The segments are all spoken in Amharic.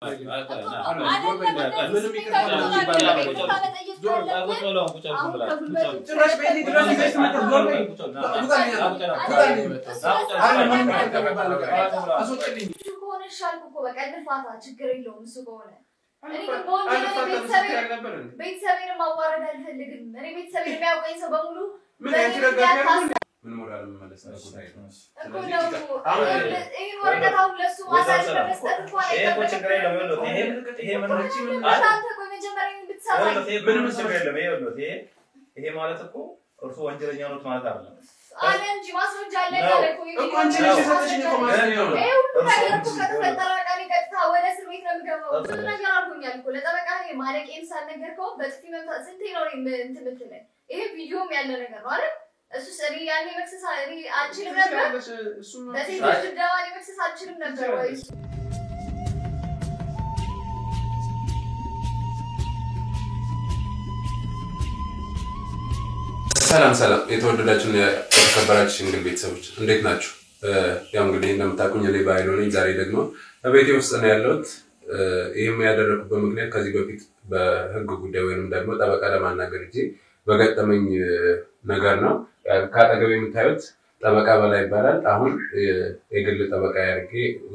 أنا كنت بيت سبيل ما ورد هالفلقن أنا بيت سبيل ما يبغى يسوي بقوله من مرة لما لسه أقول له إيه ورقة هاو لسه ما صار شيء بس أتفق إيه كوتش كريلا ميولو إيه من رجيم عشان تقول من جمرين بتسوي من كريلا ميولو إيه مالتكو أرسو أنجلي جانوت ما تعرفنا أنا أنجي ما صار جالي على كوي أنجلي شو ساتشيني كمان إيه ولا كنت كتفترة كاني كتها ولا سويت لما جابوا بدنا جالكم يعني كل ده بقى هني مالك إنسان نجركم بس في من سنتين أورين أنت مثله إيه فيديو ميالنا نجر مالك السوري يعني مكسس هذي أنشيل منبر بس إيه الدواني مكسس أنشيل منبر وايد ሰላም የተወደዳችሁና የተከበራችሁ እንግዲህ ቤተሰቦች እንዴት ናችሁ? ያው እንግዲህ እንደምታውቁኝ እኔ ባይሎ ነኝ። ዛሬ ደግሞ በቤቴ ውስጥ ነው ያለሁት። ይሄም ያደረኩበት ምክንያት ከዚህ በፊት በህግ ጉዳይ ወይንም ደግሞ ጠበቃ ለማናገር እንጂ በገጠመኝ ነገር ነው። ካጠገብ የምታዩት ጠበቃ በላይ ይባላል። አሁን የግል ጠበቃ ያርጌ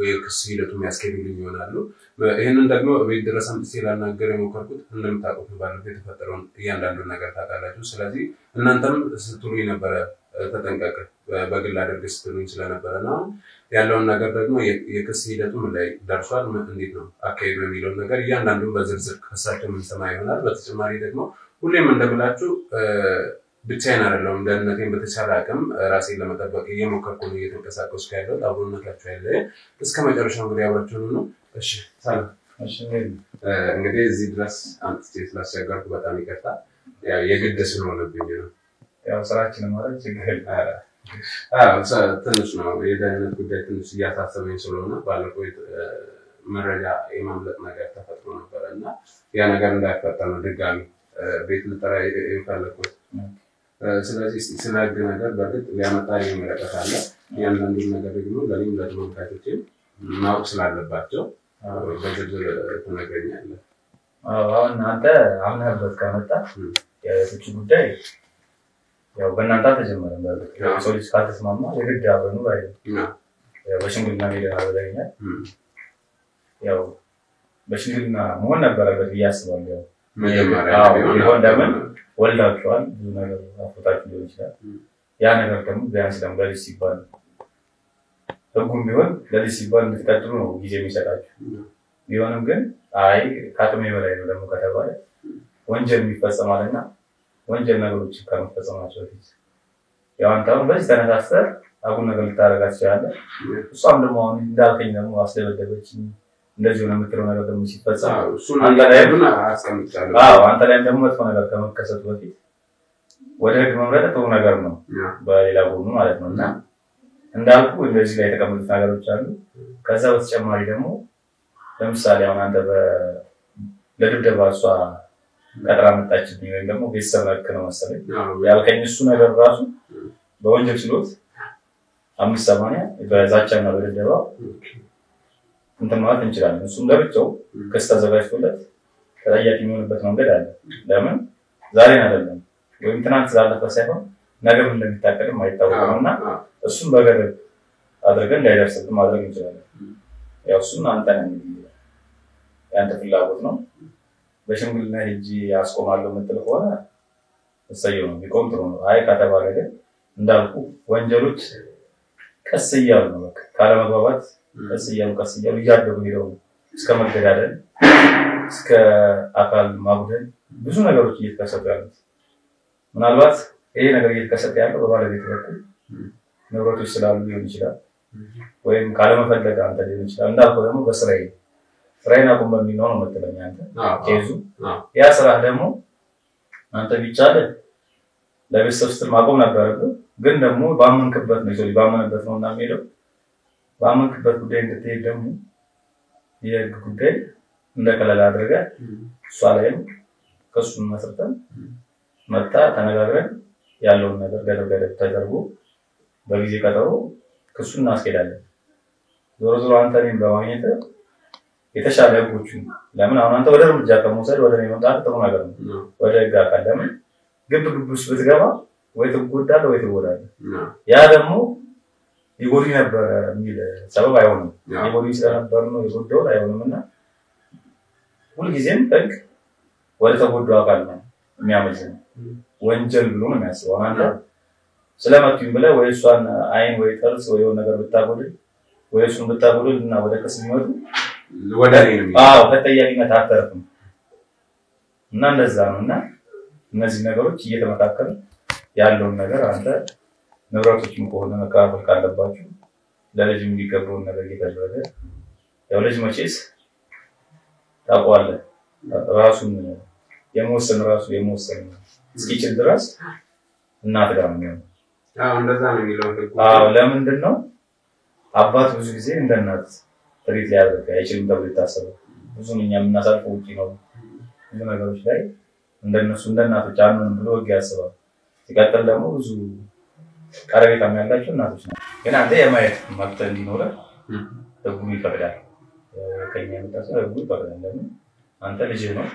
የክስ ሂደቱን ያስከብልኝ ይሆናሉ። ይሄንን ደግሞ ቤት ድረስ አምጥቼ ላናገር የሞከርኩት እንደምታውቁት ባለፈው የተፈጠረውን እያንዳንዱ ነገር ታውቃላችሁ። ስለዚህ እናንተም ስትሉኝ ነበር ተጠንቀቅ በግል አድርገህ ስትሉኝ ስለነበረ ነው ያለውን ነገር ደግሞ የክስ ሂደቱ ምን ላይ ደርሷል እንዴት ነው አካሄዱ የሚለውን ነገር እያንዳንዱን በዝርዝር ከሳቸው ምን ሰማ ይሆናል። በተጨማሪ ደግሞ ሁሌም እንደምላችሁ ብቻዬን አይደለም ደህንነቴን በተቻለ አቅም ራሴን ለመጠበቅ እየሞከርኩ ነው እየተንቀሳቀስኩ ያለው አብሮነታችሁ ያለ እስከ መጨረሻው እንግዲህ አብራችሁን ነው። እሺ ሰላም እሺ እንግዲህ እዚህ ድረስ አንተ ስላስቸገርኩ በጣም ይቅርታ። ያው የግድ ስለሆነብኝ ነው። ያው ስራችን ማለት ችግር ትንሽ ነው የደህንነት ጉዳይ ትንሽ እያሳሰበኝ ስለሆነ ባለፈው መረጃ የማምለጥ ነገር ተፈጥሮ ነበርና ያ ነገር እንዳይፈጠር ነው ድጋሚ ቤት ልጠራ የፈለኩት። ስለዚህ ስለግ ነገር በርግጥ ሊያመጣልኝ መረቀታለ ያንዳንዱ ነገር ደግሞ ለኔም ለተመልካቾችም ማወቅ ስላለባቸው በዝርዝር ተነግረኛለህ። አሁን አንተ አምነህበት ከመጣ የፍቺ ጉዳይ ያው በእናንተ ተጀመረ ማለት ነው። ሰው ልጅ ካልተስማማ የግድ አብረን ነው አይደል? ያው በሽምግልና ሄደን አብረን ያው በሽምግልና መሆን ነበረበት ብዬ አስባለሁ። ይሁን ለምን ወልዳችኋል ብዙ ነገር አፍታችሁ ሊሆን ይችላል። ያ ነገር ደግሞ ቢያንስ ደግሞ ለልጅ ሲባል ህጉም ቢሆን ለልጅ ሲባል እንድትቀጥሉ ነው ጊዜ የሚሰጣችሁ። ቢሆንም ግን አይ ካጥሜ በላይ ነው ደግሞ ከተባለ ወንጀል የሚፈጸማልና ወንጀል ነገሮች ከመፈጸማቸው በፊት ያው አንተም በዚህ ተነሳስተህ አጉል ነገር ልታረጋት ይችላል። እሷም ደግሞ አሁን እንዳልከኝ ደግሞ አስደበደበችኝ እንደዚህ ነው የምትለው ነገር ደግሞ ሲፈጸም አንተ ላይ አስቀምጣለሁ። አንተ ላይ ደግሞ መጥፎ ነገር ከመከሰቱ በፊት ወደ ህግ መምረጥ ጥሩ ነገር ነው በሌላ ጎኑ ማለት ነውና እንዳልኩ እንደዚህ ላይ የተቀመጡት ነገሮች አሉ። ከዛ በተጨማሪ ደግሞ ለምሳሌ አሁን አንተ ለድብደባ እሷ ቀጥራ መጣችብኝ ወይም ደግሞ ቤተሰብ ነክ ነው መሰለኝ ያልከኝ እሱ ነገር ራሱ በወንጀል ችሎት 580 በዛቻና በድብደባ እንትን ማለት እንችላለን። እሱም ለብቻው ክስ ተዘጋጅቶለት ተጠያቂ የሚሆንበት መንገድ አለ። ለምን ዛሬን አይደለም ወይም ትናንት ስላለፈ ሳይሆን ነገም እንደሚታቀድም አይታወቅምና እሱም በገደብ አድርገን እንዳይደርስብን ማድረግ እንችላለን። ያው እሱን አንተ ነህ ያንተ ፍላጎት ነው። በሽምግልና ሄጂ ያስቆማለሁ የምትል ከሆነ እሰየው ነው ቢቆም ጥሩ ነው። አይ ከተባለ ግን እንዳልኩ ወንጀሎች ቀስ እያሉ ነው በቃ ካለመግባባት ቀስ እያሉ እያደጉ ሄደው እስከ መገዳደል እስከ አካል ማጉደል ብዙ ነገሮች እየተከሰቱ ያሉት ምናልባት ይሄ ነገር እየተከሰተ ያለው በባለቤት በኩል ንብረቶች ስላሉ ሊሆን ይችላል ወይም ካለመፈለግ አንተ ሊሆን ይችላል። እንዳልኩ ደግሞ ስራዬን አቁም በሚል ነው መጥለኛ አንተ ኬዙ ያ ስራ ደግሞ አንተ ቢቻለ ለቤተሰብ ስትል ማቆም ነበረብህ። ግን ደግሞ ባመንክበት ነው ይዞ ባመንበት ነው እና ሄደው ባመንክበት ጉዳይ እንድትሄድ ደግሞ የህግ ጉዳይ እንደቀለል አድርገህ እሷ ላይም ከሱን መስርተን መጣ ተነጋግረን ያለውን ነገር ገደብ ተደርጎ በጊዜ ቀጠሮ ክሱን እናስኬዳለን። ዞሮ ዞሮ አንተ ነኝ በማግኘት የተሻለ ህጎች ለምን አሁን አንተ ወደ እርምጃ ከመውሰድ ወደ እኔ መምጣት ጥሩ ነገር ነው ወደ ህግ አካል ለምን ግብ ውስጥ ብትገባ ወይ ትጎዳለህ ወይ ትጎዳለህ ያ ደግሞ ይጎዲ ነበር የሚል ሰበብ አይሆንም ይጎዲ ስለነበር ነው ይጎዳው አይሆንምና ሁሉ ጊዜም ህግ ወደ ተጎዳው አካል ነው የሚያመዝነው ወንጀል ብሎ ነው የሚያስበው አንተ ስለማጥቂም ብለ ወይ እሷን አይን ወይ ጥርስ ወይ የሆነ ነገር ብታጎድል ወይ እሱን ብታጎድልና ወደ ከስ የሚወጡ ወደ ከተያቂነት አተርፍም እና እንደዛ ነውና እነዚህ ነገሮች እየተመካከሉ ያለውን ነገር አንተ ንብረቶችም ከሆነ መካፈል ካለባችሁ ለልጅ የሚገባውን ነገር እየተደረገ ያው ልጅ መቼስ ታቋለህ ራሱን የመወሰን እስኪችል ድረስ እናት ጋር ነው እንደዛ ነው የሚለው ለምንድን ነው አባት ብዙ ጊዜ እንደ እናት ትሪት ሊያደርግ አይችልም ተብሎ ይታሰባል ብዙም እኛ የምናሳልፈው ውጪ ነው ብዙ ነገሮች ላይ እንደነሱ እንደ እናቶች አሁን ብሎ ህግ ያስባል ሲቀጥል ደግሞ ብዙ ቀረቤታ ያላቸው እናቶች ናቸው ግን አንተ የማየት መብት እንዲኖር ህጉ ይፈቅዳል ከኛ የምታሰው ህጉ ይፈቅዳል ለምን አንተ ልጅ ነው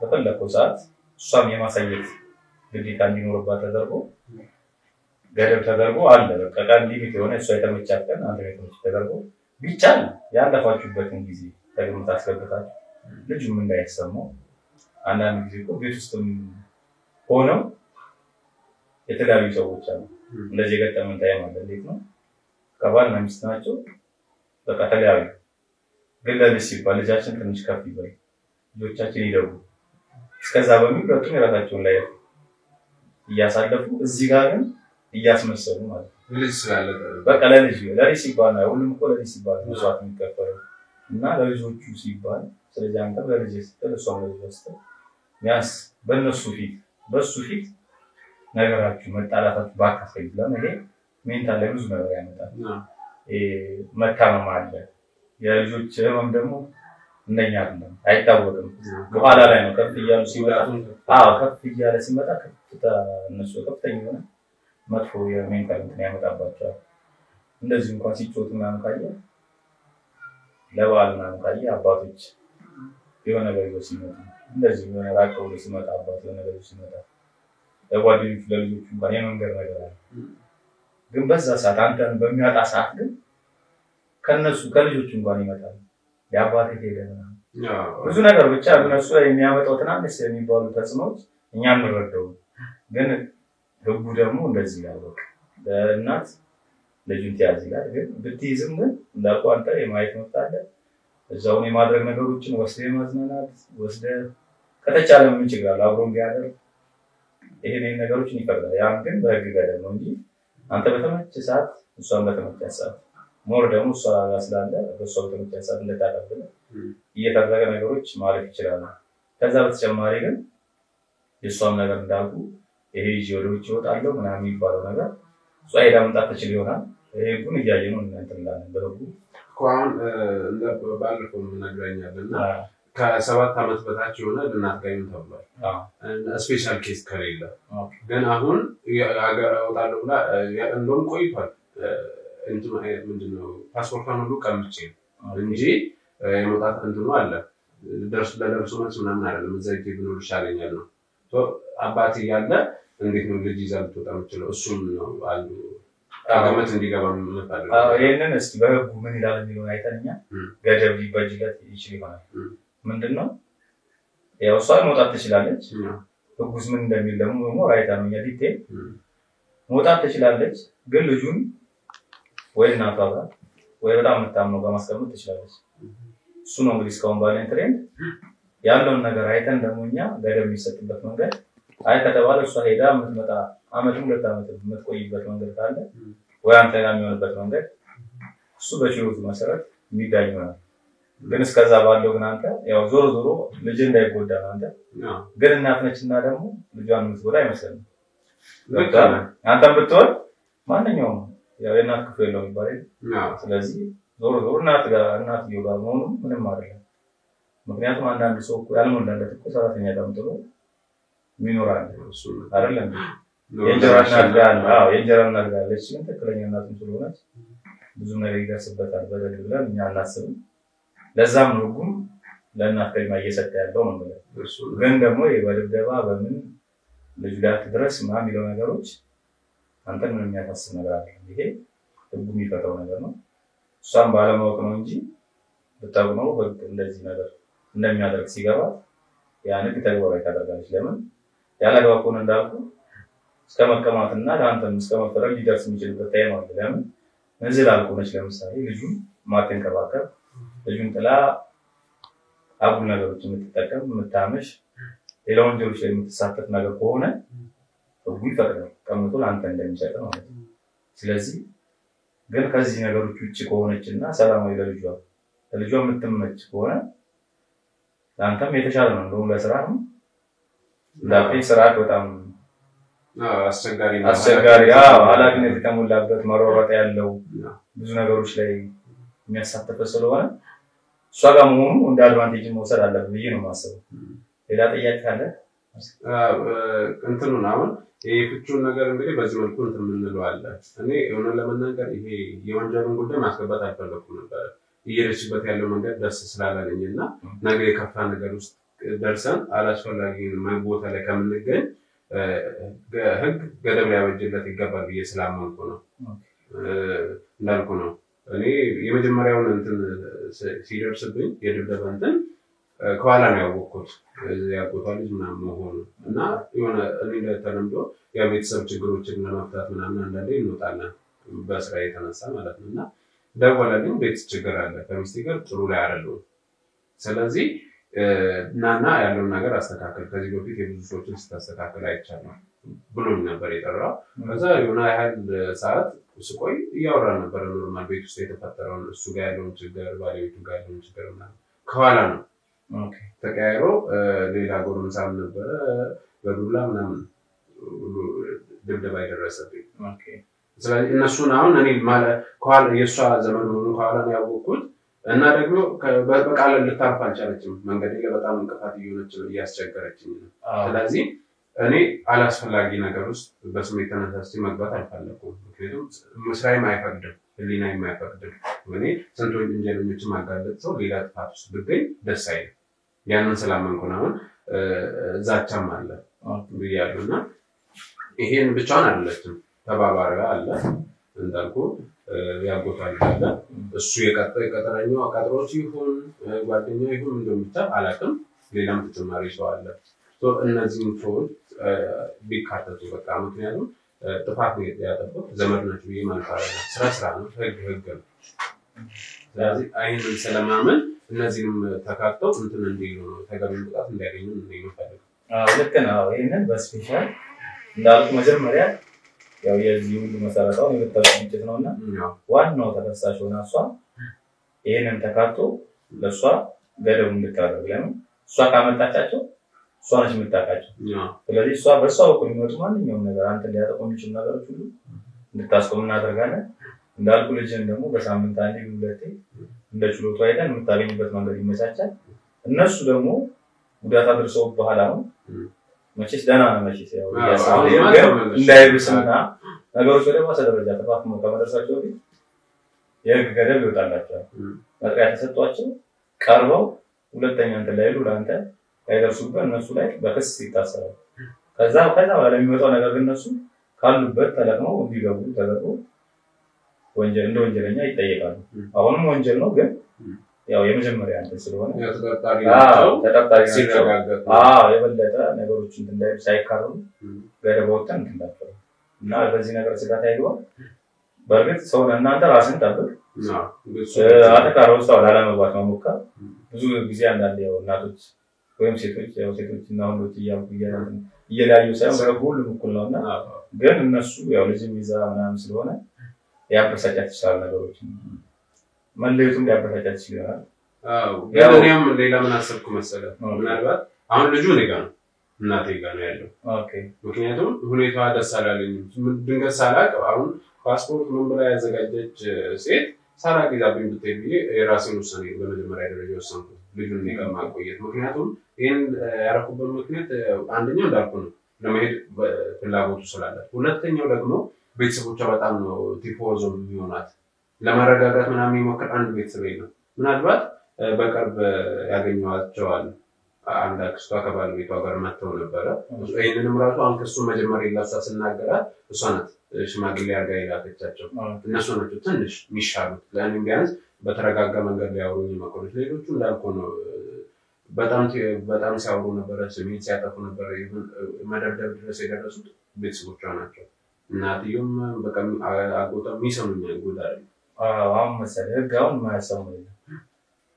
በፈለከው ሰዓት እሷም የማሳየት ግዴታ እንዲኖርባት ተደርጎ ገደብ ተደርጎ አለ በቃ ቃል ሊሚት የሆነ እሷ የተመቻተን አንተ የተመቻተ ተደርጎ ቢቻል ያለፋችሁበትን ጊዜ ተግምታ አስገብታችሁ ልጅም እንዳይሰማው አንዳንድ ጊዜ እኮ ቤት ውስጥም ሆነው የተለያዩ ሰዎች አሉ እንደዚህ ገጠመን ታይም አለ እንዴት ነው ከባልና ሚስት ናቸው በቃ ተለያዩ ግን ለልጅ ሲባል ልጃችን ትንሽ ከፍ ይበል ልጆቻችን ይደጉ እስከዛ በሚል ሁለቱም የራሳቸውን ላይ እያሳለፉ እዚህ ጋር ግን እያስመሰሉ ማለት ነው ልጅ ስላለ በቃ ለልጅ ሲባል ነው ሁሉም እኮ ለልጅ ሲባል ነው ሰዓት የሚከፈለው እና ለልጆቹ ሲባል ስለዚህ አንተ ለልጅ ስትል እሷም ለልጅ ስትል ያስ በሱ ፊት ነገራችሁ መጣላታችሁ ባካፈል ለምን ይሄ ሜንታል ላይ ብዙ ነገር ያመጣል መታመም አለ የልጆች ህመም ደግሞ እንደኛ አይደለም አይታወቅም በኋላ ላይ ነው ከፍ እያሉ ሲመጣ እነሱ ከፍተኛ የሆነ መጥፎ የሜንታል እንትን ያመጣባቸዋል እንደዚህ እንኳን ሲጮቱ ምናምን ካየ ለባልና ካየ አባቶች የሆነ ነገር ይዞ ሲመጣ እንደዚህ የሆነ ራቀው ሲመጣ አባት የሆነ ነገር ሲመጣ ለጓደኞቹ ለልጆቹ እንኳን የመንገር ነገር አለ ግን በዛ ሰዓት አንተን በሚያጣ ሰዓት ግን ከነሱ ከልጆቹ እንኳን ይመጣል ያባቴ ሄደና ብዙ ነገር ብቻ እነሱ የሚያመጣው ትናንሽ የሚባሉ ተጽዕኖች እኛን እንረዳው ግን ህጉ ደግሞ እንደዚህ ያለው ለእናት ልጅን ትያዝ ይላል ግን ብትይዝም ግን እንዳልኩ አንተ የማየት መብት አለ እዛውን የማድረግ ነገሮችን ወስደህ ማዝናናት ወስደህ ከተቻለ ምን ይችላል አብሮም ቢያደርግ ይሄን ነገሮችን ይፈቅዳል ያን ግን በህግ ገደብ ነው እንጂ አንተ በተመቸ ሰዓት እሷን በተመቸ ሰዓት ሞር ደግሞ እሷ ስላለ በሷ በተመቸ ሰዓት እንደታቀበለ እየተደረገ ነገሮች ማለት ይችላል ከዛ በተጨማሪ ግን የሷም ነገር እንዳልኩ ይሄ ወደ ውጭ ወጣለው ምናምን ይባለው ነገር እሷ ሄዳ መምጣት ትችል ይሆናል ይሄ ግን እያየ ነው እናንተ እንዳለን በህጉ ቋን ባለፈው ነገርኛልና ከ7 አመት በታች የሆነ እናት ጋር ተብሏል ስፔሻል ኬስ ከሌለ ግን አሁን ያገር ወጣለው ብላ እንደውም ቆይቷል ምንድነው ፓስፖርቷን ሁሉ ቀምጬ እንጂ የመጣት እንትኑ አለ ለደርሶ መልስ ምናምን አይደለም እዛ ይብኖር ይሻለኛል ነው አባቴ ያለ እንዴት ነው ልጅ ይዛል ተጣምጥለው እሱም ነው አሉ አገመት እንዲገባ ማለት ይሄንን እስቲ በህጉ ምን ይላል የሚለው አይተኛ ገደብ ሊበጅለት ይችላል ይሆናል ምንድነው ያው እሷ መውጣት ትችላለች ህጉስ ምን እንደሚል ደግሞ ራይታ ነው ዲቴል መውጣት ትችላለች ግን ልጁን ወይ እናቷ ጋር ወይ በጣም መታመው ጋር ማስቀመጥ ትችላለች እሱ ነው እንግዲህ እስካሁን ባለን ትሬንድ ያለውን ነገር አይተን ደሞኛ ገደብ የሚሰጥበት መንገድ አይ ከተባለ እሷ ሄዳ የምትመጣ አመት 2 አመት የምትቆይበት መንገድ ካለ ወይ አንተ ጋር የሚሆንበት መንገድ እሱ በችሎቱ መሰረት የሚዳኝ ነው ግን እስከዛ ባለው ግን አንተ ያው ዞሮ ልጅ እንዳይጎዳ አንተ ግን እናት ነችና ደግሞ ልጇን ምትጎዳ አይመስልም በቃ አንተም ብትወል ማንኛውም ያው የእናት ክፍል ነው ይባላል ስለዚህ ዞሮ እናት ይወጣ ነው ምንም አይደለም ምክንያቱም አንዳንድ ሰው ያልሞላለት እኮ ሰራተኛ ደምጥሎ ሚኖራል እሱ አይደለም የጀራና ጋር ለሽን ተከለኛ እናቱን ስለሆነች ብዙ ነገር ይደርስበታል በደል ብለን እኛ አናስብም ለዛም ነው ህጉም ለእናት ከሪማ እየሰጠ ያለው ነው ማለት ነው። ግን ደግሞ የበድብደባ በምን ልጅ ላይ ድረስ ምናምን የሚለው ነገሮች አንተን ምንም የሚያሳስብ ነገር አይደለም። ይሄ ህጉ የሚፈታው ነገር ነው። እሷም ባለማወቅ ነው እንጂ ብታውቅ ነው ህግ እንደዚህ ነገር እንደሚያደርግ ሲገባ ያን ህግ ተግባራዊ ታደርጋለች። ለምን ያላገባኩን እንዳልኩ እስከ መቀማትና ለአንተም እስከ መፈረግ ሊደርስ የሚችልበት ታይም አለ። ለምን እንዝል አልቆነች ለምሳሌ ልጁን ማትንከባከብ ልጁን ጥላ አጉል ነገሮች የምትጠቀም የምታመሽ ሌላ ወንጀሎች ላይ የምትሳተፍ ነገር ከሆነ ህጉ ይፈቅዳል ቀምቶ ለአንተ እንደሚሰጥ ማለት ነው። ስለዚህ ግን ከዚህ ነገሮች ውጪ ከሆነችና ሰላማዊ ለልጇ የምትመች ከሆነ ለአንተም የተሻለ ነው። እንደውም ለስራህም ዳፊ ስራክ በጣም አስቸጋሪ ኃላፊነት የተሞላበት መሯሯጥ ያለው ብዙ ነገሮች ላይ የሚያሳተፈ ስለሆነ እሷ ጋር መሆኑ እንደ አድቫንቴጅ መውሰድ አለብህ ብዬ ነው የማስበው። ሌላ ጥያቄ አለ? እንትኑን አሁን የፍቹን ነገር እንግዲህ በዚህ መልኩ እንትን የምንለው አለ። እኔ የሆነ ለመናገር ይሄ የወንጀሉን ጉዳይ ማስገባት አልፈለኩም ነበር። እየሄደችበት ያለው መንገድ ደስ ስላላለኝና ነገር የከፋ ነገር ውስጥ ደርሰን አላስፈላጊ ቦታ ላይ ከምንገኝ ህግ ገደብ ሊያበጅለት ይገባል ብዬ ስላመንኩ ነው። እንዳልኩ ነው እኔ የመጀመሪያውን እንትን ሲደርስብኝ የድብደባ እንትን ከኋላ ነው ያወቅኩት ያቆጣ ልጅ ምናምን መሆኑ እና የሆነ እኔ ለተለምዶ የቤተሰብ ችግሮችን ለመፍታት ምናምን አንዳንዴ እንወጣለን በስራ የተነሳ ማለት ነውና ደወለልኝ ቤት ችግር አለ ከሚስቴ ጋር ጥሩ ላይ አይደለም ስለዚህ ናና ያለው ነገር አስተካክል ከዚህ በፊት የብዙ ሰዎችን ስታስተካክል አይቻልም ብሎኝ ነበር የጠራው ከዛ የሆነ ያህል ሰዓት ስቆይ እያወራን ነበር ኖርማል ቤት ውስጥ የተፈጠረውን እሱ ጋር ያለውን ችግር ባለቤቱ ጋር ያለውን ችግር ምናምን ከኋላ ነው ተቀያይሮ ሌላ ጎረምሳም ነበር በዱላ ምናምን ድብደባ ይደረሰብኝ ስለዚህ እነሱን አሁን እኔ ማለት ከኋላ የሷ ዘመን ሆኖ ከኋላ ነው ያወቅኩት እና ደግሞ በቃል ልታርፍ አልቻለችም መንገድ ላይ በጣም እንቅፋት እየሆነች እያስቸገረችኝ ነው ስለዚህ እኔ አላስፈላጊ ነገር ውስጥ በስሜት ተነሳስቼ መግባት አልፈለኩም ምክንያቱም መስራዬም አይፈቅድም ህሊናዬም አይፈቅድም እኔ ስንት ወንጀለኞችን ማጋለጥ ሰው ሌላ ጥፋት ውስጥ ብገኝ ደስ አይልም ያንን ስላመንኩ ነው ዛቻም አለ ብያለሁና ይሄን ብቻውን አይደለም ተባባሪ አለ እንዳልኩ ያጎታል አለ እሱ የቀጠረኛው አቃጥሮች ይሁን ጓደኛው ይሁን እንደምታ አላቅም ሌላም ተጨማሪ ሰው አለ እነዚህን ሰዎች ቢካተቱ በቃ ምክንያቱም ጥፋት ነው ያጠፋው ዘመድ ናቸው ማለት አይደለም ስራ ነው ህግ ነው ስለዚህ አይንን ስለማመን እነዚህም ተካተው እንትን እንዲሉ ነው ተገቢው ጥቃት እንዲያገኙ ነው ፈልገው ልክ ነው ይሄንን በስፔሻል እንዳልኩ መጀመሪያ ያው የዚህ ሁሉ መሰረታው የምታውቁት ነውና ዋናው ተከሳሽ ሆና እሷ ይሄንን ተካቶ ለሷ ገደቡ እንድታደርግ ለምን እሷ ካመጣቻቸው እሷ ነች የምታውቃቸው ስለዚህ እሷ በሷ በኩል የሚመጡ ማንኛውም ነገር አንተ ሊያጠቁ የሚችሉ ነገሮች ሁሉ እንድታስቆም እናደርጋለን እንዳልኩ ልጅን ደግሞ በሳምንት አንዴ ሁለቴ እንደ ችሎቱ አይተን የምታገኝበት መንገድ ይመቻቻል እነሱ ደግሞ ጉዳት አድርሰው በኋላ ነው መቼስ ደህና ነው መቼስ ያው እንዳይብስና ነገሮች ወደ ባሰ ደረጃ ተፋፍሞ ከመድረሳቸው በፊት የህግ ገደብ ይወጣላቸዋል መጥሪያ ተሰጥቷቸው ቀርበው ሁለተኛ እንትን ላይ ሉላንተ አይደርሱበት እነሱ ላይ በክስ ይታሰራሉ ከዛ በኋላ የሚመጣው ነገር ግን እነሱ ካሉበት ተለቅመው እንዲገቡ ተደርጎ ወንጀል እንደ ወንጀለኛ ይጠየቃሉ አሁንም ወንጀል ነው ግን ያው የመጀመሪያ እንትን ስለሆነ ተጠርጣሪ ሲረጋገጥ የበለጠ ነገሮች እንዳይ ሳይካሩ ገደቦችን እንዳፈሩ እና በዚህ ነገር ስጋት አይገባም በርግጥ ሰው እናንተ ራስን ጠብቅ አተካራው ሰው ላለመግባት መሞከር ብዙ ጊዜ አንዳንድ ያው እናቶች ወይም ሴቶችና ወንዶች እየላዩ ሳይሆን ሁሉም እኩል ነውና ግን እነሱ ያው ልጅም ይዛ ምናምን ስለሆነ ያበሳጫት ይችላል ነገሮች መለየቱም ያበሳጫት ይችላል ግን እኔም ሌላ ምን አሰብኩ መሰለህ ምናልባት አሁን ልጁ እኔ ጋር ነው እናቴ ጋር ነው ያለው ምክንያቱም ሁኔታዋ ደስ አላለኝም ድንገት ሳላቅ አሁን ፓስፖርት ምን ብላ ያዘጋጀች ሴት ሳላቅ ይዛብኝ ብትሄድ የራሴን ውሳኔ በመጀመሪያ ደረጃ ወሰንኩ ልጁን እኔ ጋር ማቆየት ምክንያቱም ይሄን ያረኩበት ምክንያት አንደኛው እንዳልኩ ነው ለመሄድ ፍላጎቱ ስላለ ሁለተኛው ደግሞ ቤተሰቦቿ በጣም ነው ቲፎዞ የሚሆናት ለማረጋጋት ምናምን ይሞክር አንድ ቤተሰብ ነው ምናልባት በቅርብ ያገኘዋቸዋል አንድ አክስቷ ከባለቤቷ ጋር መጥተው ነበረ ይሄንንም ራሱ አሁን ከሱ መጀመሪያ ይላሳ ስናገራት እሷ ናት ሽማግሌ አርጋ ይላከቻቸው እነሱ ናቸው ትንሽ ሚሻሉት ለኔ ቢያንስ በተረጋጋ መንገድ ሊያወሩኝ መቆየት ሌሎቹ እንዳልኩ ነው በጣም ሲያወሩ ነበር ስሜት ሲያጠፉ ነበር ይሁን መደብደብ ድረስ የደረሱት ቤተሰቦቿ ናቸው እናትዮም በቀም አጎጣም ይሰሙኛል ጉዳይ አሁን መሰለህ ህጋውን ማያሰሙ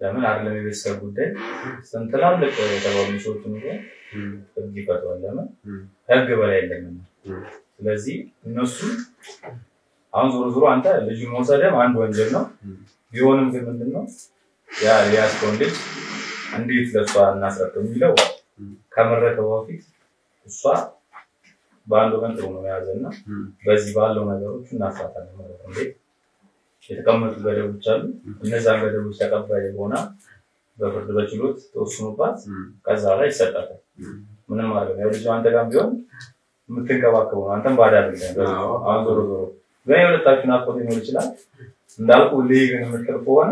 ለምን አይደለም የቤተሰብ ጉዳይ ስንትላልቅ የተባሉ ሰዎች ነው ህግ ይፈቷል ለምን ህግ በላይ የለም ስለዚህ እነሱ አሁን ዞሮ አንተ ልጅ መውሰድም አንድ ወንጀል ነው ቢሆንም ግን ምንድነው ያ ያስቆንልጅ እንዴት ለሷ እናስረከው የሚለው ከመረከው በፊት እሷ ባንዶ ቀን ጥሩ ነው ያዘና በዚህ ባለው ነገሮች እናፋታለን ማለት ነው የተቀመጡ ገደቦች አሉ እነዛን ገደቦች ተቀባይ ሆና በፍርድ በችሎት ተወስኖባት ከዛ ላይ ይሰጣል ምንም ማለት ነው ልጅ አንተ ጋር ቢሆን የምትንከባከበው አንተም ባዳ አይደለም አሁን ዞሮ ግን የሁለታችሁን አቆት ሊኖር ይችላል እንዳልኩ ለይገን የምትቀር ከሆነ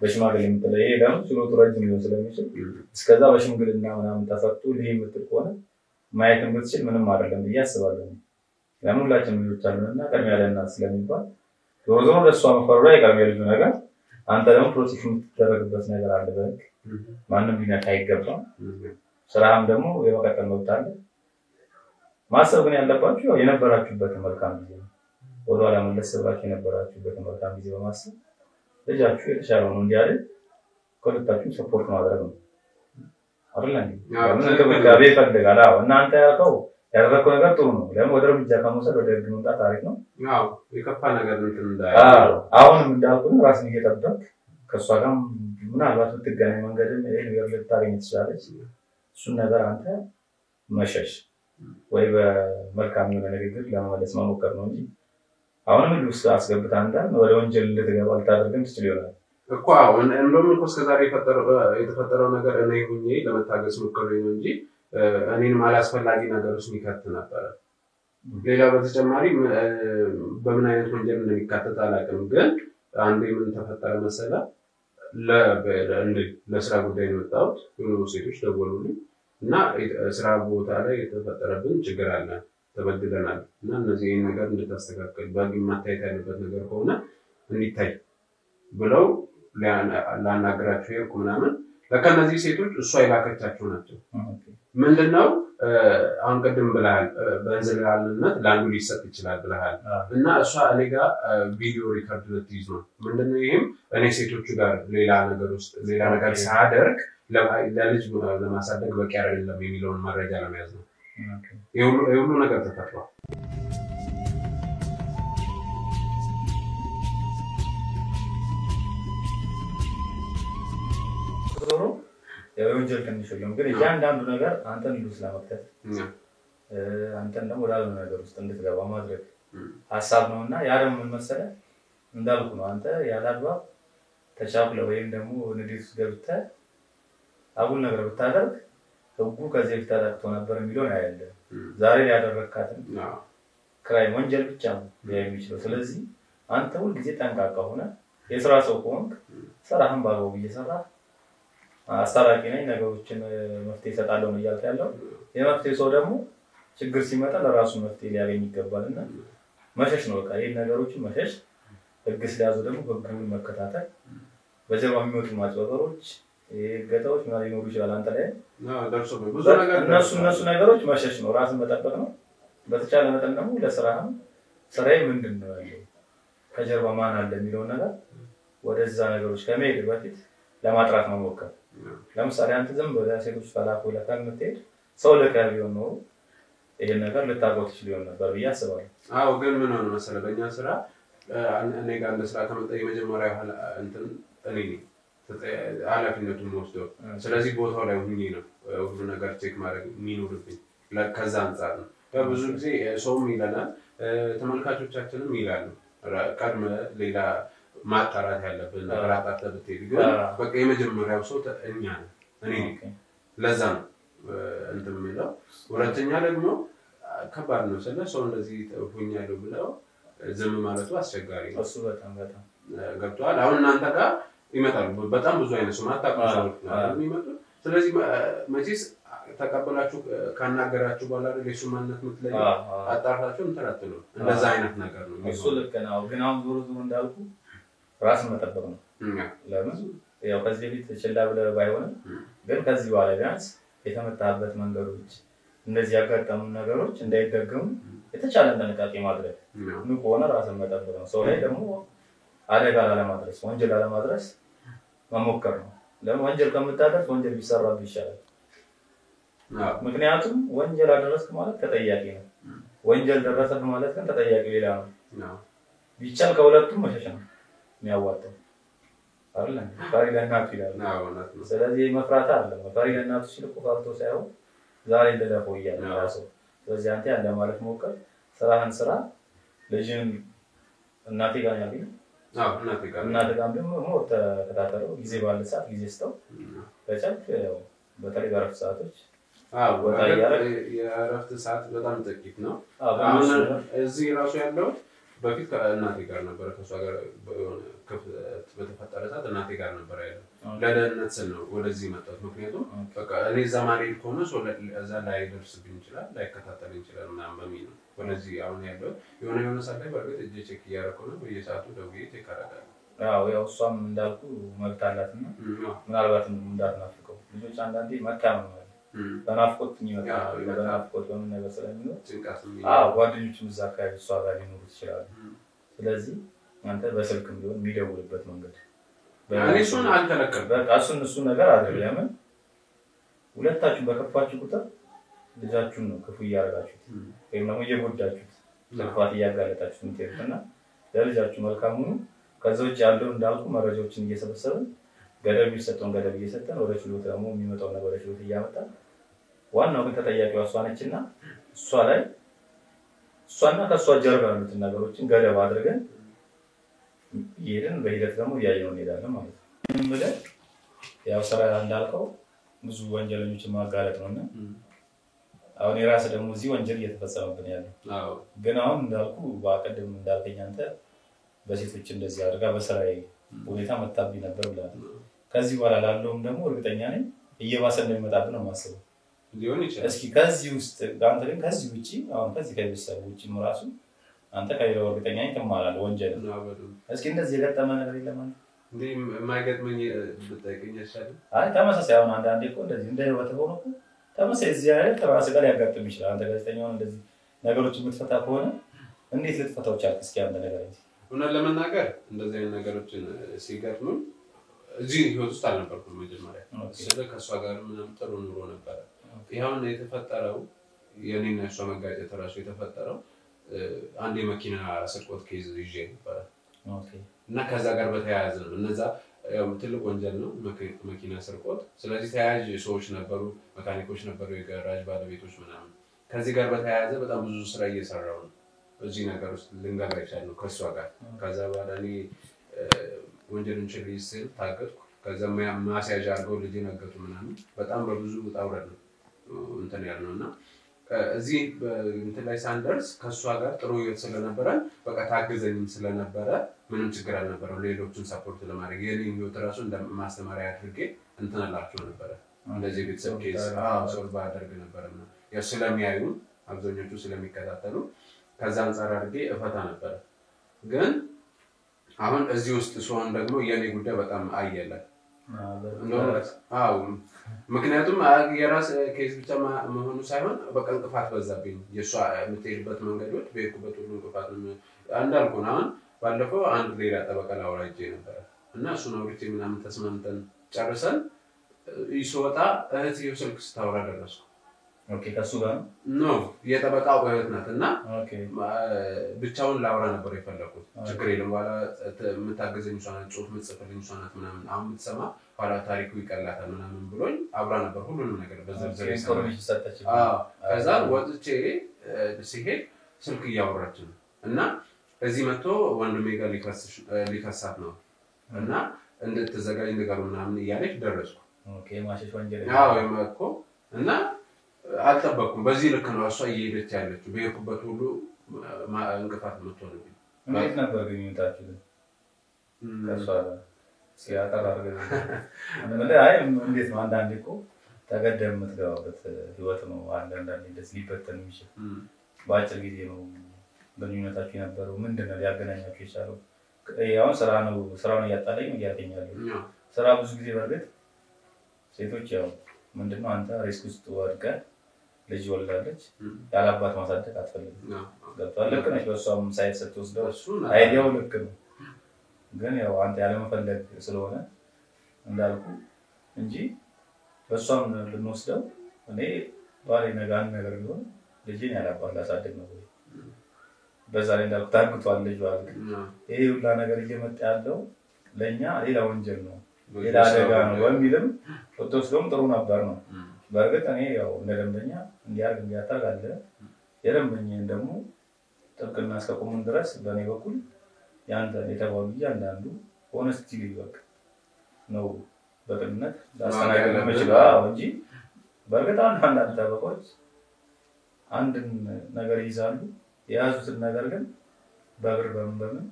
በሽማግሌ የምትለይ ደግሞ ችሎቱ ረጅም ሊሆን ስለሚችል እስከዛ በሽምግልና ምናምን ተፈቱ ለይ የምትል ከሆነ ማየትም ብትችል ምንም አይደለም ብዬ አስባለሁ ለምን ሁላችንም ልጆች አሉንና ቀድሜ ያለና ስለሚባል ዞሮ ለሷ መፈረራ ይቀርም የልጁ ነገር አንተ ደግሞ ፕሮሰስ የምትደረግበት ነገር አለ በህግ ማንንም ቢነካ አይገባም ስራም ደግሞ የመቀጠል መብት አለ ማሰብ ግን ያለባችሁ የነበራችሁበት መልካም ጊዜ ወደኋላ መለስ ብላችሁ የነበራችሁበት መልካም ጊዜ በማሰብ ልጃችሁ የተሻለው ነው እንዲያለ ኮሌክታችሁ ሰፖርት ማድረግ ነው አይደል ምን ጋር ይፈልጋል እናንተ ያልከው ያደረከው ነገር ጥሩ ነው ለምን ወደ እርምጃ ከመውሰድ ወደ ህግ መምጣት ታሪክ ነው ያው የከፋ ነገር እንትን እንዳይ አሁንም እንዳልኩ ራስን እየጠበቅ ከሷ ጋር ምናልባት ብትገናኝ መንገድም ይሄ ነገር ልታገኝ ትችላለች እሱን ነገር አንተ መሸሽ ወይ በመልካም የሆነ ንግግር ለመመለስ መሞከር ነው እንጂ አሁንም ልውስ አስገብታ አንተ ወደ ወንጀል ልትገባ ልታደርግም ትችል ይሆናል እኮ አሁን እንደውም እኮ እስከዛሬ የተፈጠረው ነገር እኔ ሆኜ ለመታገስ ሞክሬ ነው እንጂ እኔንም አላስፈላጊ ነገሮች የሚከት ነበር ሌላ በተጨማሪ በምን አይነት ወንጀል እንደሚካተት አላውቅም ግን አንዴ ምን ተፈጠረ መሰለ ለስራ ጉዳይ ነው የወጣሁት ሁሉ ሴቶች ደወሉልኝ እና ስራ ቦታ ላይ የተፈጠረብን ችግር አለ ተበድለናል እና እነዚህ ነገር እንድታስተካክል ባግ ማታየት ያለበት ነገር ከሆነ እንዲታይ ብለው ላናግራቸው ይርኩ ምናምን ለከነዚህ ሴቶች እሷ ይላከቻቸው ናቸው ምንድነው አሁን ቀደም ብለሃል በእንዝላልነት ላንዱ ሊሰጥ ይችላል ብለሃል እና እሷ እኔ ጋር ቪዲዮ ሪከርድ ልትይዝ ነው ምንድነው ይሄም እኔ ሴቶቹ ጋር ሌላ ነገር ሳደርግ ለልጅ ለማሳደግ በቂ አይደለም የሚለውን መረጃ ለመያዝ ነው የሁሉ ነገር ተፈጥሯል የወንጀል ከንሽልም ግን እያንዳንዱ ነገር አንተን ልውስ ለማከት አንተን ደግሞ ወዳሉ ነገር ውስጥ እንድትገባ ማድረግ ሐሳብ ነውና ያ ደግሞ ምን መሰለህ እንዳልኩ ነው አንተ ያላልባብ ተቻኩለ ወይም ደግሞ ንዴት ውስጥ ገብተህ አጉል ነገር ብታደርግ ህጉ ከዚህ ተጣጣቶ ነበር የሚለው ያያለ ዛሬ ያደረካትን ክራይም ወንጀል ብቻ ነው የሚችለው ስለዚህ አንተ ሁሉ ጊዜ ጠንቃቃ ሆነ የሥራ ሰው ከሆንክ ስራህን ባለው እየሰራ አስተራቂ ነኝ ነገሮችን መፍትሄ ይሰጣለው ነው ያልከው ያለው የመፍትሄ ሰው ደግሞ ችግር ሲመጣ ለራሱ መፍትሄ ሊያገኝ ይገባልና መሸሽ ነው በቃ ይሄን ነገሮችን መሸሽ ህግ ስለያዙ ደግሞ ህጉን መከታተል በጀርባ የሚወጡ ማጭበሮች የገታዎች ማለት ይኖሩ ይችላል አንተ ላይ ደርሶ ብዙ ነገር እነሱ ነገሮች መሸሽ ነው ራስን መጠበቅ ነው በተቻለ መጠን ደግሞ ለስራህም ስራዬ ምንድነው ያለው ከጀርባ ማን አለ የሚለው ነገር ወደዛ ነገሮች ከመሄድ በፊት ለማጥራት መሞከር ለምሳሌ አንተ ዝም ብለህ ሴቶች ፈላቆ ለካምትሄድ ሰው ለካቢው ነው ይሄ ነገር ልታቆት ይችላል ነበር በያስባለሁ አው ግን ምን ሆነ መሰለ በእኛ ስራ እኔ ጋር ለስራ ከመጣ የመጀመሪያው እንትን እኔ ኃላፊነቱን ወስደው ስለዚህ ቦታው ላይ ሆኜ ነው ሁሉ ነገር ቼክ ማድረግ የሚኖርብኝ ለከዛ አንፃር ነው ብዙ ጊዜ ሰውም ይላል ተመልካቾቻችንም ይላሉ ቀድመ ሌላ ማጣራት ያለብን ነገር አጣጥተህ ግን በቃ የመጀመሪያው ሰው እኛ ነን እኔ ለዛ ነው እንትን የሚለው ሁለተኛ ደግሞ ከባድ ነው ሰው እንደዚህ ሆኛለሁ ብለው ዝም ማለቱ አስቸጋሪ ነው እሱ በጣም ገብቷል አሁን እናንተ ጋር ይመጣሉ በጣም ብዙ አይነት ሰው ማታውቁት ነው የሚመጡ ስለዚህ መቼስ ተቀበላችሁ ካናገራችሁ በኋላ ለሱ ማንነት ምትለይ አጣርታችሁ እንተራጥሉ እንደዛ አይነት ነገር ነው እሱ ልክ ነው ግን አሁን ዞሮ ዞሮ እንዳልኩ ራስ መጠበቅ ነው ለምን ያው ከዚህ ቤት ችላ ብለ ባይሆንም ግን ከዚህ በኋላ ቢያንስ የተመጣበት መንገዶች እንደዚህ ያጋጠሙ ነገሮች እንዳይደገሙ የተቻለ ጥንቃቄ ማድረግ ነው ቆና ራስን መጠበቅ ነው ሰው ላይ ደግሞ አደጋ ላለማድረስ ወንጀል ላለማድረስ መሞከር ነው ለምን ወንጀል ከምታደርስ ወንጀል ቢሰራብ ይሻላል ምክንያቱም ወንጀል አደረስክ ማለት ተጠያቂ ነው ወንጀል ደረሰብ ማለት ግን ተጠያቂ ሌላ ነው ቢቻል ከሁለቱም መሸሽ ነው የሚያዋጣው አይደል ታሪጋናት ይላል ስለዚህ መፍራት አይደለም ታሪጋናቱ ሲልቁ ፈርቶ ሳይሆን ዛሬ እንደለፈው ይያል ራሱ ስለዚህ አንተ ያለ ማለት ሞከር ስራህን ስራ ልጅን እናቴ ጋር ያለኝ እናቴ ጋር ደግሞ ሞር ተከታተለው ጊዜ ባለ ሰዓት ጊዜ ስተው በቻልክ በተለይ በረፍት ሰዓቶች የእረፍት ሰዓት በጣም ጥቂት ነው እዚህ ራሱ ያለው በፊት ከእናቴ ጋር ነበር ከሷ ጋር በተፈጠረ ሰዓት እናቴ ጋር ነበር ያለው ለደህንነት ስል ነው ወደዚህ መጣሁት ምክንያቱም በቃ እኔ ዘማሪ ሆነ ሰው እዛ ላይ ደርስብኝ ይችላል ላይከታተል ይችላል ምናምን በሚል ነው ወደዚህ አሁን ያለው የሆነ ሰዓት ላይ በርግጥ እጄ ቼክ እያደረኩ ነው በየሰዓቱ ደውዬ ቼክ አደርጋለሁ ያው እሷም እንዳልኩ መብት አላትና ምናልባት እንዳትናፍቀው ልጆች አንዳንዴ መታመም ነው በናፍቆት ይመጣል በናፍቆት በምን ነገር ስለሚኖር ጓደኞችም እዛ አካባቢ እሷ ጋር ሊኖሩ ይችላሉ ስለዚህ አንተ በስልክም ቢሆን የሚደውልበት መንገድ እሱን አልተለቀም በቃ እሱ ነገር አይደለም ሁለታችሁ በከፋችሁ ቁጥር ልጃችሁን ነው ክፉ ያያረጋችሁት ወይም ደግሞ እየጎዳችሁት ለፋት ያጋለጣችሁት እንትይና ለልጃችሁ መልካም ነው ከዛው ያለው እንዳልኩ መረጃዎችን እየሰበሰብን ገደብ ይሰጠን ገደብ እየሰጠን ወደ ችሎት ደግሞ የሚመጣው ነገር ወደ ችሎት እያመጣ ዋናው ግን ተጠያቂው እሷ ነችና እሷ ላይ እሷና ከሷ ጀርባ ያሉት ነገሮችን ገደብ አድርገን ይሄን በሂደት ደግሞ ያየው እንሄዳለን ማለት ነው ማለት ያው ስራ እንዳልከው ብዙ ወንጀለኞችን ማጋለጥ ነውና አሁን የራስ ደግሞ እዚህ ወንጀል እየተፈጸመብን ያለው ግን አሁን እንዳልኩ ባቀደም እንዳልከኝ አንተ በሴቶች እንደዚህ አድርጋ በስራዬ ሁኔታ መጣብኝ ነበር ብለህ ከዚህ በኋላ ላለውም ደግሞ እርግጠኛ ነኝ እየባሰ እንደሚመጣብን ነው ማስበው ሊሆን ይችላል እስኪ ከዚህ ውስጥ አንተ ግን ከዚህ ውጪ አሁን ከዚህ ከቤተሰብ ውጪ ራሱ አንተ ከሌላው እርግጠኛ ነኝ ትማራለህ ወንጀል እስኪ እንደዚህ የገጠመ ነገር የለም እንዴ የማይገጥመኝ ብትጠይቀኝ ይችላል አይ ተመሳሳይ አሁን አንዳንዴ እኮ እንደዚህ እንደ ህይወት ሆኖ እኮ ተመሳሳይ እዚህ አይደል ተራስ ጋር ያጋጥም ይችላል አንተ ጋዜጠኛው እንደዚህ ነገሮችን የምትፈታ ከሆነ እንዴት ልትፈታው ቻልክ እስኪ አንተ ነገር እንጂ እና ለመናገር እንደዚህ አይነት ነገሮችን ሲገጥሙ እዚህ ህይወት ውስጥ አልነበርኩም መጀመሪያ ስለከሷ ጋር ምንም ጥሩ ኑሮ ነበር ይሄውን የተፈጠረው የኔና እሷ መጋጨት ራሱ የተፈጠረው አንድ የመኪና ስርቆት ኬዝ ይዤ ነበር ኦኬ እና ከዛ ጋር በተያያዘ ነው እነዛ ያው ትልቅ ወንጀል ነው መኪና ስርቆት ስለዚህ ተያያዥ ሰዎች ነበሩ መካኒኮች ነበሩ የጋራጅ ባለቤቶች ምናምን ከዚህ ጋር በተያያዘ በጣም ብዙ ስራ እየሰራው ነው እዚህ ነገር ውስጥ ልንገባ ይችላል ከሷ ጋር ከዛ በኋላ እኔ ወንጀልን ችግር ታገጥኩ ከዛ ማስያዣ አድርገው ልጅ ነገቱ ምናምን በጣም በብዙ ጣውረድ ነው እንትን ያልነውና እዚህ እንትን ላይ ሳንደርስ ከሷ ጋር ጥሩ ስለነበረ በቃ ታግዘኝም ስለነበረ ምንም ችግር አልነበረው ሌሎችን ሰፖርት ለማድረግ የኔን ህይወት ራሱ እንደማስተማሪያ አድርጌ እንትን አላችሁ ነበር እንደዚህ ቤተሰብ ኬስ ሶልቭ አደርግ ነበርና ያው ስለሚያዩ አብዛኞቹ ስለሚከታተሉ ከዛ አንፃር አድርጌ እፈታ ነበር ግን አሁን እዚህ ውስጥ ሶን ደግሞ የኔ ጉዳይ በጣም አየለ ምክንያቱም የራስ ኬዝ ብቻ መሆኑ ሳይሆን በቃ እንቅፋት በዛብኝ የሷ የምትሄድበት መንገዶች በየኩበት ሁሉ እንቅፋት እንዳልኩ አሁን ባለፈው አንድ ሌላ ጠበቃ ላወራጄ ነበር እና እሱን አውርቼ ምናምን ተስማምተን ጨርሰን ይሶጣ እህትየው ስልክ ስታወራ ደረስኩ ኦኬ ከሱ ጋር ነው የጠበቃው እህት ናትና ኦኬ ብቻውን ላወራ ነበር የፈለኩት ችግር የለም በኋላ የምታገዘኝ እሷ ናት ጽሁፍ የምትጽፍልኝ እሷ ናት ምናምን አሁን የምትሰማ ኋላ ታሪኩ ይቀላታል ምናምን ብሎኝ አብራ ነበር ሁሉንም ነገር በዘርዘር ሰጠች ከዛ ወጥቼ ሲሄድ ስልክ እያወራች ነው እና እዚህ መጥቶ ወንድሜ ጋር ሊከሳት ነው እና እንድትዘጋጅ ነገር ምናምን እያለች ደረስኩ ኦኬ ማሽሽ ወንጀል እኮ እና አልጠበቅኩም በዚህ ልክ ነው እሷ እየሄደች ያለችው በየኩበት ሁሉ እንቅፋት መጥቶልኝ እንዴት ነበር ግንኙነታችሁ ከሷ ሲያቀር አድርገን አይ እንዴት ነው አንዳንዴ እኮ ተገደም የምትገባበት ህይወት ነው አንዳንዴ ደስ ሊበተን የሚችል በአጭር ጊዜ ነው በግንኙነታችሁ የነበረው ምንድነው ሊያገናኛችሁ የቻለው ያው ስራውን እያጣለኝ እያገኛለሁ ስራ ብዙ ጊዜ በርግጥ ሴቶች ያው ምንድነው አንተ ሪስክ ውስጥ ወድቀህ ልጅ ወልዳለች ያላባት ማሳደግ አትፈልግም ገብቷል ልክ ነሽ በሷም ሳይት ስትወስደው አይዲያው ልክ ነው ግን ያው አንተ ያለ መፈለግ ስለሆነ እንዳልኩ እንጂ በሷም ልንወስደው እኔ ባሪ ነገር ቢሆን ልጅን ያላባት ላሳደግ ነው በዛ ላይ እንዳልኩ ታንክቷል ልጅ አልክ ይሄ ሁላ ነገር እየመጣ ያለው ለኛ ሌላ ወንጀል ነው ሌላ አደጋ ነው ወንጀልም ወጥቶስዶም ጥሩ ነበር ነው በርግጥ እኔ ያው እንደደንበኛ እንዲያታርግ አለ የደንበኛን ደግሞ ጥብቅና እስከቆሙን ድረስ በኔ በኩል ያንተ የተባሉ ያንዳንዱ ሆነስቲ ሊወቅ ነው በቅንነት ዳስተናገር ለመችላው እንጂ በርግጥ አንዳንድ ተበቆች አንድን ነገር ይዛሉ የያዙትን ነገር ግን በብር በምን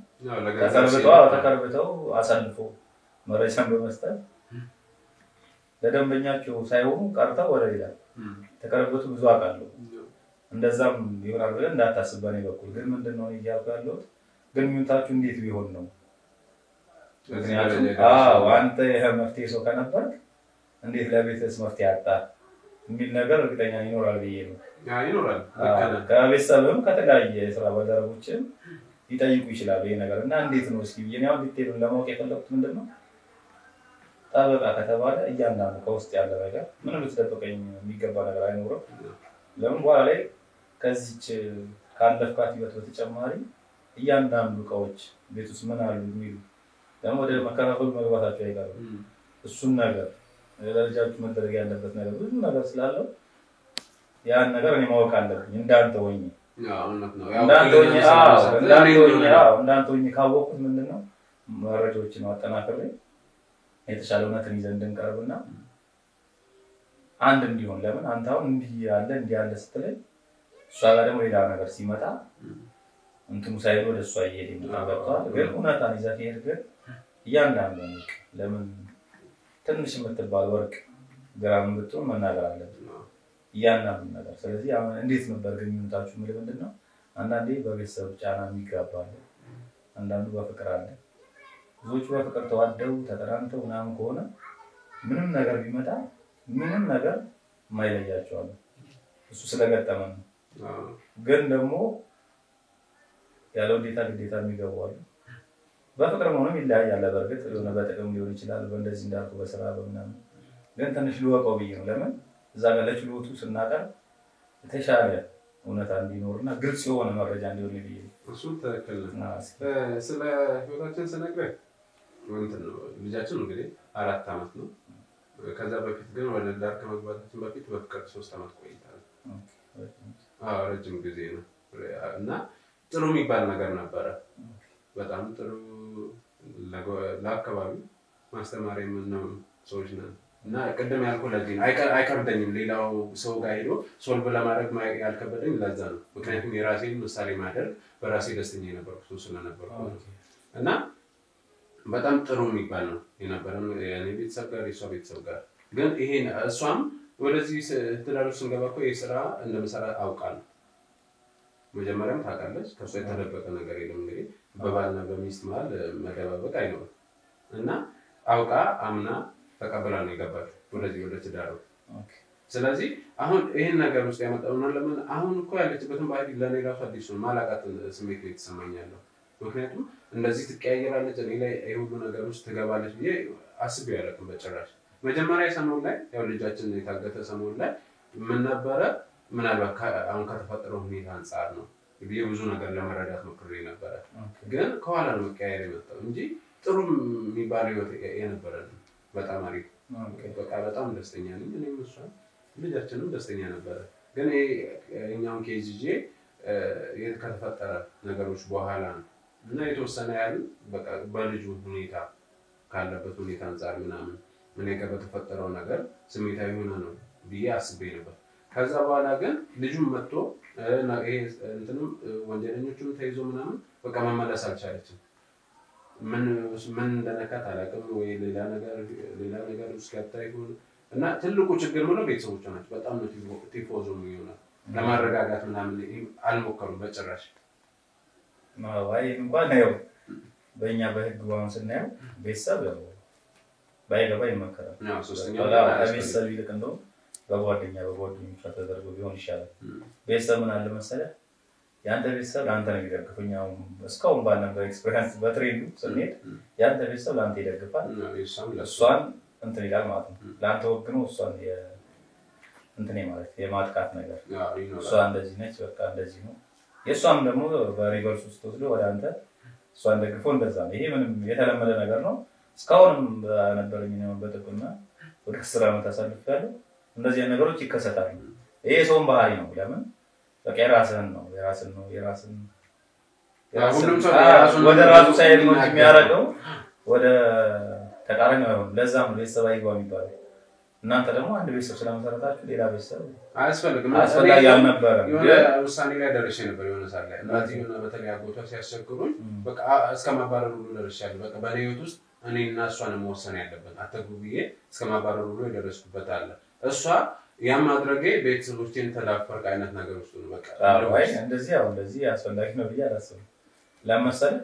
ተቀርብተው አሳልፎ መረጃን በመስጠት ለደንበኛቸው ሳይሆኑ ቀርተው ወደ ሌላ ተቀርብቱ ብዙ አቃለው እንደዛም ይሆናል ብለን እንዳታስብ በኔ በኩል ግን ምንድነው ይያውቃለው ግንኙነታችሁ እንዴት ቢሆን ነው አንተ የመፍትሄ ሰው ከነበር እንዴት ለቤተሰብ መፍትሄ አጣ የሚል ነገር እርግጠኛ ይኖራል ብዬ ነው ይኖራል ከቤተሰብም ከተለያየ ስራ ባልደረቦችም ይጠይቁ ይችላል ይሄ ነገር እና እንዴት ነው እስኪ የኔው ዲቴል ለማወቅ የፈለኩት ምንድነው ታበቃ ከተባለ እያንዳንዱ ከውስጥ ያለ ነገር ምንም ልትደብቀኝ የሚገባ ነገር አይኖርም ለምን በኋላ ላይ ከዚች ካለፍካት ህይወት በተጨማሪ እያንዳንዱ እቃዎች ቤት ውስጥ ምን አሉ የሚሉ ደግሞ ወደ መከራከል መግባታቸው አይቀርም እሱን ነገር ለልጃችሁ መደረግ ያለበት ነገር ብዙ ነገር ስላለው ያን ነገር እኔ ማወቅ አለብኝ እንዳንተ ሆኜ እንዳንተ ሆኜ ካወቅኩት ምንድነው መረጃዎችን አጠናክሬ የተሻለ እውነትን ይዘን እንድንቀርብና አንድ እንዲሆን ለምን አንተ አሁን እንዲህ ያለ ስትለኝ እሷ ጋር ደግሞ ሌላ ነገር ሲመጣ እንትኑ ሳይዶ ወደ እሷ እየሄደ ይመጣጣል ግን እውነታን ይዘህ ሄድክ እያንዳንዱ ለምን ትንሽ የምትባል ወርቅ ግራም ብትሆን መናገር አለብን እያንዳንዱ ነገር ስለዚህ አሁን እንዴት ነበር ግንኙነታችሁ ምንድነው አንዳንዴ በቤተሰብ ጫና የሚጋባል አንዳንዱ በፍቅር አለ ብዙዎች በፍቅር ተዋደው ተጠራንተው ምናምን ከሆነ ምንም ነገር ቢመጣ ምንም ነገር ማይለያቸው አለ እሱ ስለገጠመን ግን ደግሞ ያለው ግዴታ የሚገባው በፍቅር መሆኑም ይለያያል በርግጥ የሆነ በጥቅም ሊሆን ይችላል በእንደዚህ እንዳልኩ በስራ በምናምን ግን ትንሽ ልወቀው ብዬ ነው ለምን እዛ ጋር ለችሎቱ ስናቀር የተሻለ እውነታ እንዲኖርና ግልጽ የሆነ መረጃ እንዲሆን ብዬ እሱ ተከለ ስለ ህይወታችን ስነግርህ እንትን ነው ልጃችን እንግዲህ 4 አመት ነው ከዛ በፊት ግን ወደ ዳር ከመግባታችን በፊት በፍቅር 3 አመት ቆይታል ረጅም ጊዜ ነው እና ጥሩ የሚባል ነገር ነበር በጣም ጥሩ ለአካባቢ ማስተማሪያ ነው ሰዎች ነን እና ቀደም ያልኩ ለዚህ አይከብደኝም ሌላው ሰው ጋር ሄዶ ሶልቭ ለማድረግ ያልከበደኝ ለዛ ነው ምክንያቱም የራሴን ምሳሌ ማድረግ በራሴ ደስተኛ ነበርኩ ሰው ስለነበርኩ እና በጣም ጥሩ የሚባል ነው የነበረው የኔ ቤተሰብ ጋር የሷ ቤተሰብ ጋር ግን ይሄን እሷም ወደዚህ ትዳር ውስጥ ገባኩ የሥራ እንደምሰራ አውቃለሁ መጀመሪያም ታውቃለች ከሷ የተደበቀ ነገር የለም እንግዲህ በባልና በሚስት መሃል መደባበቅ አይኖርም እና አውቃ አምና ተቀበላ ነው የገባችው ወደዚህ ወደ ትዳሩ ስለዚህ አሁን ይሄን ነገር ውስጥ ያመጣውና ለምን አሁን እኮ ያለችበትን ባህሪ ለኔ ራሱ አዲስ ነው ማላቃት ስሜት የተሰማኛለሁ ምክንያቱም እንደዚህ ትቀያየራለች እኔ ላይ ሁሉ ነገር ውስጥ ትገባለች ብዬ አስቤ ያለቅም በጭራሽ መጀመሪያ ሰሞን ላይ ያው ልጃችን የታገተ ሰሞን ላይ ምን ነበረ ምናልባት አሁን ከተፈጠረው ሁኔታ አንፃር ነው ብዬ ብዙ ነገር ለመረዳት ሞክሬ ነበር ግን ከኋላ ነው መቀያየር የመጣው እንጂ ጥሩ የሚባል ህይወት የነበረ በጣም አሪፍ በቃ በጣም ደስተኛ ነኝ እኔም እሷ ልጃችንም ደስተኛ ነበር ግን እኛውን ኬጂጂ ከተፈጠረ ነገሮች በኋላ እና የተወሰነ ያህል በቃ በልጁ ሁኔታ ካለበት ሁኔታ አንፃር ምናምን ምን ከተፈጠረው ነገር ስሜታዊ ሆነ ነው ብዬ አስቤ ነበር ከዛ በኋላ ግን ልጁም መጥቶ ይሄ እንትንም ወንጀለኞቹን ተይዞ ምናምን በቃ መመለስ አልቻለችም ምን እንደነካት አላውቅም ወይ ሌላ ነገር ውስጥ ገብታ ይሆን እና ትልቁ ችግር ምንም ቤተሰቦቿ ናቸው በጣም ነው ቲፎዞ የሚሆነው ለማረጋጋት ምናምን አልሞከሩም በጭራሽ ማዋይ እንኳን ነው በእኛ በህግ ዋን ስናየው ቤተሰብ ያው ባይገባ ይመከራል ነው ሶስተኛ ቤተሰብ ይልቅ እንደው በጓደኞቿ ተደርጎ ቢሆን ይሻላል ቤተሰብ ምን አለ መሰለህ ያንተ ቤተሰብ አንተ ነው የሚደግፈኛው እስካሁን ባለበት ኤክስፒሪየንስ በትሬኒንግ ስንሄድ ያንተ ቤተሰብ አንተ ይደግፋል እሷን እንትን ይላል ማለት ነው ላንተ ወግኖ እሷን እንትን ማለት የማጥቃት ነገር እሷ እንደዚህ ነች በቃ እንደዚህ ነው የሷም ደግሞ በሪቨርስ ውስጥ ወስዶ ወደ አንተ እሷን ደግፎ እንደዛ ነው ይሄ ምንም የተለመደ ነገር ነው እስካሁን በነበረኝ ነው በጥቁና ወደ 10 አመት አሳልፌያለሁ እንደዚህ ነገሮች ይከሰታሉ ይሄ ሰውን ባህሪ ነው ለምን በቃ የራስን ሁሉም ሰው ወደ ራሱ ሳይድ ነው የሚያረጋው ወደ ተቃራኒ ነው ለዛም ቤተሰብ አይጓ የሚባለው እናንተ ደግሞ አንድ ቤተሰብ ስለመሰረታችሁ ሌላ ቤተሰብ አስፈልጋለሁ ያልነበረ የሆነ ውሳኔ ላይ ደርሼ ነበር የሆነ ሰዓት ላይ እናቴ የሆነ በተለይ አጎቷ ሲያስቸግሩኝ በቃ እስከማባረር ሁሉ ደርሻለሁ በቃ በኔ ህይወት ውስጥ እኔና እሷን መወሰን ያለበት አተጉብዬ እስከማባረር ሁሉ ደረስኩበት አለ እሷ ያ ማድረጌ ቤተሰቦቼን ተዳፈርክ አይነት ነገር ውስጥ ነው በቃ አይ እንደዚህ አስፈላጊ ነው ብዬ አላስብም ለምሳሌ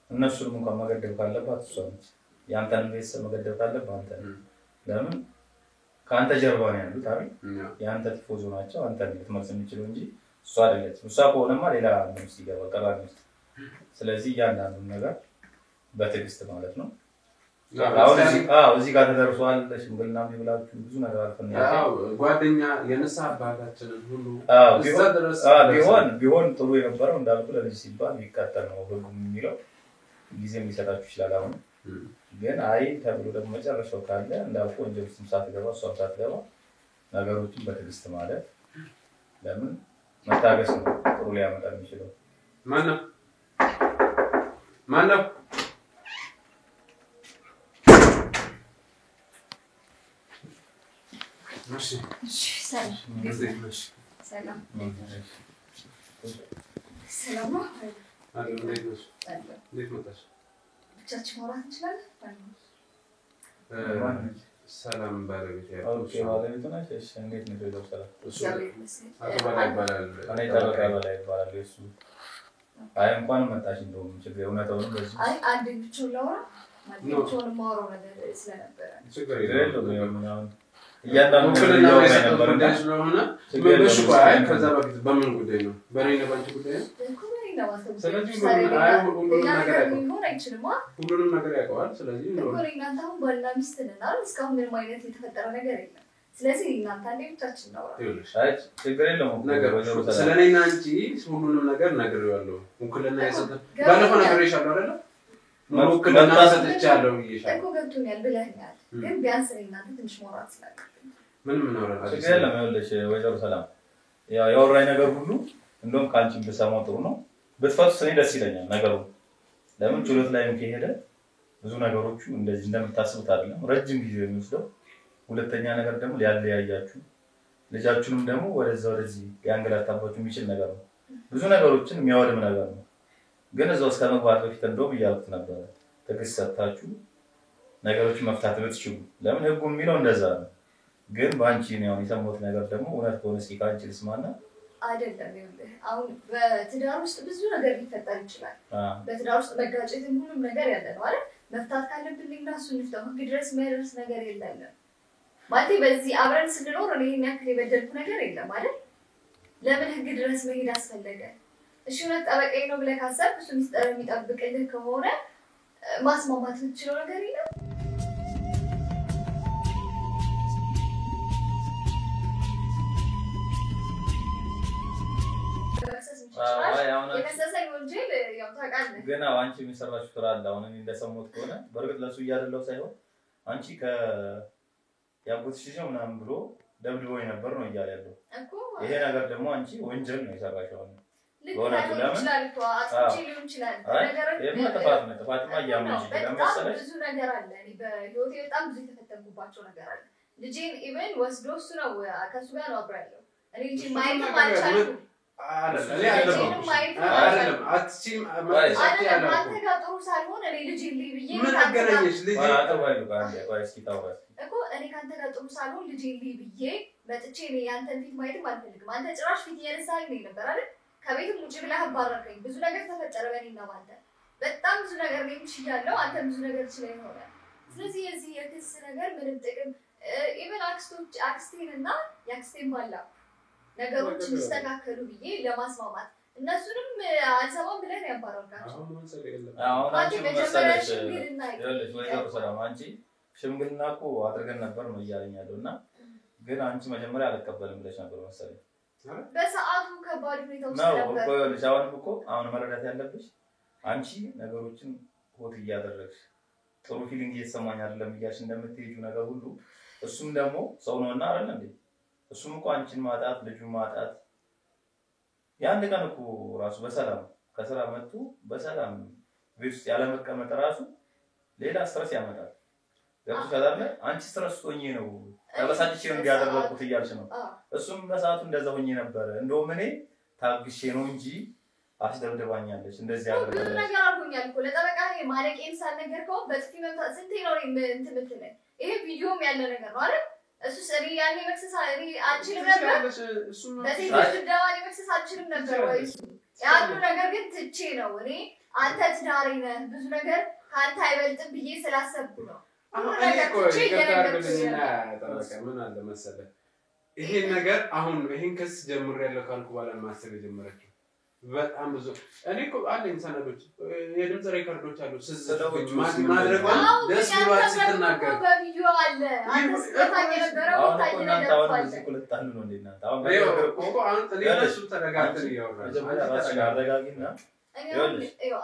እነሱንም እንኳን መገደብ ካለባት እሷ ነች ያንተን ቤተሰብ መገደብ ካለባት አንተ ለምን ካንተ ጀርባ ነው ያሉት አይደል ያንተ ቲፎዞ ናቸው አንተ ልትመርስ የምትችለው እንጂ እሷ አይደለችም እሷ ከሆነማ ሌላ ነው ሲገባ ቀራኒ ውስጥ ስለዚህ ያንዳንዱ ነገር በትዕግስት ማለት ነው እዚህ ጋር ተደርሷል ሽምግልና ይብላችሁ ብዙ ነገር አልፈናል ጓደኛ የነሳ አባታችንን ሁሉ ቢሆን ጥሩ የነበረው እንዳልኩ ለልጅ ሲባል ይቀጠል ነው ሁሉም የሚለው ጊዜም ሊሰጣችሁ ይችላል አሁን ግን አይ ተብሎ ደግሞ መጨረሻው ካለ እንዳልኩ ወንጀል ውስጥ ሳትገባ እሷ ሳትገባ ነገሮችን በትዕግስት ማለት ለምን መታገስ ነው ጥሩ ሊያመጣ የሚችለው ማነው ماشي سلام سلام ليش متاش ብቻችን ማውራት እንችላለን ሰላም ባለቤት ያው ኦኬ ባለቤት ነሽ እሺ እንዴት ነው ሰላም እሱ አባላ ይባላል እኔ ተበቃ ይባላል እሱ አይ እንኳን መጣሽ እንደውም ችግር እውነታውን በዚህ አይ አንድ ብቻ ላውራ ማለት ነው ማውራው ነገር ስለነበረ ችግር የለውም ያንዳንዱ ክልና ነበር እንደሆነ በሽ ቆይ ከዛ በፊት በምን ጉዳይ ነው በኔ ነባንቺ ጉዳይ ነው ስለዚህ ሁሉንም ነገር ያውቀዋል ስለዚህ ነው እናንተ አሁን ባልና ሚስት ነን እስካሁን ምንም አይነት የተፈጠረ ነገር የለም ስለዚህ እናንተ አንዴ ብቻችን ነው ችግር የለውም ስለኔና አንቺ ሁሉንም ነገር ነግሬዋለሁ ሙክልና የሰጠ ባለፈው ነግሬሻለሁ አይደል ሙክልና ሰጥቻለሁ ይይሻል እኮ ገብቶኛል ብለኛል ግን ቢያንስ እናንተ ትንሽ ሞራል ስላልከኝ ምን ነው ችግር የለም ይኸውልሽ ወይዘሮ ሰላም ያወራኝ ነገር ሁሉ እንደውም ካንቺ ብሰማው ጥሩ ነው በትፈስ እኔ ደስ ይለኛል ነገሩ ለምን ችሎት ላይ ከሄደ ብዙ ነገሮቹ እንደዚህ እንደምታስቡት አይደለም ረጅም ጊዜ የሚወስደው ሁለተኛ ነገር ደግሞ ሊያያያችሁ ልጃችሁንም ደግሞ ወደዚህ ያንገላታባችሁ የሚችል ነገር ነው ብዙ ነገሮችን የሚያወድም ነገር ነው ግን እዛው እስከመግባት በፊት እንደውም እያልኩት ነበር ትዕግስት ሰጥታችሁ ነገሮች መፍታት ብትችሉ ለምን ህጉ የሚለው እንደዛ ነው ግን ባንቺ ነው የሰሞት ነገር ደግሞ እውነት ሆነ ሲካንቺ ልስማና አይደለም ይኸውልህ አሁን በትዳር ውስጥ ብዙ ነገር ሊፈጠር ይችላል በትዳር ውስጥ መጋጨትም ሁሉም ነገር ያለ ነው አይደል መፍታት ካለብን ለራሱ እንፍታው ህግ ድረስ የሚያደርስ ነገር የለም ማለት በዚህ አብረን ስንኖር እኔ ያክል የበደልኩ ነገር የለም አይደል ለምን ህግ ድረስ መሄድ አስፈለገ እሺ ነው ጠበቃዬ ነው ብለህ ካሰብክ እሱ ሚስጥር የሚጠብቅልህ ከሆነ ማስማማት የምትችለው ነገር የለም የመሰሰኝ ወንጀል ያው ታውቃለህ ግን አንቺ የሚሰራሽ ስራ አለ አሁን እኔ እንደሰሞት ከሆነ በርግጥ ለሱ ያደለው ሳይሆን አንቺ ያጎትሽ ነው ምናምን ብሎ ደብድቦኝ ነበር ነው እያለ ያለው ይሄ ነገር ደግሞ አንቺ ወንጀል ነው የሰራሽው ለወራቱ ለምን አጥቼ ሊሆን ይችላል ነገር ጥፋትማ ያመንሽ ለምሳሌ ብዙ ነገር አለ እኔ በህይወቴ በጣም ብዙ የተፈተንኩባቸው ነገር አለ ልጄን ኢቨን ወስዶ እሱ ነው ከሱ ጋር ነው አብራለሁ እኔ ልጄ ማየት አልቻልኩም አይደለም አትሲም አንተ ጋር ጥሩ ሳይሆን እኔ ልጅ ልብዬ ምን አገናኘሽ ልጅ አጠባዩ ጋር እስኪ ታውቃለህ እኮ እኔ ካንተ ጋር ጥሩ ሳይሆን ልጅ ልብዬ መጥቼ እኔ ያንተን ፊት ማየትም አልፈልግም አንተ ጭራሽ ፊት እየነሳኝ ነው ነበር አይደል ከቤትም ውጪ ብለህ አባረርከኝ ብዙ ነገር ተፈጠረ በእኔና ባንተ በጣም ብዙ ነገር ነው ይችላልው አንተ ብዙ ነገር ይችላል ይሆናል ስለዚህ የዚህ የክስ ነገር ምንም ጥቅም ኢቨን አክስቴንና ያክስቴን ባላ ነገሮች ይስተካከሉ ብዬ ለማስማማት እነሱንም አልሰማም ብለን ያባረርካቸው አሁን አንቺ መሰለሽ ይኸውልሽ ወይዘሮ ሰላም አንቺ ሽምግልና እኮ አድርገን ነበር ነው እያለኛለውና ግን አንቺ መጀመሪያ አልቀበልም ብለሽ ነበር መሰለኝ በሰዓቱ ከባድ ሁኔታ ውስጥ ነበር ነው ልጅ አሁን መረዳት ያለብሽ አንቺ ነገሮችን ሆት እያደረግሽ ጥሩ ፊሊንግ እየተሰማኝ አይደለም እያልሽ እንደምትሄጂው ነገር ሁሉ እሱም ደግሞ ሰው ነውና አይደል እንዴ እሱም እኮ አንቺን ማጣት ልጁን ማጣት ያን ቀን እኮ ራሱ በሰላም ከስራ መጥቶ በሰላም ቤት ውስጥ ያለ መቀመጥ ራሱ ሌላ ስትረስ ያመጣል ገብቶሻል አይደል አንቺ ስትረስ ሆኜ ነው ተበሳጭቼ ነው እንዲያደርጉት እያልሽ ነው እሱም በሰዓቱ እንደዛ ሆኜ ነበር እንደውም እኔ ታግሼ ነው እንጂ አስደብደባኛለች እንደዚህ ያደረገ ብዙ ነገር አልሆኛል እኮ ለጠበቃ ማለቄን ሳልነገርከው በጥፊ መምታት ስንቴ ነው እንትን ምትለኝ ይሄ ቪዲዮም ያለ ነገር ነው አይደል እሱ ሰሪ ያኔ መክሰስ አሪ አልችልም ነበር በሴቶች ደዋኒ መክሰስ አልችልም ነበር ወይስ ያሉ ነገር ግን ትቼ ነው እኔ አንተ ትዳሬ ነህ ብዙ ነገር ካንተ አይበልጥም ብዬ ስላሰብኩ ነው አሁን እኮ ይገርምሽና ጠበቃ ምን አለ መሰለህ ይሄን ነገር አሁን ይሄን ክስ ጀምሬያለሁ ካልኩ በኋላ ማሰብ ጀመረችው በጣም ብዙ እኔ እኮ አለኝ ሰነዶች የድምጽ ሬኮርዶች አሉ ስለዚህ ማድረግ ደስ ብሏት ስትናገር በቪዲዮ አለ አንተ ስታኝ የነበረው ታይነበር እዚህ ኩልታን ነው እንዴና አሁን እሱ ተረጋግተን ያወራል አረጋጊና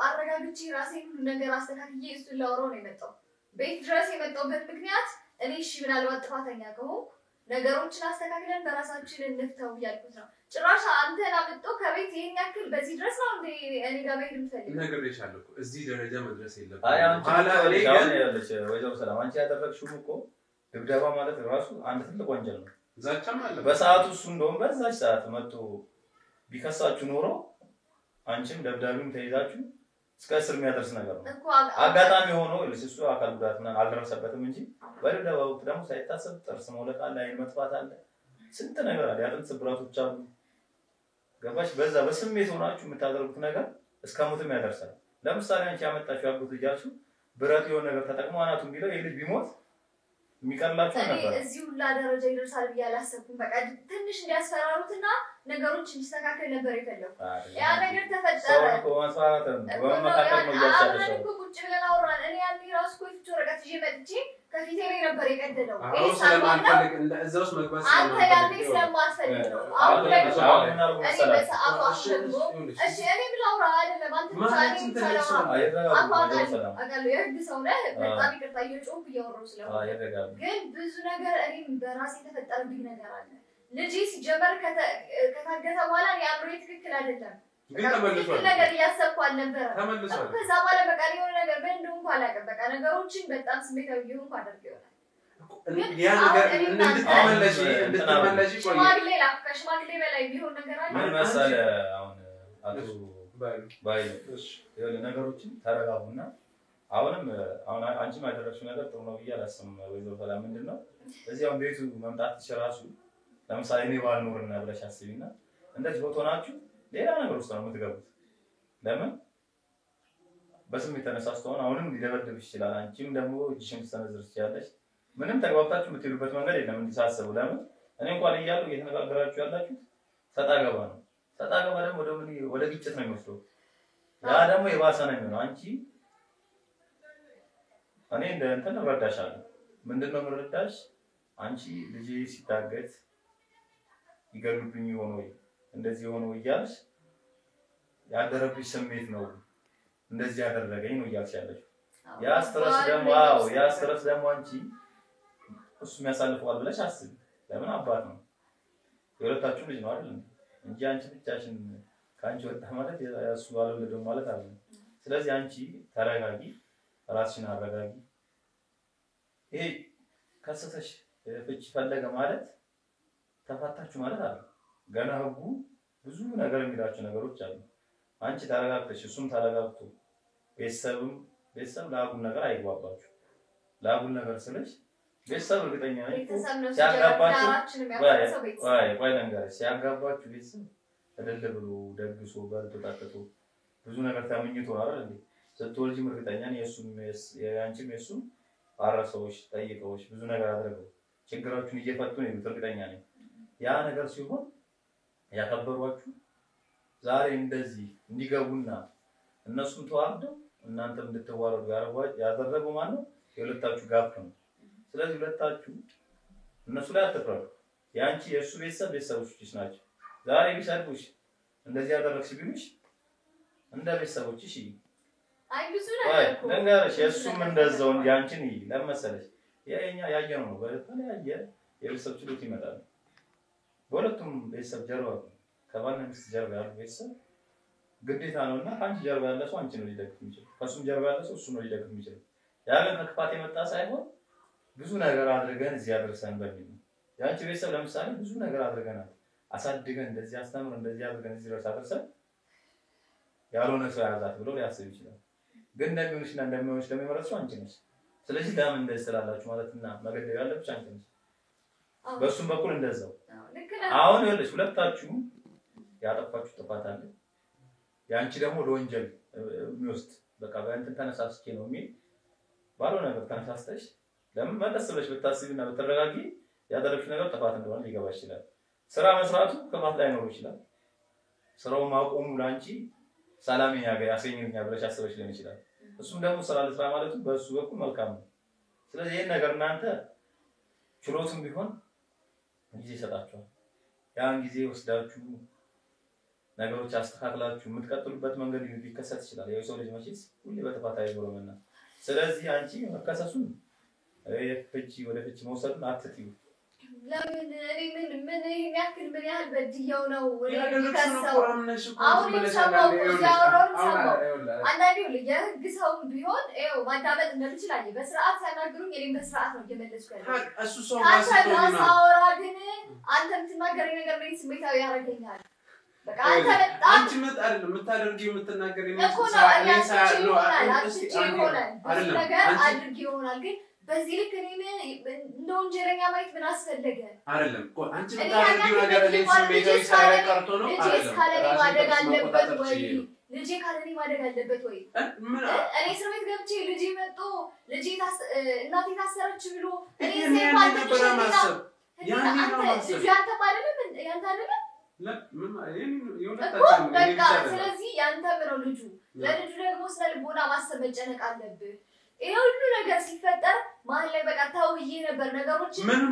አረጋግጪ ራሴን ሁሉ ነገር አስተካክዬ እሱን ላወራው ነው የመጣው ቤት ድረስ የመጣውበት ምክንያት እኔ እሺ ምናልባት ጥፋተኛ ከሆንኩ ነገሮችን አስተካክለን በራሳችን እንፍታው ያልኩት ነው ጭራሽ አንተና መጥቶ ከቤት ይሄን ያክል በዚህ ድረስ ነው እንዴ እኔ ጋር መሄድ የምፈልገው ነግሬሻለሁ እኮ እዚህ ደረጃ መድረስ የለብንም አይ አንቺ ያለሽ ወይዘሮ ሰላም አንቺ ያደረግሽው እኮ ድብደባ ማለት ራሱ አንድ ትልቅ ወንጀል ነው ዛቻም አለ በሰዓቱ እሱ እንደውም በዛች ሰዓት መጥቶ ቢከሳችሁ ኖሮ አንቺም ደብዳቤም ተይዛችሁ እስከ እስር የሚያደርስ ነገር ነው አጋጣሚ ሆኖ ለሱ አካል ጉዳት አልደረሰበትም እንጂ በደብዳቤው ደግሞ ሳይታሰብ ጥርስ መውለቅ አለ አይን መጥፋት አለ ስንት ነገር አለ ያጥንት ስብራቶች አሉ ገባሽ በዛ በስሜት ሆናችሁ የምታደርጉት ነገር እስከ ሞትም ያደርሳል ለምሳሌ አንቺ ያመጣችሁ ያጉት እያልሽ ብረት የሆነ ነገር ተጠቅሞ አናቱን ቢለው ይሄ ልጅ ቢሞት የሚቀርላችሁ ነበር እዚህ ሁላ ደረጃ ይደርሳል ብያላሰብኩም በቃ ትንሽ እንዲያስፈራሩትና ነገሮች እንዲስተካከል ነበር የፈለኩት ያ ነገር ተፈጠረ ወመካከል ነው ያቻለሽ እኮ ቁጭ ብለን አወራን እኔ ያኔ ራሱ ኮፍቾ ወረቀት ይዤ መጥቼ ከፊቴ ላይ ነበር የቀደደው ይሄ ስለማልፈልግ እንደዛው መግባት አንተ ያኔ ስለማትፈልግ ነው አሁን ደግሞ እኔ በሰዓቱ አሽሎ እሺ እኔ ብላውራ አይደለም አንተ አቃሉ የህግ ሰው ነህ በጣም ይቅርታ እየጮህኩ እያወራሁ ስለሆነ ግን ብዙ ነገር እኔም በራሴ ተፈጠረብኝ ነገር አለ ልጅ ሲጀመር ከታገተ በኋላ ያብሬ ትክክል አይደለም ግን ተመልሷል ነገር ያሰብኩ አልነበረ ተመልሷል ከዛ በኋላ በቃ የሆነ ነገር በእንደው እንኳን አላቀም በቃ ነገሮችን በጣም ስሜታዊ ይሁን አድርገው ይሆናል ያ ነገር እንድትመለሺ ቆይ ሽማግሌ ላክ ከሽማግሌ በላይ ቢሆን ነገር አለ ምን መሰለ አሁን አቶ ባይ የሆነ ነገሮችን ተረጋጉና አሁንም አሁን አንቺ ማደረግሽው ነገር ጥሩ ነው ብዬ አላስብም ወይዘሮ ሰላም ምንድነው እዚያው ቤቱ መምጣት ትችራሱ ለምሳሌ እኔ ባልኖርና ብለሽ አስቢና እንደዚህ ሆቶናችሁ ሌላ ነገር ውስጥ ነው የምትገቡት ለምን በስሜት ተነሳስተው አሁንም ሊደበደብ ይችላል አንቺም ደግሞ እጅሽን ተነዝርሽ ያለሽ ምንም ተግባብታችሁ የምትሉበት መንገድ የለም እንዲሳሰቡ ለምን እኔ እንኳን እያሉ እየተነጋገራችሁ ያላችሁ ሰጣገባ ነው ሰጣገባ ደግሞ ወደ ግጭት ነው የሚወስደው ያ ደግሞ የባሰ ነው የሚሆነው አንቺ እኔ እንትን ረዳሻለሁ ምንድነው ምረዳሽ አንቺ ልጅ ሲታገት ይገሉብኝ ሆኖ እንደዚህ ሆኖ ይያልሽ ያደረብሽ ስሜት ነው እንደዚህ ያደረገኝ ነው ይያልሽ ያለሽ ያ ስትረስ ደግሞ አንቺ እሱ የሚያሳልፈዋል ብለሽ አስቢ ለምን አባት ነው የሁለታችሁ ልጅ ነው አይደል እንጂ አንቺ ብቻሽን ካንቺ ወጣ ማለት ያሱ አልወለደም ማለት አይደለም ስለዚህ አንቺ ተረጋጊ ራስሽን አረጋጊ ይሄ ከሰተሽ ፍቺ ፈለገ ማለት ተፋታችሁ ማለት አይደል ገና ህጉ ብዙ ነገር የሚላቸው ነገሮች አሉ አንቺ ታረጋግተሽ እሱም ታረጋግቶ ቤተሰብ ለአጉል ነገር አይግባባችሁ ለአጉል ነገር ስለሽ ቤተሰብ እርግጠኛ ነኝ ሲያጋባችሁ ወይ ነገር ሲያጋባችሁ ቤተሰብ እልል ብሎ ደግሶ በልቶ ጠጥቶ ብዙ ነገር ተመኝቶ አይደል እንዴ ስትወልጂም እርግጠኛ ነኝ ያንቺም የሱም አራሰዎች ጠይቀውሽ ብዙ ነገር አድርገው ችግራችሁን እየፈቱ ነው እርግጠኛ ነኝ ያ ነገር ሲሆን ያከበሯችሁ ዛሬ እንደዚህ እንዲገቡና እነሱም ተዋርደው እናንተም እንድትዋረዱ ያደረገው ማን ነው የሁለታችሁ ጋፕ ነው ስለዚህ ሁለታችሁ እነሱ ላይ አትፍረዱ ያንቺ የሱ ቤተሰቦችሽ ናቸው ዛሬ ቢሰርቡሽ እንደዚህ ያደረግሽ ቢሉሽ እንደ ቤተሰቦችሽ አይ ብዙ ነገር እኮ ለንጋሽ የሱም እንደዛው ያንቺን ለመሰለሽ የኛ ያየነው ነው በተለያየ የቤተሰብ ችሎት ይመጣል በሁለቱም ቤተሰብ ጀርባ ከባልና ሚስት ጀርባ ያለው ቤተሰብ ግዴታ ነውና አንቺ ጀርባ ያለ ሰው አንቺ ነው ሊደግፍ የሚችል ከሱም ጀርባ ያለ ሰው እሱ ነው ሊደግፍ የሚችል ያለን ከክፋት የመጣ ሳይሆን ብዙ ነገር አድርገን እዚህ ያደርሰን በሚል ያንቺ ቤተሰብ ለምሳሌ ብዙ ነገር አድርገናል አሳድገን እንደዚህ አስተምር እንደዚህ አድርገን እዚህ ድረስ አደረሰን ያልሆነ ሰው ያዛት ብሎ ሊያስብ ይችላል ግን እንደሚሆንሽና እንደሚሆንሽ ለሚመረጥሽው አንቺ ነሽ ስለዚህ ለምን እንደዚህ ትላላችሁ ማለትና መገደብ ያለብሽ አንቺ ነሽ በሱም በኩል እንደዛው አሁን ይኸውልሽ ሁለታችሁም ያጠፋችሁ ጥፋት አለ ያንቺ ደግሞ ለወንጀል የሚወስድ በቃ በእንትን ተነሳስቼ ነው የሚል ባልሆነ ነገር ተነሳስተሽ ለምን መለስ ብለሽ ብታስቢና ብትረጋጊ ያደረግሽው ነገር ጥፋት እንደሆነ ሊገባሽ ይችላል ስራ መስራቱ ከማት ላይ ነው ይችላል ስራው ማቆሙ ላንቺ ሰላም ያገኛኛ ብለሽ አስበሽ ሊሆን ይችላል እሱም ደግሞ ስራ ለስራ ማለቱ በሱ በኩል መልካም ነው ስለዚህ ይሄን ነገር እናንተ ችሎትም ቢሆን ጊዜ ሰጣችሁ ያን ጊዜ ወስዳችሁ ነገሮች አስተካክላችሁ የምትቀጥሉበት መንገድ ሊከሰት ይችላል የሰው ልጅ መቼስ ሁሌ በተፋታ አይዞርምና ስለዚህ አንቺ መከሰሱን ፍቺ ወደ ፍቺ መውሰዱን አትጥዩ ለምን ምን የሚያክል ምን ያህል በድየው ነው ወደከሰው አሁን ሰማው አንዳንዴ የህግ ሰው ቢሆን ኤው ማዳመጥ እንደምችላል በስርዓት ሳናግሩኝ እኔም በስርዓት ነው እየመለስኩ ያለው እሱ ሰው ማስተውልና አውራ ግን አንተም ትናገረኝ ነገር ላይ ስሜታዊ ያረጋኛል በቃ አንቺ መጣ አይደለም የምታደርጊው የምትናገረኝ ነው አይደለም ነገር አድርጊ ይሆናል ግን በዚህ ልክ እኔ እንደው እንጀረኛ ማይት ምን አስፈልገ አይደለም እኮ አንቺ የምታደርጊው ነገር ላይ ስሜታዊ ሳይቀርቶ ነው አይደለም ካለኔ ማደግ አለበት ወይ ልጄ ካለኔ ማደግ አለበት ወይ እኔ እስር ቤት ገብቼ ልጄ መጥቶ ልጄ እናቴ ታሰረች ብሎ እኔ ሴት ነበር ማሰብ ያኔ ነው ማሰብ ያንተ ማለት ያንተ አይደለም ምን በቃ ስለዚህ ያንተ ነው ልጁ ለልጁ ደግሞ ስለልቦና ማሰብ መጨነቅ አለብህ ይሄ ሁሉ ነገር ሲፈጠር ማን ላይ በቃ ታውዬ ነበር ነገሮች ምን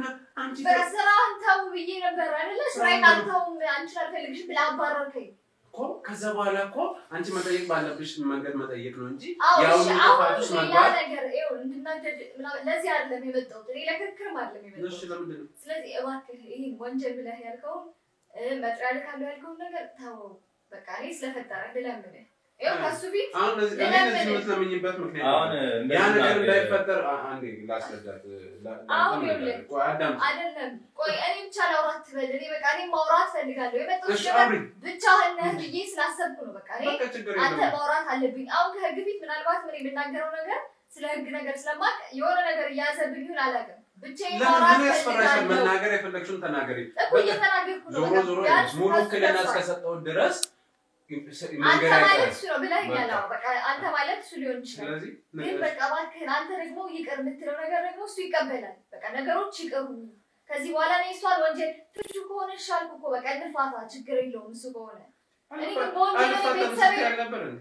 አንቺ በስራን ታውዬ ነበር አይደለ ስራዬን አንተው አንቺ አልፈልግሽ ብላ አባረርከኝ እኮ ከዛ በኋላ እኮ አንቺ መጠየቅ ባለብሽ መንገድ መጠየቅ ነው እንጂ ያው ተፋቱስ መግባት ነገር ይሄው እንድናደድ ለዚህ አይደለም የመጣው እኔ ለክርክር ማለት ነው የመጣው እሺ ለምንድን ነው ስለዚህ እባክህ ይሄ ወንጀል ብለህ ያልከው መጥሪያ ልካለው ያልከው ነገር ታው በቃ እኔ ስለፈጠረ ለምን ይሄው ከሱፊት አሁን ለዚህ የምትለምኝበት ምክንያት ያ ነገር እንዳይፈጠር አንዴ ላስረዳት አሁን አይደለም ቆይ እኔ ብቻ ላውራት ትበል እኔ በቃ እኔ ማውራት ፈልጋለሁ የመጣው ብቻህን ነህ ብዬ ስላሰብኩ ነው በቃ እኔ አንተ ማውራት አለብኝ አሁን ከህግ ፊት ምናልባት ምን የምናገረው ነገር ስለ ህግ ነገር ስለማቅ የሆነ ነገር ያዘብኝ ይሁን አላውቅም ብቻዬን ማውራት ፈልጋለሁ መናገር የፈለግሽውን ተናገሪ እኮ እየተናገርኩ ነው ዞሮ ሙሉ ክለና እስከሰጠው ድረስ አንተ ማለት እሱ ነው ብለኸኛል በቃ አንተ ማለት እሱ ሊሆን ይችላል ግን በቃ እባክህን አንተ ደግሞ ይቅር የምትለው ነገር ደግሞ እሱ ይቀበላል በቃ ነገሮች ይቅሩ ከዚህ በኋላ ነው እሷን ወንጀል ፍቹ ከሆነ ሻልኩ እኮ በቃ እንፋታ ችግር የለውም እሱ ከሆነ እኔ ግን በወንጀል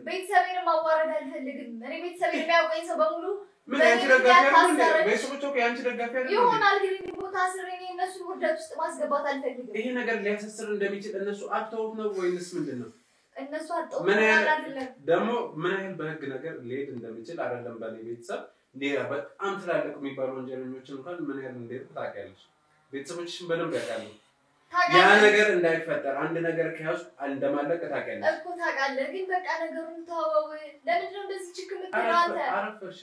ቤተሰቤን ማዋረድ አልፈልግም እኔ ቤተሰቤን የሚያውቀኝ ሰው በሙሉ ምን ያንቺ ደጋፊ አይደል ቤተሰቦቹ እኮ ያንቺ ደጋፊ አይደል ይሆናል ግን ቦታ ስሬኔ እነሱ ውርደት ውስጥ ማስገባት አልፈልግም ይሄ ነገር ሊያሰስር እንደሚችል እነሱ አጥተውት ነው ወይንስ ምንድነው እነሱ አጥተው ደግሞ ምን ያህል በህግ ነገር ሊሄድ እንደሚችል አይደለም ባለ ቤተሰብ ሌላ በጣም ትላልቅ የሚባሉ ወንጀለኞችን እንኳን ምን ያህል እንደሄዱ ታውቂያለሽ ቤተሰቦችሽን በደንብ ያውቃሉ ያ ነገር እንዳይፈጠር አንድ ነገር ከያዙ እንደማለቀ ታውቂያለሽ እኮ ታውቃለህ ግን በቃ ነገሩን ተወው ለምን ነው እንደዚህ ችግር ምትራንተ አረፈሻ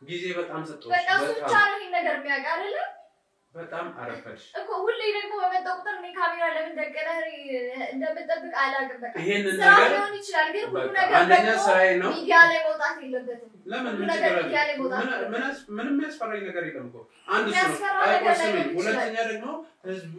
ጊዜ በጣም ሰጥቶሽ በቃ እሱ ብቻ ነው ይሄን ነገር የሚያውቅ አይደለም በጣም አረፈድሽ እኮ ሁሌ ደግሞ በመጣው ቁጥር እኔ ካሜራ ለምን ደቀነህ እንደምጠብቅ አላውቅም። በቃ ይሄንን ነገር ሊሆን ይችላል ግን ሁሉ ነገር አንደኛ ስራዬ ነው ሚዲያ ላይ መውጣት የለበትም። ለምን ምንም ያስፈራኝ ነገር የለም እኮ አንድ ነው። ሁለተኛ ደግሞ ህዝቡ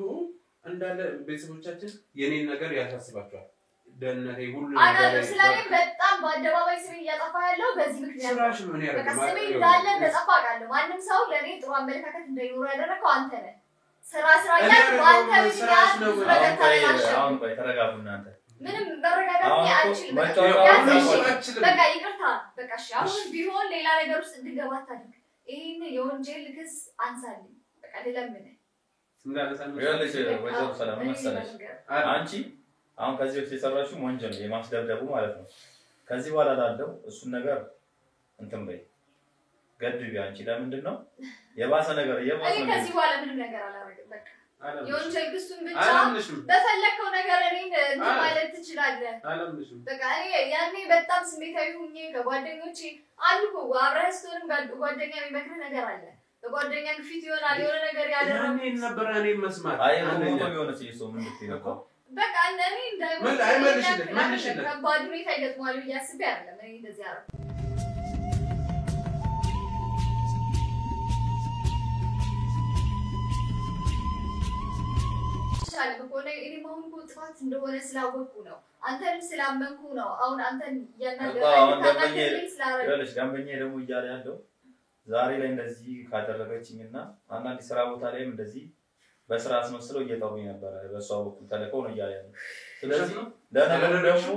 እንዳለ ቤተሰቦቻችን የኔን ነገር ያሳስባቸዋል። ደህንነቴ ሁሉ ነገር ስለኔ በጣም በአደባባይ ስሜ እያጠፋ ያለው በዚህ ምክንያት ነው። በቃ ስሜ እንዳለ ተጠፋ ቃል ማንም ሰው ለኔ ጥሩ አመለካከት እንዳይኖር ያደረከው አንተ ነህ። ስራ ያለ ባንተ ምክንያት ነው። አሁን ቆይ ተረጋጉ እናንተ። ምንም መረጋጋት ያልችልም። በቃ ይቅርታ በቃ እሺ አሁን ቢሆን ሌላ ነገር ውስጥ እንድገባ አታድርግ። ይሄን የወንጀል ክስ አንሳልኝ በቃ ለምን ያለሽ ወይዘሮ ሰላም መሰለሽ አንቺ አሁን ከዚህ በፊት የሰራሽው ወንጀል የማስደብደቡ ማለት ነው። ከዚህ በኋላ ላለው እሱን ነገር እንትን በይ ገድቢ። አንቺ ለምንድን ነው የባሰ ነገር እኔ ከዚህ በኋላ ምንም ነገር አላረግም። በቃ የወንጀል ክሱን ብቻ በፈለከው ነገር እኔን እንትን ማለት ትችላለህ። በቃ እኔ ያኔ በጣም ስሜታዊ ሆኜ ከጓደኞቼ አልኩ አብረህ ስትሆንም ጓደኛ የሚመክርህ ነገር አለ። በጓደኛ ፊት ይሆናል የሆነ ነገር ያደረገው ያኔ ነበር እኔ መስማት አይ ሞቶ ቢሆን ሲሶ ምን ልትይነው በቃ እኔ እንዳይሞት ከባድ ሁኔታ ይገጥማል ብዬ አስቤ አይደለም እኔ እንደዚህ አደረኩ። እኔ ማሁን ጥፋት እንደሆነ ስላወቅኩ ነው አንተን ስላመንኩ ነው። አሁን አንተን ያናገረኝ ስላረጋለሽ ጋምበኛ ደግሞ እያለ ያለው ዛሬ ላይ እንደዚህ ካደረገችኝና አንዳንድ ስራ ቦታ ላይም እንደዚህ በስራ አስመስለው እየጠሩኝ ነበር። በሷው በኩል ተልከው ነው እያለ ያለው። ስለዚህ ለነገሩ ደግሞ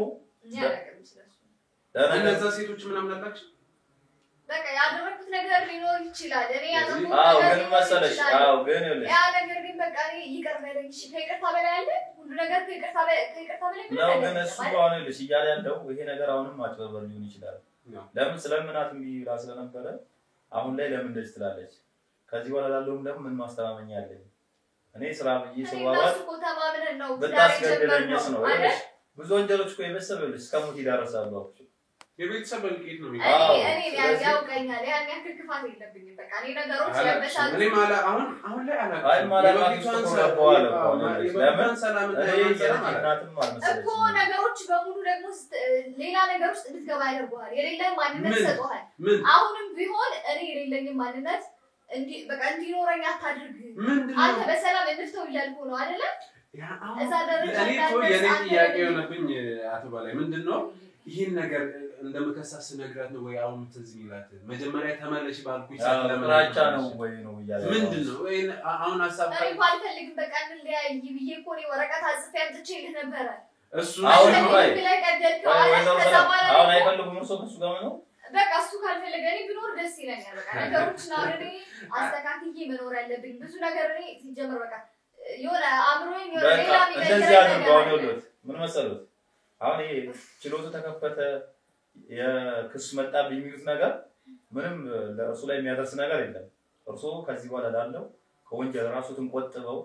እነዛ ሴቶች ምናምን አላችሁ በቃ ያደረኩት ነገር ሊኖር ይችላል። እኔ ያደረኩት ግን መሰለሽ ግን ያ ነገር ግን በቃ ይቅር በለኝ እሺ ከይቅርታ በላይ አለ ሁሉ ነገር ከይቅርታ በላይ ነው። ግን እሱ አሁን ልጅ እያለ ያለው ይሄ ነገር አሁንም ማጭበርበር ሊሆን ይችላል። ለምን ስለምናት ቢላ ስለነበረ አሁን ላይ ለምን እንደዚህ ትላለች? ከዚህ በኋላ ላለውም ደግሞ ምን ማስተማመኛ አለኝ? እኔ ስራ ብዬ ሰዋዋት በታስገድለኝስ ነው አይደል? ብዙ ወንጀሎች እኮ የበሰበልሽ እስከሞት ይዳረሳሉ። አክቹ የቤተሰብ እልቂት ነው እኔ ያውቀኛል ያን ያክል ክፋት የለብኝም። በቃ እኔ ነገሮች ያበሳሉ እኔ ማለት አሁን ላይ አላውቅም። አይ ማለት ነው ሰላም እኮ ነገሮች በሙሉ ደግሞ ሌላ ነገር ውስጥ እንድትገባ ያደርጉሃል። የሌለኝ ማንነት ሰጥቷል። አሁንም ቢሆን እኔ የሌለኝ ማንነት በቃ እንዲኖረኝ አታድርግ። አንተ በሰላም እንፍተው እያልኩ ነው አይደለ? እዛ ደረጃ እኔ እኮ የኔ ጥያቄ የሆነብኝ አቶ ባላይ ምንድነው ይሄን ነገር እንደምከሳስ ነግራት ነው ወይ አሁን ትዝ ይላት መጀመሪያ ተመለሽ ባልኩኝ ለምራቻ ነው ወይ ነው ይያለ ምንድነው አሁን ሐሳብ እኔ ባልፈልግ በቃ እንለያይ ብዬ እኮ ነው ወረቀት አጽፌ አምጥቼልህ ነበር። እሱ አሁን አይፈልጉም እሱ ከሱ ጋር ነው በቃ እሱ ካልፈለገ እኔ ብኖር ደስ ይለኛል። በቃ ነገሮችን አውርዴ አስተካክዬ መኖር ያለብኝ ብዙ ነገር እኔ ሲጀምር በቃ የሆነ አምሮኝ የሆነ ሌላ ነገር እንደዚህ አድርገው ነው ምን መሰሉት አሁን ይሄ ችሎቱ ተከፈተ የክስ መጣብኝ የሚሉት ነገር ምንም ለእርሱ ላይ የሚያደርስ ነገር የለም። እርሱ ከዚህ በኋላ ላለው ከወንጀል ራሱን ቆጥበው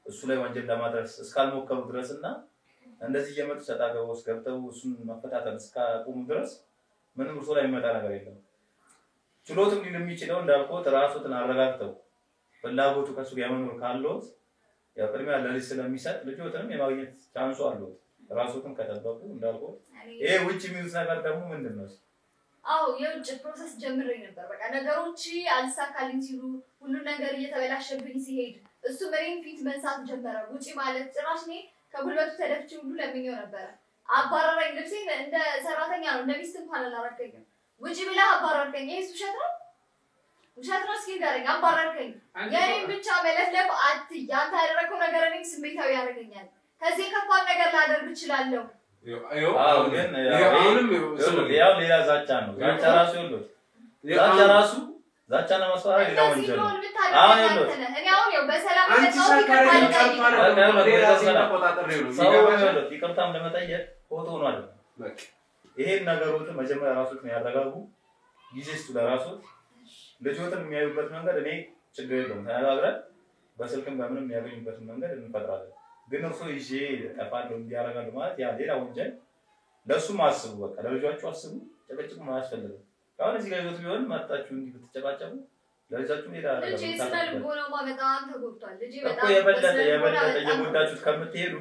እሱ ላይ ወንጀል ለማድረስ እስካልሞከሩ ድረስና እንደዚህ እየመጡ ሰጣገው ገብተው እሱን መፈታተን እስካቆሙ ድረስ ምንም እርሱ ላይ የሚመጣ ነገር የለም። ችሎቱም ሊል የሚችለው እንዳልኩት ራሱን አረጋግተው ፍላጎቱ ከሱ ጋር መኖር ካለው ያው ቅድሚያ ለልጅ ስለሚሰጥ ልጆትንም የማግኘት ቻንሱ አለው። ራሱን ከተጠበቁ እንዳልኩት ይሄ ውጪ የሚሉት ነገር ደግሞ ምንድነው? አው የውጭ ፕሮሰስ ጀምሬ ነበር። በቃ ነገሮች አልሳካልኝ ሲሉ ሁሉ ነገር እየተበላሸብኝ ሲሄድ እሱ መሪን ፊት መንሳት ጀመረ። ውጪ ማለት ጭራሽ እኔ ከጉልበቱ ተደፍቼ ሁሉ ለምኜው ነበር። አባረረኝ። ልብሴን እንደ ሰራተኛ ነው እንደ ሚስት እንኳን አላረከኝም። ውጪ ብላ አባረርከኝ። ይሄ ውሸት ነው እስኪ ጋር አባረርከኝ። የኔን ብቻ መለፍለፍ ያንተ ያደረከው ነገር እኔን ስሜታዊ ያደርገኛል። ከዚህ ከፋም ነገር ላደርግ እችላለሁ። ግን ያው ሌላ ዛቻ ነው። ዛቻ ራሱ ይሉት ዛቻ ነው መስዋዕት ሌላ ወንጀል ነው። አሁን ይሉት እኔ አሁን ያው በሰላም ይቅርታም ለመጠየቅ ፎቶ ነው አይደል? በቃ ይሄን ነገሮች መጀመሪያ ራሱን ያረጋጉ ጊዜስቱ ለራሱ ልጆትን የሚያዩበት መንገድ እኔ ችግር የለውም ተነጋግረን በስልክም በምንም የሚያገኙበት መንገድ እንፈጥራለን። ግን እርሱ ይዤ ተፋለው እንዲያረጋሉ ማለት ያ ሌላ ወንጀል ለሱም አስቡ። በቃ ለልጆቹ አስቡ። ጭቅጭቅ ማያስፈልግም። አሁን እዚህ ጋር ይወት ቢሆን ማጣችሁ እንዲህ ብትጨቃጨቁ ለዛችሁ ይላል ልጅ ስነልቦናው በጣም ተጎድቷል ልጅ በጣም የበለጠ የጎዳችሁት ከምትሄዱ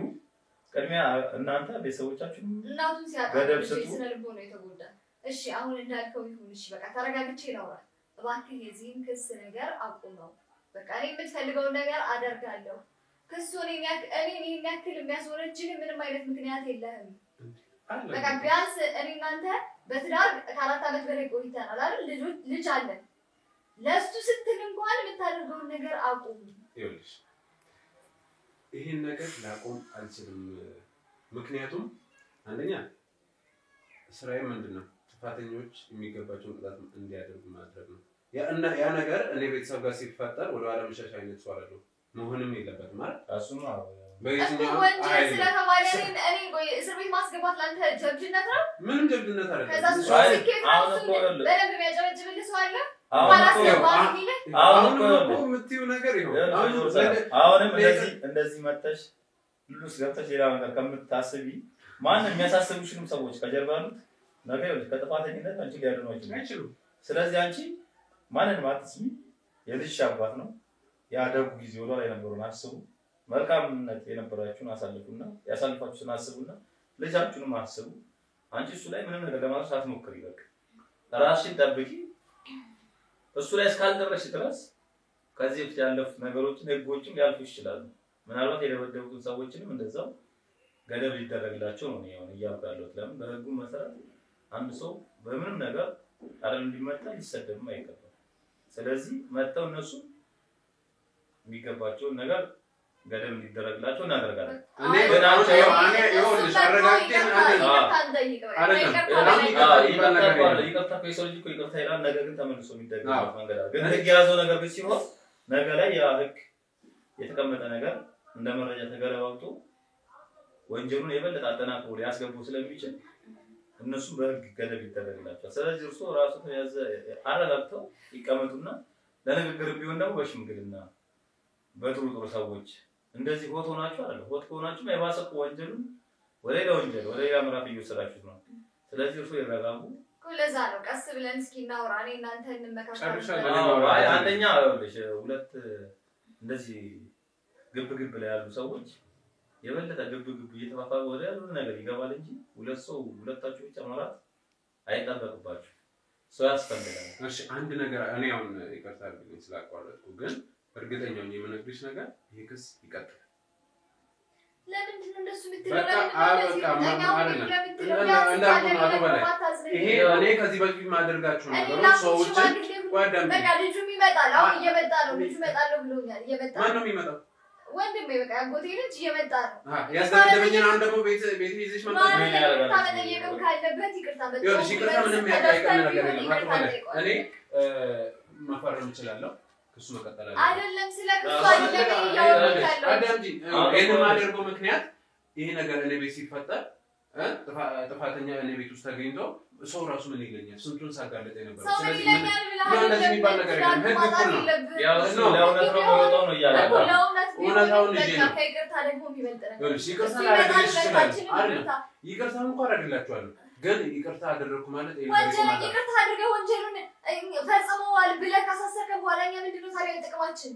ቅድሚያ እናንተ ቤተሰቦቻችሁ እናቱን ሲያጣ ልጅ ስነልቦናው የተጎዳ እሺ አሁን እንዳልከው ይሁን እሺ በቃ ተረጋግቼ ላውራ እባክህ የዚህን ክስ ነገር አቁመው በቃ እኔ የምትፈልገው ነገር አደርጋለሁ ክሱን እኔን የሚያክል የሚያስወረጅህ ምንም አይነት ምክንያት የለህም በቃ ቢያንስ እኔ እናንተ በትዳር ከ4 ዓመት በላይ ቆይተናል አይደል ልጅ አለን ለሱ ስትል እንኳን የምታደርገውን ነገር አቁም ይኸውልሽ ይሄን ነገር ላቆም አልችልም ምክንያቱም አንደኛ ስራዬ ምንድነው ጥፋተኞች የሚገባቸውን ቅጣት እንዲያደርጉ ማድረግ ነው ያ ነገር እኔ ቤተሰብ ጋር ሲፈጠር ወደ ዓለም ሸሽ አይነት ሰው አይደለም መሆንም የለበትም ማለት አሱማ በየትኛው ወንጀል ስለተባለ እኔ እስር ቤት ማስገባት ላንተ ጀብድነት ነው ምንም ጀብድነት አይደለም ከዛ በደንብ የሚያጨበጭብልህ ሰው አለ አሁን ምትዩ ነገር ይሁን አሁንም እንደዚህ መተሽ ሁሉስ ገብተሽ ሌላ ነገር ከምታስቢ ማንንም የሚያሳስቡሽንም ሰዎች ከጀርባ ያሉት ነገር ከጥፋተኝነት አንቺ ሊያድነው አይችሉም ስለዚህ አንቺ ማንንም አትስሚ የልጅሽ አባት ነው ያደጉ ጊዜ ወላ የነበሩን አስቡ መልካምነት የነበራችሁን አሳልፉና ያሳልፋችሁን አስቡና ልጃችሁንም አስቡ አንቺ እሱ ላይ ምንም ነገር ለማድረግ አትሞክሪ በቃ ራስሽን ጠብቂ እሱ ላይ እስካልደረሽ ድረስ ከዚህ በፊት ያለፉት ነገሮችን ህጎችም ሊያልፉ ይችላሉ ምናልባት የደበደቡትን ሰዎችንም እንደዛው ገደብ ሊደረግላቸው ነው ነው ያያውቃሉት ለምን በህጉ መሰረት አንድ ሰው በምንም ነገር አይደል እንዲመጣ ሊሰደብም አይገባም ስለዚህ መጣው እነሱ የሚገባቸው ነገር ገደብ ሊደረግላቸው እናደርጋለን እኔ ይኸውልሽ አረጋግጠን ይቅርታ ከሰው ልጅ ይቅርታ ይላል ነገር ግን ተመልሶ የሚደረግበት መንገድ አለ ግን ህግ ያዘው ነገር ሲሆን ነገ ላይ ያ ህግ የተቀመጠ ነገር እንደ መረጃ ተገለባብጦ ወንጀሉን የበለጠ አጠናክሮ ሊያስገቡ ስለሚችል እነሱ በህግ ገደብ ይደረግላቸው ስለዚህ እርሱ ራሱ ተያዘ አረጋግጠው ይቀመጡና ለንግግር ቢሆን ደግሞ በሽምግልና በጥሩ ሰዎች እንደዚህ ሆት ሆናችሁ አይደል ሆት ሆናችሁ የባሰቁ ወንጀሉን ወደ ሌላ ምዕራፍ እየወሰዳችሁ ነው ስለዚህ እርሱ ይረጋጉ ለዛ ነው ቀስ ብለን እስኪ እናውራ እኔ እናንተ እንመካከራለን አይ አንደኛ ልጅ ሁለት እንደዚህ ግብ ላይ ያሉ ሰዎች የበለጠ ግብ እየተፋፋቁ ወደ ያሉ ነገር ይገባል እንጂ ሁለታችሁ ብቻ ማራት አይጣበቅባችሁ ሰው ያስፈልጋል እሺ አንድ ነገር እኔ አሁን ይቅርታ አድርግልኝ ስላቋረጥኩ ግን እርግጠኛ ነኝ የምነግርሽ ነገር ይሄ ክስ ይቀጥላል ለምንድን ነው እንደሱ ይሄ እኔ ከዚህ በፊት ማድረጋችሁ ነገሮች ሰዎችን ጓደኛ በቃ ልጁ ይመጣል አሁን እየመጣ ነው ልጁ ይመጣል ብሎኛል እየመጣ ማን ነው የሚመጣው ወንድሜ በቃ አጎቴ ልጅ እየመጣ ነው ያስደበደበኝን አሁን ደግሞ ቤት ይዘሽ መጣሽ ምን ያደርጋል ታመጠየቅም ካለበት ይቅርታ ይኸውልሽ ይቅርታ ምንም ያጠያይቀን ነገር የለም እኔ ማፈረም እችላለሁ ክሱ መቀጠል አይደለም ስለ ክሱ አይደለም ያወራታለሁ አዳምጪ ይሄን ማድረገው ምክንያት ይሄ ነገር እኔ ቤት ሲፈጠር ጥፋተኛ እኔ ቤት ውስጥ ተገኝቶ ሰው ራሱ ምን ይለኛል ስንቱን ሳጋለጠ ነበር ስለዚህ ምን እንደዚህ የሚባል ነገር የለም ህግ እኩል ነው ያው ለእውነት ነው ወጣው ነው ይያላል እውነታውን ልጅ ነው ከይቅርታ ደግሞ የሚበልጥ ነገር ይቅርታ ላደርግልሽ ይችላል አይደል ይቅርታ እንኳን አደርግላችኋለሁ ግን ይቅርታ አደረኩ ማለት ወንጀል ይቅርታ አድርገው ወንጀሉን ፈጽመዋል ብለህ ካሳሰከ በኋላ እኛ ምንድነው ታዲያ ጥቅማችን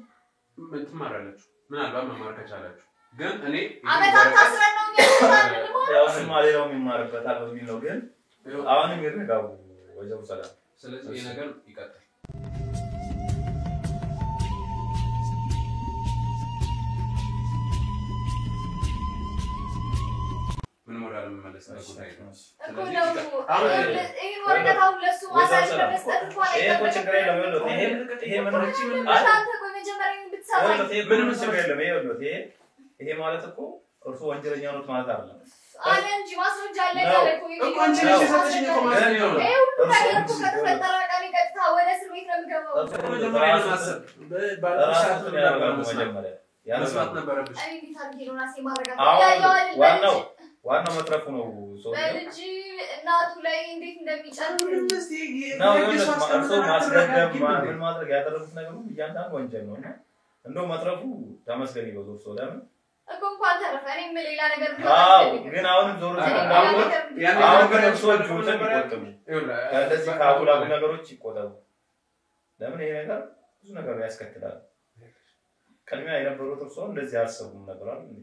ምን ትማራላችሁ ምናልባት መማር ከቻላችሁ ግን እኔ አመታት ታስረን ነው ያው ማለለው የሚማርበታል በሚለው ግን አሁንም ይረጋው ወጀቡ ሰላም ስለዚህ ይሄ ነገር ይቀጥላል ምን ሞራል መመለስ ነው ጉዳይ ነው ይሄ ወረቀታው ለሱ ማሳጅ በመስጠት እንኳን ይሄ ምን አንተ ቆይ መጀመሪያ ብትሰማኝ ምንም ችግር የለም ይሄ ማለት እኮ እርሱ ወንጀለኛ ነው ማለት አይደለም አለ እንጂ ማስረጃ አለ ታለኩ እኮ አንቺ ነሽ የሰጠሽኝ እኮ ማስረጃ ነው ነገር እኮ ከተፈጠረ ቀን ቀጥታ ወደ እስር ቤት ነው የሚገባው መጀመሪያ ማሰብ ባለሻት መጀመሪያ ያመስማት ነበረብሽ አይ ቢታርጊ ነው ራሴ ማረጋጋት ዋናው መጥረፉ ነው ሰው በልጅ እናቱ ላይ እንዴት እንደሚጨርሱ ነው እርሱ ማስረጃ ምን ማድረግ ያደረጉት ነገር ሁሉ እያንዳንዱ ወንጀል ነውና እንደው መጥረፉ ተመስገን ይበዛው ሰው ለምን እኮ እንኳን ተረፈ እኔ ሌላ ነገር ግን አሁንም ዞሮ አሁን ግን እርሶች ጆተን ይቆጠቡ እንደዚህ ካቁላቁ ነገሮች ይቆጠቡ ለምን ይሄ ነገር ብዙ ነገር ያስከትላል ቀድሚያ የነበሩት እርሶ እንደዚህ አሰቡም ነበር አይደል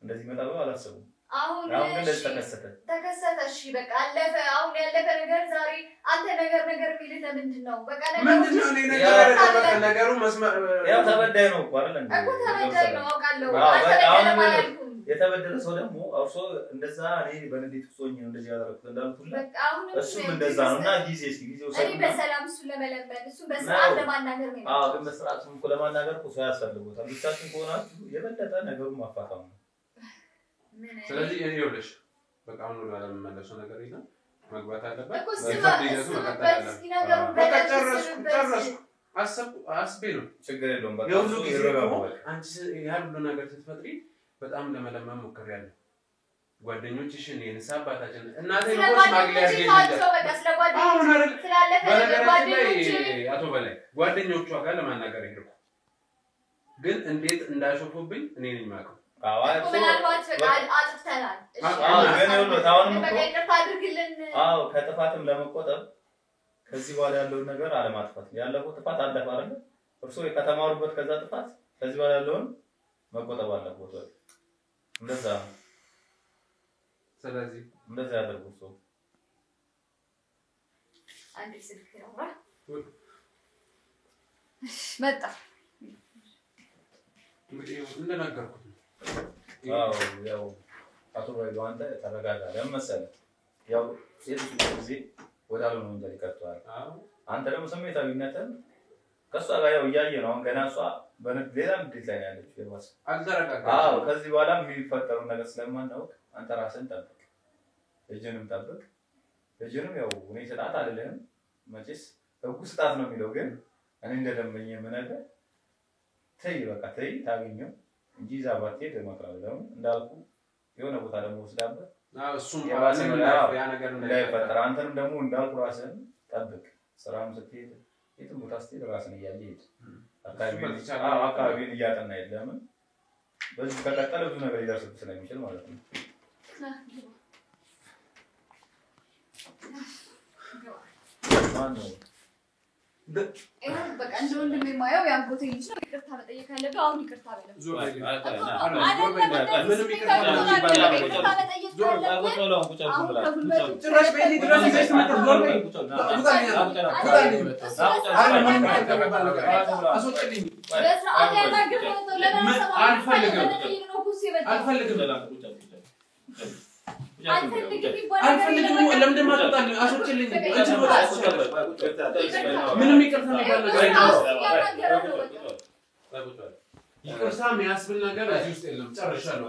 እንደዚህ መጣው አላሰቡም አሁን ግን ተከሰተ እሺ በቃ አለፈ አሁን ያለፈ ነገር ዛሬ አንተ ነገር ቢል ለምንድን ነው በቃ ነገሩ መስመር ያው ተበዳይ ነው እኮ አይደል እንዴ እኮ ተበዳይ ነው አውቃለሁ አንተ ማለት የተበደለ ሰው ደግሞ እርሶ እንደዛ እኔ በንዴት ሶኝ ነው እንደዚህ ያደረኩት እንዳልኩት በቃ አሁን እሱም እንደዛ ነውና ጊዜው እኔ በሰላም እሱ ለመለመን እሱ በስርዓት ለማናገር ነው ግን በስርዓት እኮ ለማናገር እኮ ሰው ያስፈልጉታል ብቻችን ከሆናችሁ የበለጠ ነገሩን ማፋታም ነው ስለዚህ እኔ ይኸውልሽ በቃ አሁን ወደ ዓለም መለሰው ነገር የለም መግባት አለበት እኮ አስቤ ነው ችግር የለውም በቃ የሁሉ ጊዜ ነው አንቺ ያሉ ነገር ስትፈጥሪ በጣም ለመለመን ሞክሬያለሁ ጓደኞችሽን የነሳ አባታችን እናቴ ነው ማግሊያ አቶ በላይ ጓደኞቿ ጋር ለማናገር ይሄዱ ግን እንዴት እንዳሾፉብኝ እኔ ነኝ ማቀው ምናልባት አጥፍተናል ግን ይኸውልህ አሁንም እኮ ይቅርታ አድርግልን ከጥፋትም ለመቆጠብ ከዚህ በኋላ ያለውን ነገር አለማጥፋት ያለፈው ጥፋት አለፈ አይደል እርሶ ከተማሩበት ከዛ ጥፋት ከዚህ በኋላ ያለውን መቆጠብ አለበት እንደዛ ስለዚህ እንደዛ ያደርጉ ሰው አንዴ ስልክ ነው መጣ እንደነገርኩት ያው አቶ ባይዶ አንተ ተረጋጋ ለምሳሌ ያው ጊዜ ወዳለው ነው እንጂ ይከቷል አንተ ደግሞ ስሜታዊነትን ከሷ ጋር ያው ያየ ነው አሁን ገና እሷ በሌላ እንዴት ላይ ያለች ይባስ አልተረጋጋም ከዚህ በኋላ የሚፈጠሩ ነገር ስለማናውቅ አንተ ራስን ጠብቅ እጅንም ጠብቅ እጅንም ያው እኔ ስጣት አይደለም መቼስ ህጉ ስጣት ነው የሚለው ግን እኔ እንደደምበኝ ምንነገ ተይ በቃ ተይ ታገኘው እንጂ ዛባቴ ደማክራለው እንዳልኩ የሆነ ቦታ ደግሞ ወስዳበት እሱም ያ ነገር እንዳይፈጠር አንተንም ደግሞ እንዳልኩ ራስን ጠብቅ ስራም ስትሄድ የትም ቦታ ስትሄድ ራስን እያየህ አካባቢን እያጠና የለም በዚህ ከቀጠለ ብዙ ነገር ይደርስብህ ስለሚችል ማለት ነው ማነው በቃ እንደወንድም የማየው ያንጎቴ ልጅ ነው ይቅርታ መጠየቅ ካለብህ አሁን ይቅርታ በለው ምንም ይቅርታ አልፈልግም ለምን ማጥጣል አሶችልኝ አንቺ ወጣ ምንም ይቅርታ የሚባል ነገር ይቅርታ የሚያስብል ነገር እዚህ ውስጥ የለም ጨርሻለሁ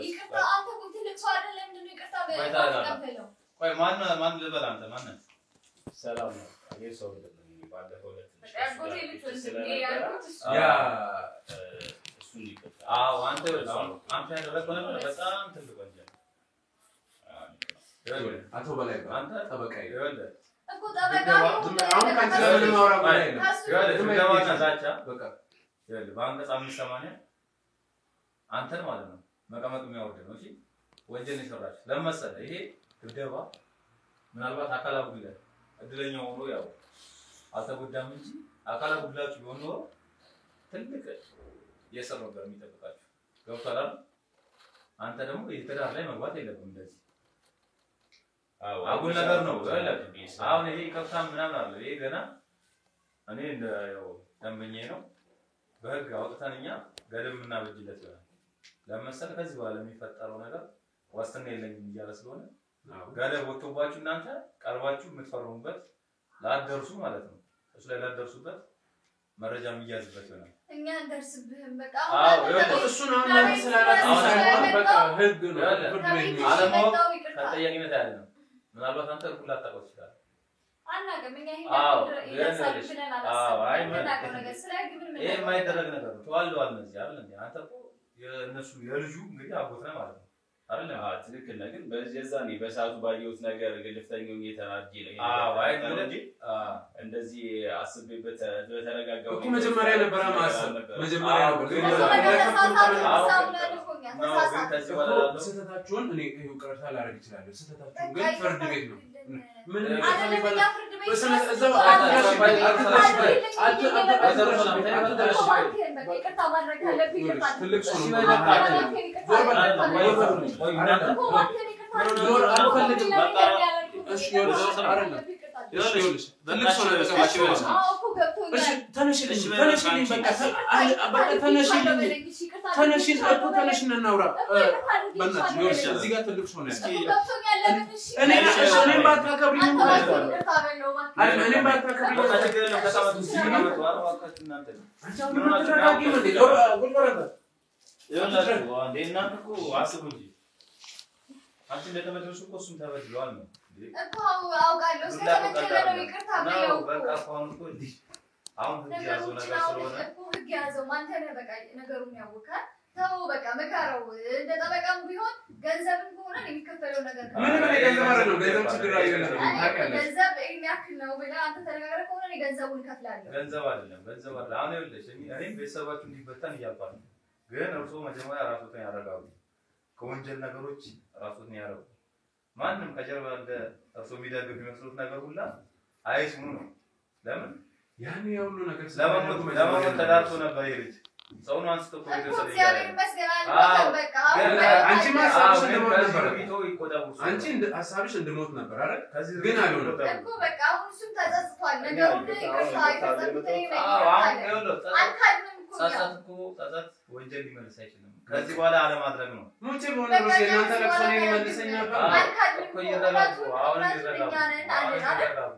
ይቅርታ አንተ እኮ ትልቅ ሰው አይደለም ምንድን ነው ይቅርታ በተቀበለው ቆይ ማን ልበል አንተ ማን ነህ ሰላም ነው የሰው ልጅ ባለፈው ያንጎቴ ልጅ ወንድሜ ያልኩት ያ እሱን ይቅርታ አንተ ያደረከው ነገር በጣም ትልቅ ወንጀል አቶ በላይ አንተ ጠበቃዬ ይወልደ እኮ ጠበቃ አሁን ካንተ ለምን ማውራ ጉዳይ ነው ይወልደ ዛቻ በቃ ይወልደ ባንቀጽ 580 አንተን ማለት ነው መቀመጥ የሚያወርድ ነው እሺ ወንጀል ይሰራች ለምሳሌ ይሄ ግደባ ምናልባት አካላዊ ጉዳይ እድለኛው ሆኖ ያው አልተጎዳም እንጂ አካላዊ ጉዳዮች ቢሆን ኖሮ ትልቅ የሰው ነገር የሚጠብቃችሁ ገብቷል አይደል አንተ ደግሞ የትዳር ላይ መግባት የለብህም እንደዚህ አጉል ነገር ነው አሁን ይሄ ከፍታም ምናምን አለ ይሄ ገና እኔ እንደ ያው ደምበኛ ነው በህግ አውጥተንኛ ገደብና በጅለት ይላል ለምሳሌ ከዚህ በኋላ የሚፈጠረው ነገር ዋስትና የለኝም እያለ ስለሆነ ገደብ ወጥቶባችሁ እናንተ ቀርባችሁ የምትፈርሙበት ላደርሱ ማለት ነው እሱ ላይ ላደርሱበት መረጃ የሚያዝበት ይሆናል እኛ እንደርስብህም በቃ እሱን አሁን ስላላችሁ በቃ ህግ ነው ፍርድ ቤት አለማወቅ ተጠያቂነት ያለ ነው ምናልባት አንተ ሁላ ታውቀው ይችላል አናገም እኛ ይሄን ነገር ስለግብር ምን የማይደረግ ነገር ነው ተዋልደዋል እነዚህ አይደል እንዴ አንተ እኮ የነሱ የልጁ እንግዲህ አጎት ነው ማለት ነው አይደል ትክክል ነው ግን በዚያዛኔ በሰዓቱ ባየሁት ነገር ግልፍተኛው እየተናደደ ነው እንጂ እንደዚህ አስቤበት በተረጋጋው እኮ መጀመሪያ ነበር ማሰብ መጀመሪያ ስህተታችሁን እኔ ይቅርታ ላደርግ እችላለሁ ስህተታችሁን ግን ፍርድ ቤት ነው ምን አንቺ ለተመደረሱ እኮ እሱም ተበድሏል ነው እኮ አውቃለሁ ስለተመደረ ነው ይቅርታ ብለው በቃ አሁን እኮ እንዴ አሁን ህግ ያዘው ነገር ስለሆነ እኮ ህግ ያዘው ማንተ ነህ በቃ ነገሩን ያወቃል ተው በቃ መካረው እንደ ጠበቃም ቢሆን ገንዘብም ከሆነ የሚከፈለው ነገር ምን ገንዘብ አይደለም ገንዘብ ችግር አይደለም ገንዘብ የሚያክል ነው ብለህ አንተ ተነጋግረህ ከሆነ እኔ ገንዘቡን እከፍላለሁ ገንዘብ አይደለም አሁን ይኸውልሽ እኔም ቤተሰባችሁ እንዲበተን እያልኳለሁ ግን እርሶ መጀመሪያ ራስዎትን ያረጋጉ ከወንጀል ነገሮች ራስዎትን ያረጋጉ ማንም ከጀርባ እንደ እርሶ የሚደግፍ የሚመስሉት ነገር ሁላ አይስሙ ነው ለምን ያን ያውሉ ነገር ለማመን ተዳርሶ ነበር ይልጅ ሰውን አንስቶ ኮንግሬስ እግዚአብሔር ይመስገን በቃ አንቺ ማሳብሽ እንደሞት ነበር ይቆጣቡ አንቺ ሀሳብሽ እንደሞት ነበር አይደል ግን አልሆነም እኮ በቃ አሁን እሱም ተጸጽቷል ነገሩን ይቅርታ ይፈጸምልኝ ጸጸት ወንጀል ሊመልስ አይችልም ከዚህ በኋላ አለማድረግ ነው ሙቼ በሆነ ሩስ የናንተ ለቅሶ ነው የሚመልሰኝ ነበር እኮ ይረጋጉ አሁን ይረጋጉ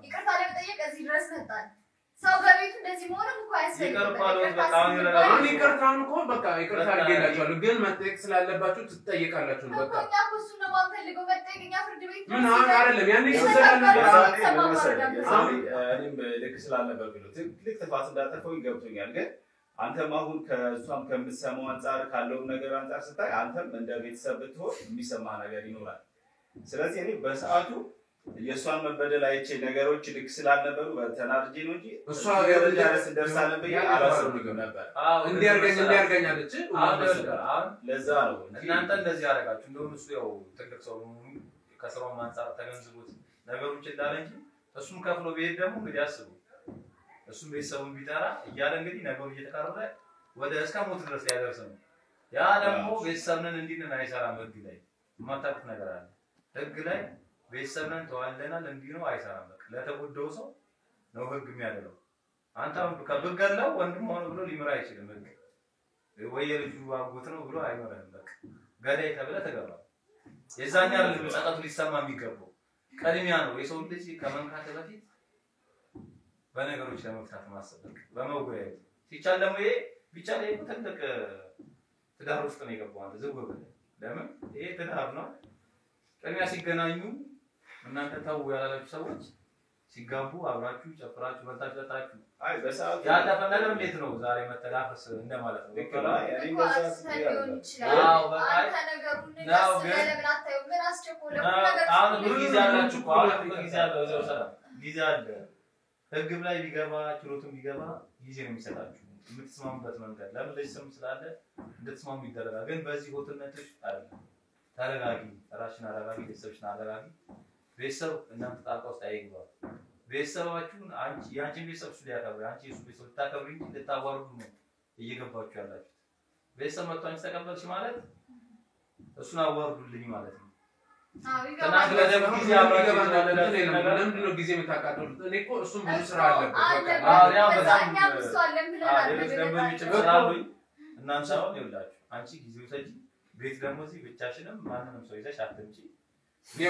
ይቅርታ ለመጠየቅ እዚህ ድረስ መጣን ሰው በቤቱ እንደዚህ መሆንም እኮ አያስፈልግም ይቅርታውን እኮ በቃ ይቅርታ አድርጌላችኋለሁ ግን መጠየቅ ስላለባችሁ ትጠየቃላችሁ በቃ እሱ ነው ማንፈልገው መጠየቅኛ ፍርድ ቤት ምን አይደለም ያኔ እኔም ልክ ስላልነበርኩ ነው ትልቅ ጥፋት እንዳጠፋሁኝ ገብቶኛል ግን አንተም አሁን ከሷም ከምትሰማው አንፃር ካለው ነገር አንፃር ስታይ አንተም እንደ ቤተሰብ ብትሆን የሚሰማ ነገር ይኖራል ስለዚህ እኔ በሰዓቱ የሷን መበደል አይቼ ነገሮች ልክ ስላልነበሩ ተናርጄ ነው እንጂ እሷ ያረስ እንደርሳለን በያ አላሰብኩም ነበር እንዲያርገኝ አለች ለዛ ነው እናንተ እንደዚህ አደረጋችሁ እንደውም እሱ ያው ትልቅ ሰው ከስራው አንፃር ተገንዝቦት ነገሮች እንዳለ እንጂ እሱም ከፍሎ ቢሄድ ደግሞ እንግዲህ አስቡ እሱም ቤተሰቡን ቢጠራ እያለ እንግዲህ ነገሩ እየተካረረ ወደ እስከ ሞት ድረስ ያደርስ ነው ያ ደግሞ ቤተሰብንን እንዲነን አይሰራም ህግ ላይ የማታውቁት ነገር አለ ህግ ላይ ቤተሰብንን ተዋልደናል እንዲህ ነው አይሰራም በቃ ለተጎዳው ሰው ነው ህግ የሚያደርገው አንተ ከብገለው ወንድም ሆኖ ብሎ ሊመራ አይችልም ህግ ወይ የልጁ አጎት ነው ብሎ አይመራም በቃ ገዳይ ተብለ ተገባ የዛኛ ልጅ ጸጸቱ ሊሰማ የሚገባው ቀድሚያ ነው የሰው ልጅ ከመንካት በፊት በነገሮች ለመፍታት ማሰብ በመወያየት ሲቻል ደግሞ ይሄ ብቻ ላይ ትልቅ ትዳር ውስጥ ነው የገባው አንተ ዝም ብለህ ለምን ይሄ ትዳር ነው ቀድሚያ ሲገናኙ እናንተ ታው ያላላችሁ ሰዎች ሲጋቡ አብራችሁ ጨፍራችሁ በልታችሁ ጠጣችሁ አይ በሰዓቱ ያለፈ ነገር እንዴት ነው ዛሬ መተዳፈስ እንደማለት ነው ጊዜ አለ ህግም ላይ ቢገባ ችሎቱም ቢገባ ጊዜ ነው የሚሰጣችሁ የምትስማሙበት መንገድ ለምን ለስም ስላለ እንድትስማሙ ይደረጋል ግን በዚህ ሆትነትሽ አይደለም ተረጋጊ ራስሽን አረጋጊ ቤተሰብሽን አረጋጊ ቤተሰብ እናንተ ጣልቃ ውስጥ አይግባ ቤተሰባችሁን አንቺ ያንቺን ቤተሰብ እሱ ሊያከብር አንቺ እሱ ቤተሰብ ልታከብሪ እንጂ ልታዋርዱ ነው እየገባችሁ ያላችሁት ቤተሰብ መጥቶ አንቺ ተቀበልሽ ማለት እሱን አዋርዱልኝ ማለት ነው ተናገ ለደም ጊዜ አብራችሁ ለምንድን ነው ጊዜ የምታቃጥሉት እኔ እኮ እሱም ብዙ ስራ አለበት እናንተ አሁን ይኸውላችሁ አንቺ ጊዜው ሰጂ ቤት ደግሞ እዚህ ብቻሽንም ማንንም ሰው ይዘሽ አትምጪ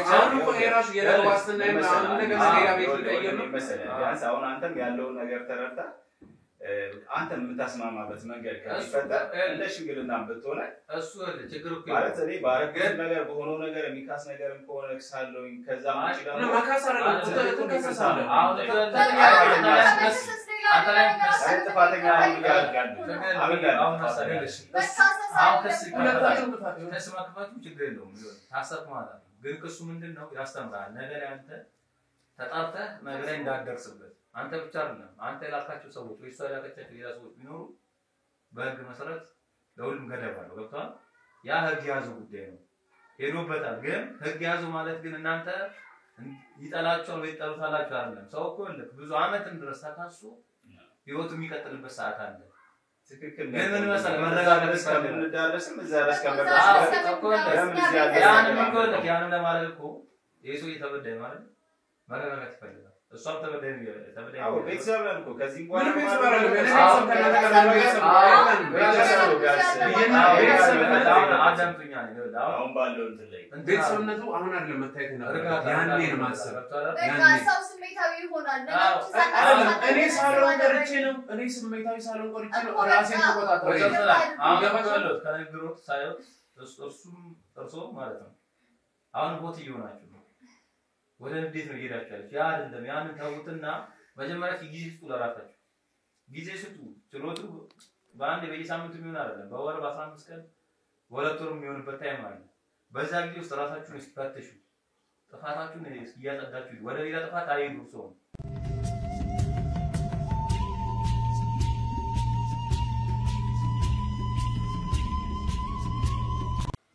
አሁን እኮ የራሱ የለዋስትና የማን ነገር ሌላ ቤት ልቀየር ነው ቢያንስ አሁን አንተም ያለውን ነገር ተረዳ አንተም የምታስማማበት መንገድ ከፈታ እንደ ሽምግልና ብትሆነ እሱ ችግር እኮ ማለት እኔ ባረገ ነገር በሆነው ነገር የሚካስ ነገርም ከሆነ ክሳለውኝ ከዛ ማጭ ጋር ነው ማካስ አይደለም ተከሰሳለ አሁን አንተ ላይ ጥፋተኛ ያደርጋል አሁን ታሳለሽ አሁን ከስማክፋቱ ችግር የለውም ታሰብ ማለት ግን ከሱ ምንድነው ያስተምራል ነገር አንተ ተጣርተህ ነገር እንዳደርስበት አንተ ብቻ አይደለም አንተ ያላካቸው ሰዎች ወይ ሰው ያላካቸው ሌላ ሰዎች ቢኖሩ በህግ መሰረት ለሁሉም ገደብ አለው ገብቷል ያ ህግ ያዘው ጉዳይ ነው ሄዶበታል ግን ህግ ያዘው ማለት ግን እናንተ ይጠላቸው ወይ ይጠሉታላችሁ አይደለም ሰው እኮ ብዙ አመትን ድረስ ተካሱ ህይወቱ የሚቀጥልበት ሰዓት አለ ትክክል ነው ምን መሰለህ መረጋጋት እስከምንዳረስም እዛ ድረስ ያን ለማለት እኮ የሱ እየተበደለ ማለት መረጋጋት ይፈልጋል እሷም ተበደለ አዎ ቤተሰብ ነው እኮ ከዚህ በኋላ አሁን ባለው እንትን ላይ ቤተሰብነቱ አሁን አይደለም መታየት ነው ያኔ ነው ማሰብ በቃ ሰው ስሜታዊ ይሆናል እኔ ሳሎን ቀርቼ ነው እኔ ስሜታዊ ሳሎን ቀርቼ ነው ራሴን ተቆጣጣሪ አገባለው ከነግሮት ሳይሆን እርሱ ማለት ነው አሁን ቦት ይሆናችሁ ወደ እንዴት ነው ይሄዳችኋል ያ አይደለም ያንን ተውትና መጀመሪያ ጊዜ ስጡ ለራሳችሁ ጊዜ ስጡ ችሎቱ በአንድ በየሳምንቱ የሚሆን አይደለም በወር በ15 ቀን ወለቱ የሚሆንበት ታይም አለ በዛ ጊዜ ውስጥ ራሳችሁን እስኪፈትሹ ጥፋታችሁን እስኪያጸዳችሁ ወደ ሌላ ጥፋት አይሄዱ ሰው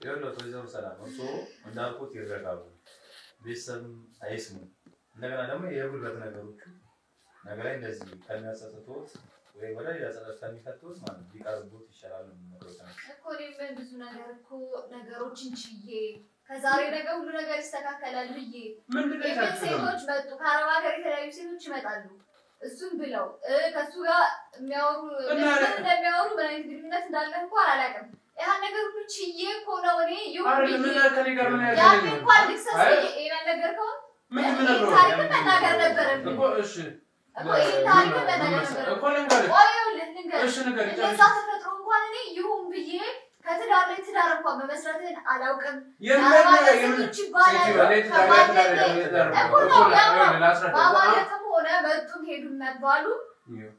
ያለው ተይዘው ሰላም ነው እንዳልኩት ይረጋጋሉ ቤተሰብ አይስሙ እንደገና ደግሞ የጉልበት ነገሮች ነገር ላይ እንደዚህ ከሚያጸጽቱት ወይ ወደ ያጸጸት ከሚፈቱት ማለት ቢቀርቡት ይሻላል ነው እኮ እኔም ብዙ ነገር እኮ ነገሮችን ችዬ ከዛሬ ነገ ሁሉ ነገር ይስተካከላል ብዬ ምንድነው ሴቶች መጡ ከአረብ ሀገር የተለያዩ ሴቶች ይመጣሉ እሱም ብለው ከሱ ጋር የሚያወሩ እንደሚያወሩ በእኔ ግንኙነት እንዳለ እንኳን አላውቅም ያ ነገር ሁሉ ችዬ እኮ ነው እኔ ይሁን ምን ከኔ ጋር ምን ያ እንኳን ልክሰስ ይሄ ነገር ነው ምን ታሪክ መናገር ነበረብኝ እኮ እሺ እኮ ይሄ ታሪክ መናገር ነበረብኝ እኮ ልንገር እሺ ነገር እዛ ተፈጥሮ እንኳን እኔ ይሁን ብዬ ከትዳር ላይ ትዳር እንኳን በመስራትን አላውቅም የምን ባባለትም ሆነ መጡም ሄዱም መባሉ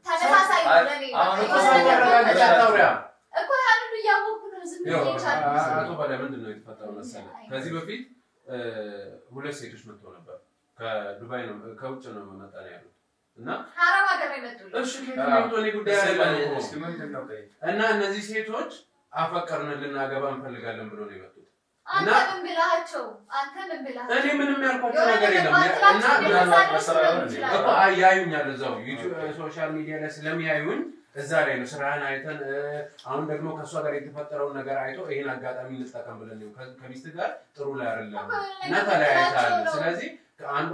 ተመሳሳይ ነው ለኔ እኮ ያንን ያወቁ ነው ዝም ብዬ ቻልኩ አቶ ባለ ምንድነው የተፈጠረው መሰለህ ከዚህ በፊት ሁለት ሴቶች መጥተው ነበር ከዱባይ ነው ከውጭ ነው መጣ ነው ያሉት እና አረብ ሀገር መጡልኝ እሺ ከየት ነው ጉዳይ አይደለም እስኪ ምንድን ነው እና እነዚህ ሴቶች አፈቀርን ልናገባ እንፈልጋለን ብሎ ነው የመጡት እና አንተ ምን ብላህ እኔ ምንም ያልኳቸው ነገር የለም እና እኮ አያዩኛል እዛው ዩቲዩብ ሶሻል ሚዲያ ላይ ስለሚያዩኝ እዛ ላይ ነው ስራህን አይተን አሁን ደግሞ ከሷ ጋር የተፈጠረው ነገር አይቶ ይሄን አጋጣሚ እንጠቀም ብለን ነው ከሚስት ጋር ጥሩ ላይ አይደለም እና ተለያይተናል ስለዚህ አንዱ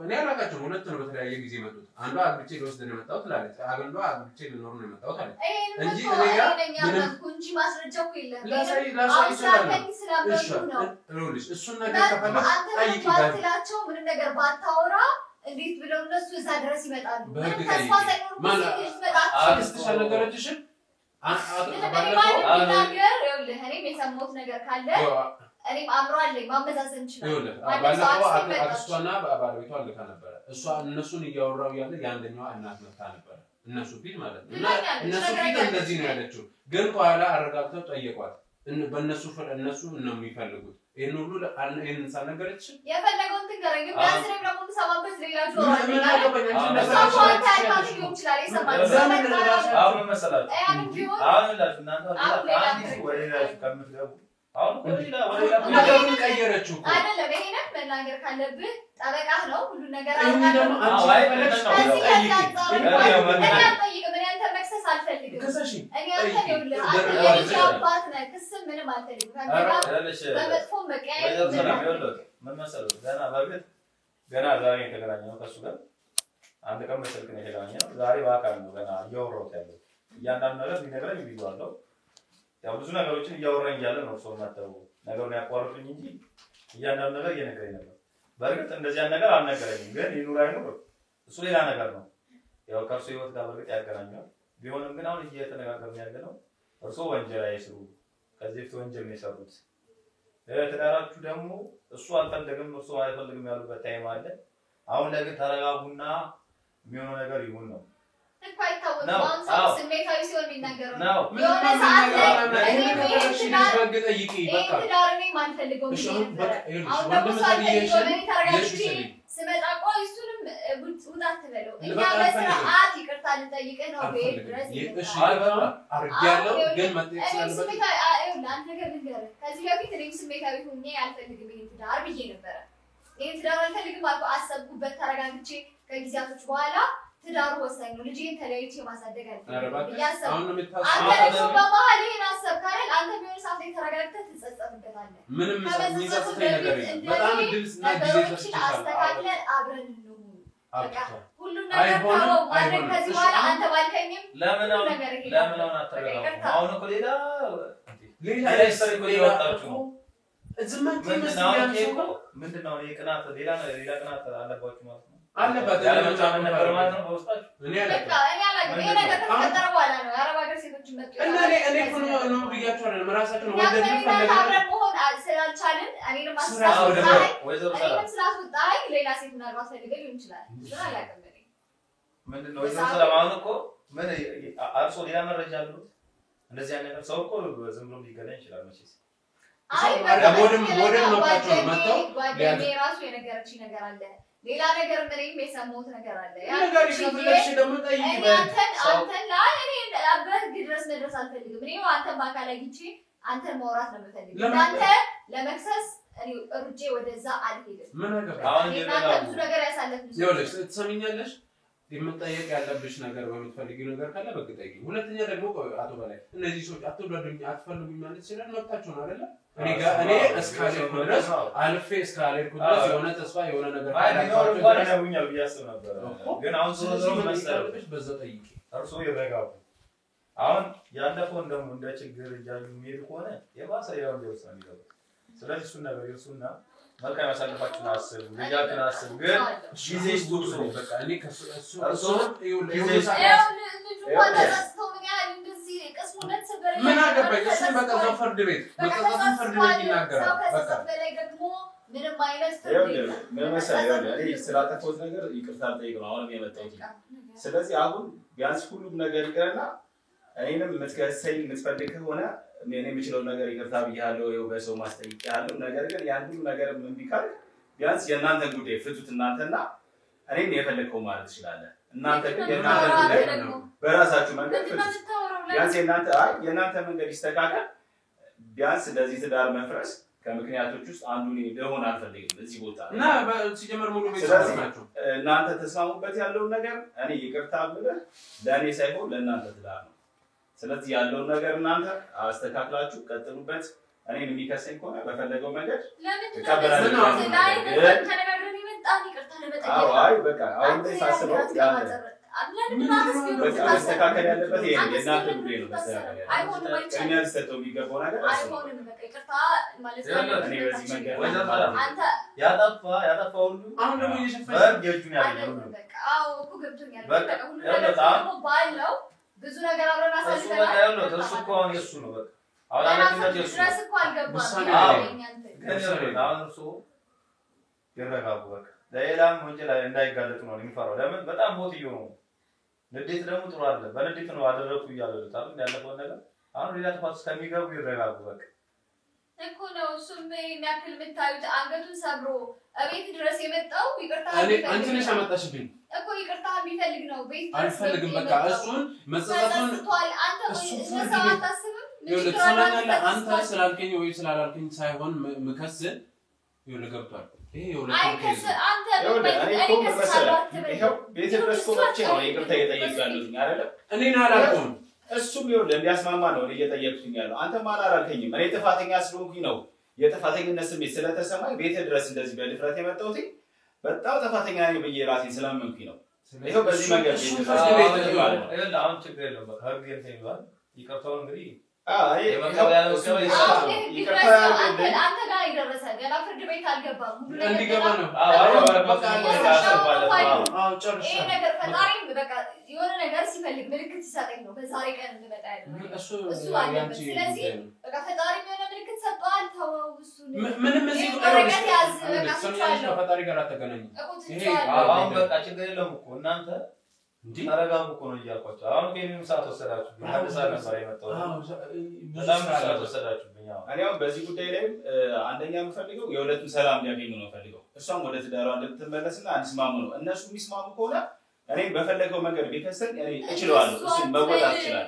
እኔ አላውቃቸው ሁለት ነው በተለያየ ጊዜ መጡት አንዱ አግብቼ ልወስድ ነው የመጣሁት ትላለች አንዱ አግብቼ ልኖር ነው የመጣሁት አለች እንጂ እኔ ጋር ምንም እንጂ ማስረጃው የለም ላሳይ ይችላል እሱን ነገር ከፈለክ ጠይቂ ባትላቸው ምንም ነገር ባታወራ እንዴት ብለው እነሱ እዛ ድረስ ይመጣሉ ተስፋ ሳይኖር አክስትሽ አልነገረችሽም እኔም የሰማሁት ነገር ካለ እኔም አምሯለኝ ማመዛዘን ይችላል ባለፈው አክስቷና ባለቤቷ ልካ ነበረ እሷ እነሱን እያወራው ያለ የአንደኛዋ እናት መጣ ነበር እነሱ ፊት ማለት ነው እና እነሱ ፊት እንደዚህ ነው ያለችው ግን በኋላ አረጋግተው ጠየቋት በእነሱ እነሱ ነው የሚፈልጉት ይሄን ሁሉ ይሄን ሳልነገረች የፈለገውን ትንገረኝ ግን ያስረም ደግሞ ተሰማበት ሌላ ጆሮ አሁን መሰላችሁ አሁን እናንተ አንዲት ወሬላችሁ ከምትገቡ አሁን ነገሩን ቀየረችው አይደለም ይሄንን መናገር ካለብህ ጠበቃህ ነው ሁሉ ነገር አልፈልግም እኔ አንተ ይውልህ አንተ አባት ነህ ክስም ምንም አልፈልግም በመጥፎ መቀያየር ምን መሰለህ ገና ዛሬ የተገናኘነው ከሱ ጋር አንድ ቀን በስልክ ነው የተገናኘነው ዛሬ በአካል ነው ገና እያወራሁት ያለው እያንዳንዱ ነገር ቢነግረኝ ቪዲዮ ያው ብዙ ነገሮችን እያወራኝ ያለ ነው ሰው ማተው ነገሩን ያቋርጡኝ እንጂ እያንዳንዱ ነገር እየነገረኝ ነበር በርግጥ እንደዚህ ያን ነገር አልነገረኝም ግን ይኑር አይኑር እሱ ሌላ ነገር ነው ያው ከርሱ ህይወት ጋር በርግጥ ያገናኛል ቢሆንም ግን አሁን እየተነጋገርን ያለነው እርሶ ወንጀል አይስሩ ከዚህ ፊት ወንጀል ነው የሰሩት ትዳራችሁ ደግሞ እሱ አልፈልግም እርሶ አይፈልግም ያሉበት ታይም አለ አሁን ላይ ግን ተረጋጉና የሚሆነው ነገር ይሁን ነው እኮ አይታወቅም አሁን ሰው ስሜታዊ ሲሆን የሚናገረው ነው የሆነ ሰዓት ላይ እኔ ጠይቂ በቃ ትዳርኔ ማንፈልገው አሁን ደግሞ ስመጣ ቆይ እሱንም ውጣ ትበለው እኛ በስርዓት ይቅርታ ልንጠይቅህ ነው ቤት ድረስ እሺ አርጊያለሁ ግን መጥተህ ስለነበረ አንተ ነገር ልንገርህ ከዚህ በፊት እኔም ስሜታዊ ሆኜ አልፈልግም ይሄን ትዳር ብዬ ነበረ ይሄ ትዳር አልፈልግም አልኩ አሰብኩበት ተረጋግቼ ከጊዜያቶች በኋላ ትዳሩ ወሳኝ ነው ልጄን ተለያይቼ ማሳደግ አልፈልግም ያሰብኩ አንተ ደግሞ በመሀል ይሄን አሰብክ አይደል አንተ ቢሆን ሰዓት ላይ ተረጋግተህ ትጸጸትበታለህ ምንም የሚጸጸተኝ ነገር የለም በጣም ድልስና ጊዜ ተስጭቻለሁ አስተካክለን አብረን እንሁን በቃ ሁሉ ነገር ታው ማለት ከዚህ በኋላ አንተ ባልከኝም ለምን ነው አትረጋጋም አሁን እኮ ሌላ ይወጣችሁ ነው ዝምት ይመስላል ምንድነው የቅናት ሌላ ቅናት አለባችሁ ማለት ነው አለበት ያለመጫን ነገር ማለት ነው በውስጣችሁ እኔ በቃ እኔ አላውቅም ይሄ ነገር ከተፈጠረ በኋላ ነው የአረብ ሀገር ሴቶች መጡ እኔ ነው ብያችሁ አይደለም ራሳችሁ ወደድ ፈልገው አብረን መሆን ስላልቻልን እኔንም አስታውሳለሁ ወይዘሮ ሰላም ስላስወጣኝ ሌላ ሴት ምናልባት ፈልገው ሊሆን ይችላል ግን አላውቅም እኔ ምንድነው ወይዘሮ ሰላም አሁን እኮ ምን አርሶ ሌላ መረጃ አሉት እንደዚህ አይነት ነገር ሰው እኮ ዝም ብሎ ሊገናኝ ይችላል መቼስ አይ ሞደም ነው ካቸው መጣው ጓደኛዬ ራሱ የነገረችኝ ነገር አለ ሌላ ነገር ምንም የሰማሁት ነገር አለ ያ ነገር ይፈልግሽ ደግሞ ጠይቂ አንተን ላይ እኔ አብረህ ድረስ መድረስ አልፈልግም እኔ አንተን ባካል አግኝቼ አንተን ማውራት ነው የምፈልገው አንተ ለመክሰስ እኔ ሩጬ ወደዛ አልሄድም ምን ነገር አሁን ብዙ ነገር ያሳለፍን ይኸውልሽ ትሰሚኛለሽ የምትጠየቅ ያለብሽ ነገር በምትፈልጊው ነገር ካለ በግጠይቂ ሁለተኛ ደግሞ አቶ በላይ እነዚህ ሰዎች አትወደዱኝ አትፈልጉኝ ማለት ሲላል መብታቸው ነው አይደለ እኔ እስካሌኩ ድረስ አልፌ እስካሌኩ ድረስ የሆነ ተስፋ የሆነ ነገር ያውኛል ብያስብ ነበር ግን አሁን ዞሮ መሰለሽ በዛ ጠይቂ እርሶ ይረጋጉ አሁን ያለፈው እንደውም እንደ ችግር እያዩ የሚሄድ ከሆነ የባሰ ያው እንደውሳኔ ይገባል ስለዚህ እሱን ነገር ይርሱና መልካም ያሳልፋችሁን አስቡ ልጃችሁን አስቡ ግን ጊዜሽ ዱክሶ በቃ እኔ እርሶ ጊዜሽ ምን አገባኝ እሱ በቃ ፍርድ ቤት ይናገራል በቃ ምንም አይነት ምን መሰለኝ እኔ ስላጠፋሁት ነገር ይቅርታ ጠይቀው አሁንም የመጣሁት ስለዚህ አሁን ቢያንስ ሁሉም ነገር ይቀርና እኔንም የምትከሰኝ የምትፈልግ ከሆነ እኔ የምችለው ነገር ይቅርታ ብያለሁ ይኸው በሰው ማስጠይቂያለሁ ነገር ግን ያን ሁሉ ነገር ምን ቢካል ቢያንስ የእናንተ ጉዳይ ፍቱት እናንተና እኔን የፈለግከው ማለት ትችላለህ እናንተ ግን የእናንተ ጉዳይ በራሳችሁ መንገድ ፍቱት ቢያንስ የእናንተ መንገድ ይስተካከል ቢያንስ እንደዚህ ትዳር መፍረስ ከምክንያቶች ውስጥ አንዱ ሊሆን አልፈልግም እዚህ ቦታ እና ሲጀመር ሙሉ ቤተሰብ ናቸው እናንተ ተስማሙበት ያለውን ነገር እኔ ይቅርታ ብለህ ለእኔ ሳይሆን ለእናንተ ትዳር ነው ስለዚህ ያለው ነገር እናንተ አስተካክላችሁ ቀጥሉበት እኔን የሚከሰኝ ከሆነ በፈለገው መንገድ ተቀበላለሁ ተነጋግረን ይመጣል ይቅርታ ለመጠየቅ አይ በቃ አሁን ላይ ሳስበው በቃ መስተካከል ያለበት ይሄ የእናንተ ጉዳይ ነው መስተካከል ያለበት እኛ ልሰጠው የሚገባው ነገር አይሆንም በቃ ይቅርታ ማለት እኔ በዚህ መንገድ አንተ ያጠፋ ሁሉ አሁን ደግሞ እየሸፈነ የእጁን ያገኘው በቃ አዎ እኮ ገብቶኛል በቃ ሁሉ ነገር ባለው ብዙ ነገር አብረን አሳልፈናል በቃ ያለው እሱ እኮ አሁን የሱ ነው በቃ አሁን አለበት የሱ ድረስ እኮ አልገባም አሁን እሱ ይረጋጉ በቃ ለሌላም ወንጀል እንዳይጋለጡ ነው የሚፈራው ለምን በጣም ሞትዮ ነው ንዴት ደግሞ ጥሩ አይደለ በንዴት ነው አደረኩ እያለሉት አይደል ያለፈው ነገር አሁን ሌላ ጥፋት እስከሚገቡ ይረጋጉ በቃ እኮ ነው እሱም የሚያክል የምታዩት አንገቱን ሰብሮ እቤት ድረስ የመጣው ይቅርታ አንቺ ነሽ አመጣሽብኝ እኮ ይቅርታ ቢፈልግ ነው ቤት አልፈልግም በቃ እሱን መጸጸቱን አንተ ወይ ለሰው አታስብም ይኸውልህ አንተ ስላልከኝ ወይ ስላላልከኝ ሳይሆን ምከስል ይኸውልህ ገብቷል ይሄ አይከስ አንተ ይሄው ቤት ድረስ ቆመቼ ነው ይቅርታ እየጠየቅኩኝ አይደለም እኔን አላልኩም እሱም ይኸውልህ እንዲያስማማ ነው እየጠየቅኩኝ ያለው አንተ ማን አላልከኝም እኔ ጥፋተኛ ስለሆንኩኝ ነው የጥፋተኝነት ስሜት ስለተሰማኝ ቤት ድረስ እንደዚህ በድፍረት የመጣሁት በጣም ጥፋተኛ ነኝ ብዬ ራሴን ስለማመንኩኝ ነው ይሄው በዚህ መንገድ አሁን ችግር የለም በቃ ህግ ይባል ይቅርታውን እንግዲህ አንተ ጋር ይደረሰ ገና ፍርድ ቤት አልገባም እንዲገባ ነው ይሄ ነገር ፈጣሪ በቃ የሆነ ነገር ሲፈልግ ምልክት ሲሰጠኝ ነው በዛሬ ቀን እንመጣ ያለው እሱ አለበት ስለዚህ በቃ ፈጣሪ የሆነ ምልክት ሰጥቷል ተወው እሱ ምንም እዚህ ፈጣሪ ጋር አትገናኙ አሁን በቃ ችግር የለም እኮ እናንተ ተረጋጉ እኮ ነው እያልኳቸው አሁን ከእኔም ሰዓት ወሰዳችሁ ሀዲሳ ነበር የመጣው በጣም ሰዓት ወሰዳችሁብኝ እኔ አሁን በዚህ ጉዳይ ላይ አንደኛ የምፈልገው የሁለቱም ሰላም እንዲያገኙ ነው ፈልገው እሷም ወደ ትዳሯ እንድትመለስና አንስማሙ ነው እነሱ የሚስማሙ ከሆነ እኔ በፈለገው መንገድ ቢከሰል እኔ እችላለሁ እሱ መወጣት ይችላል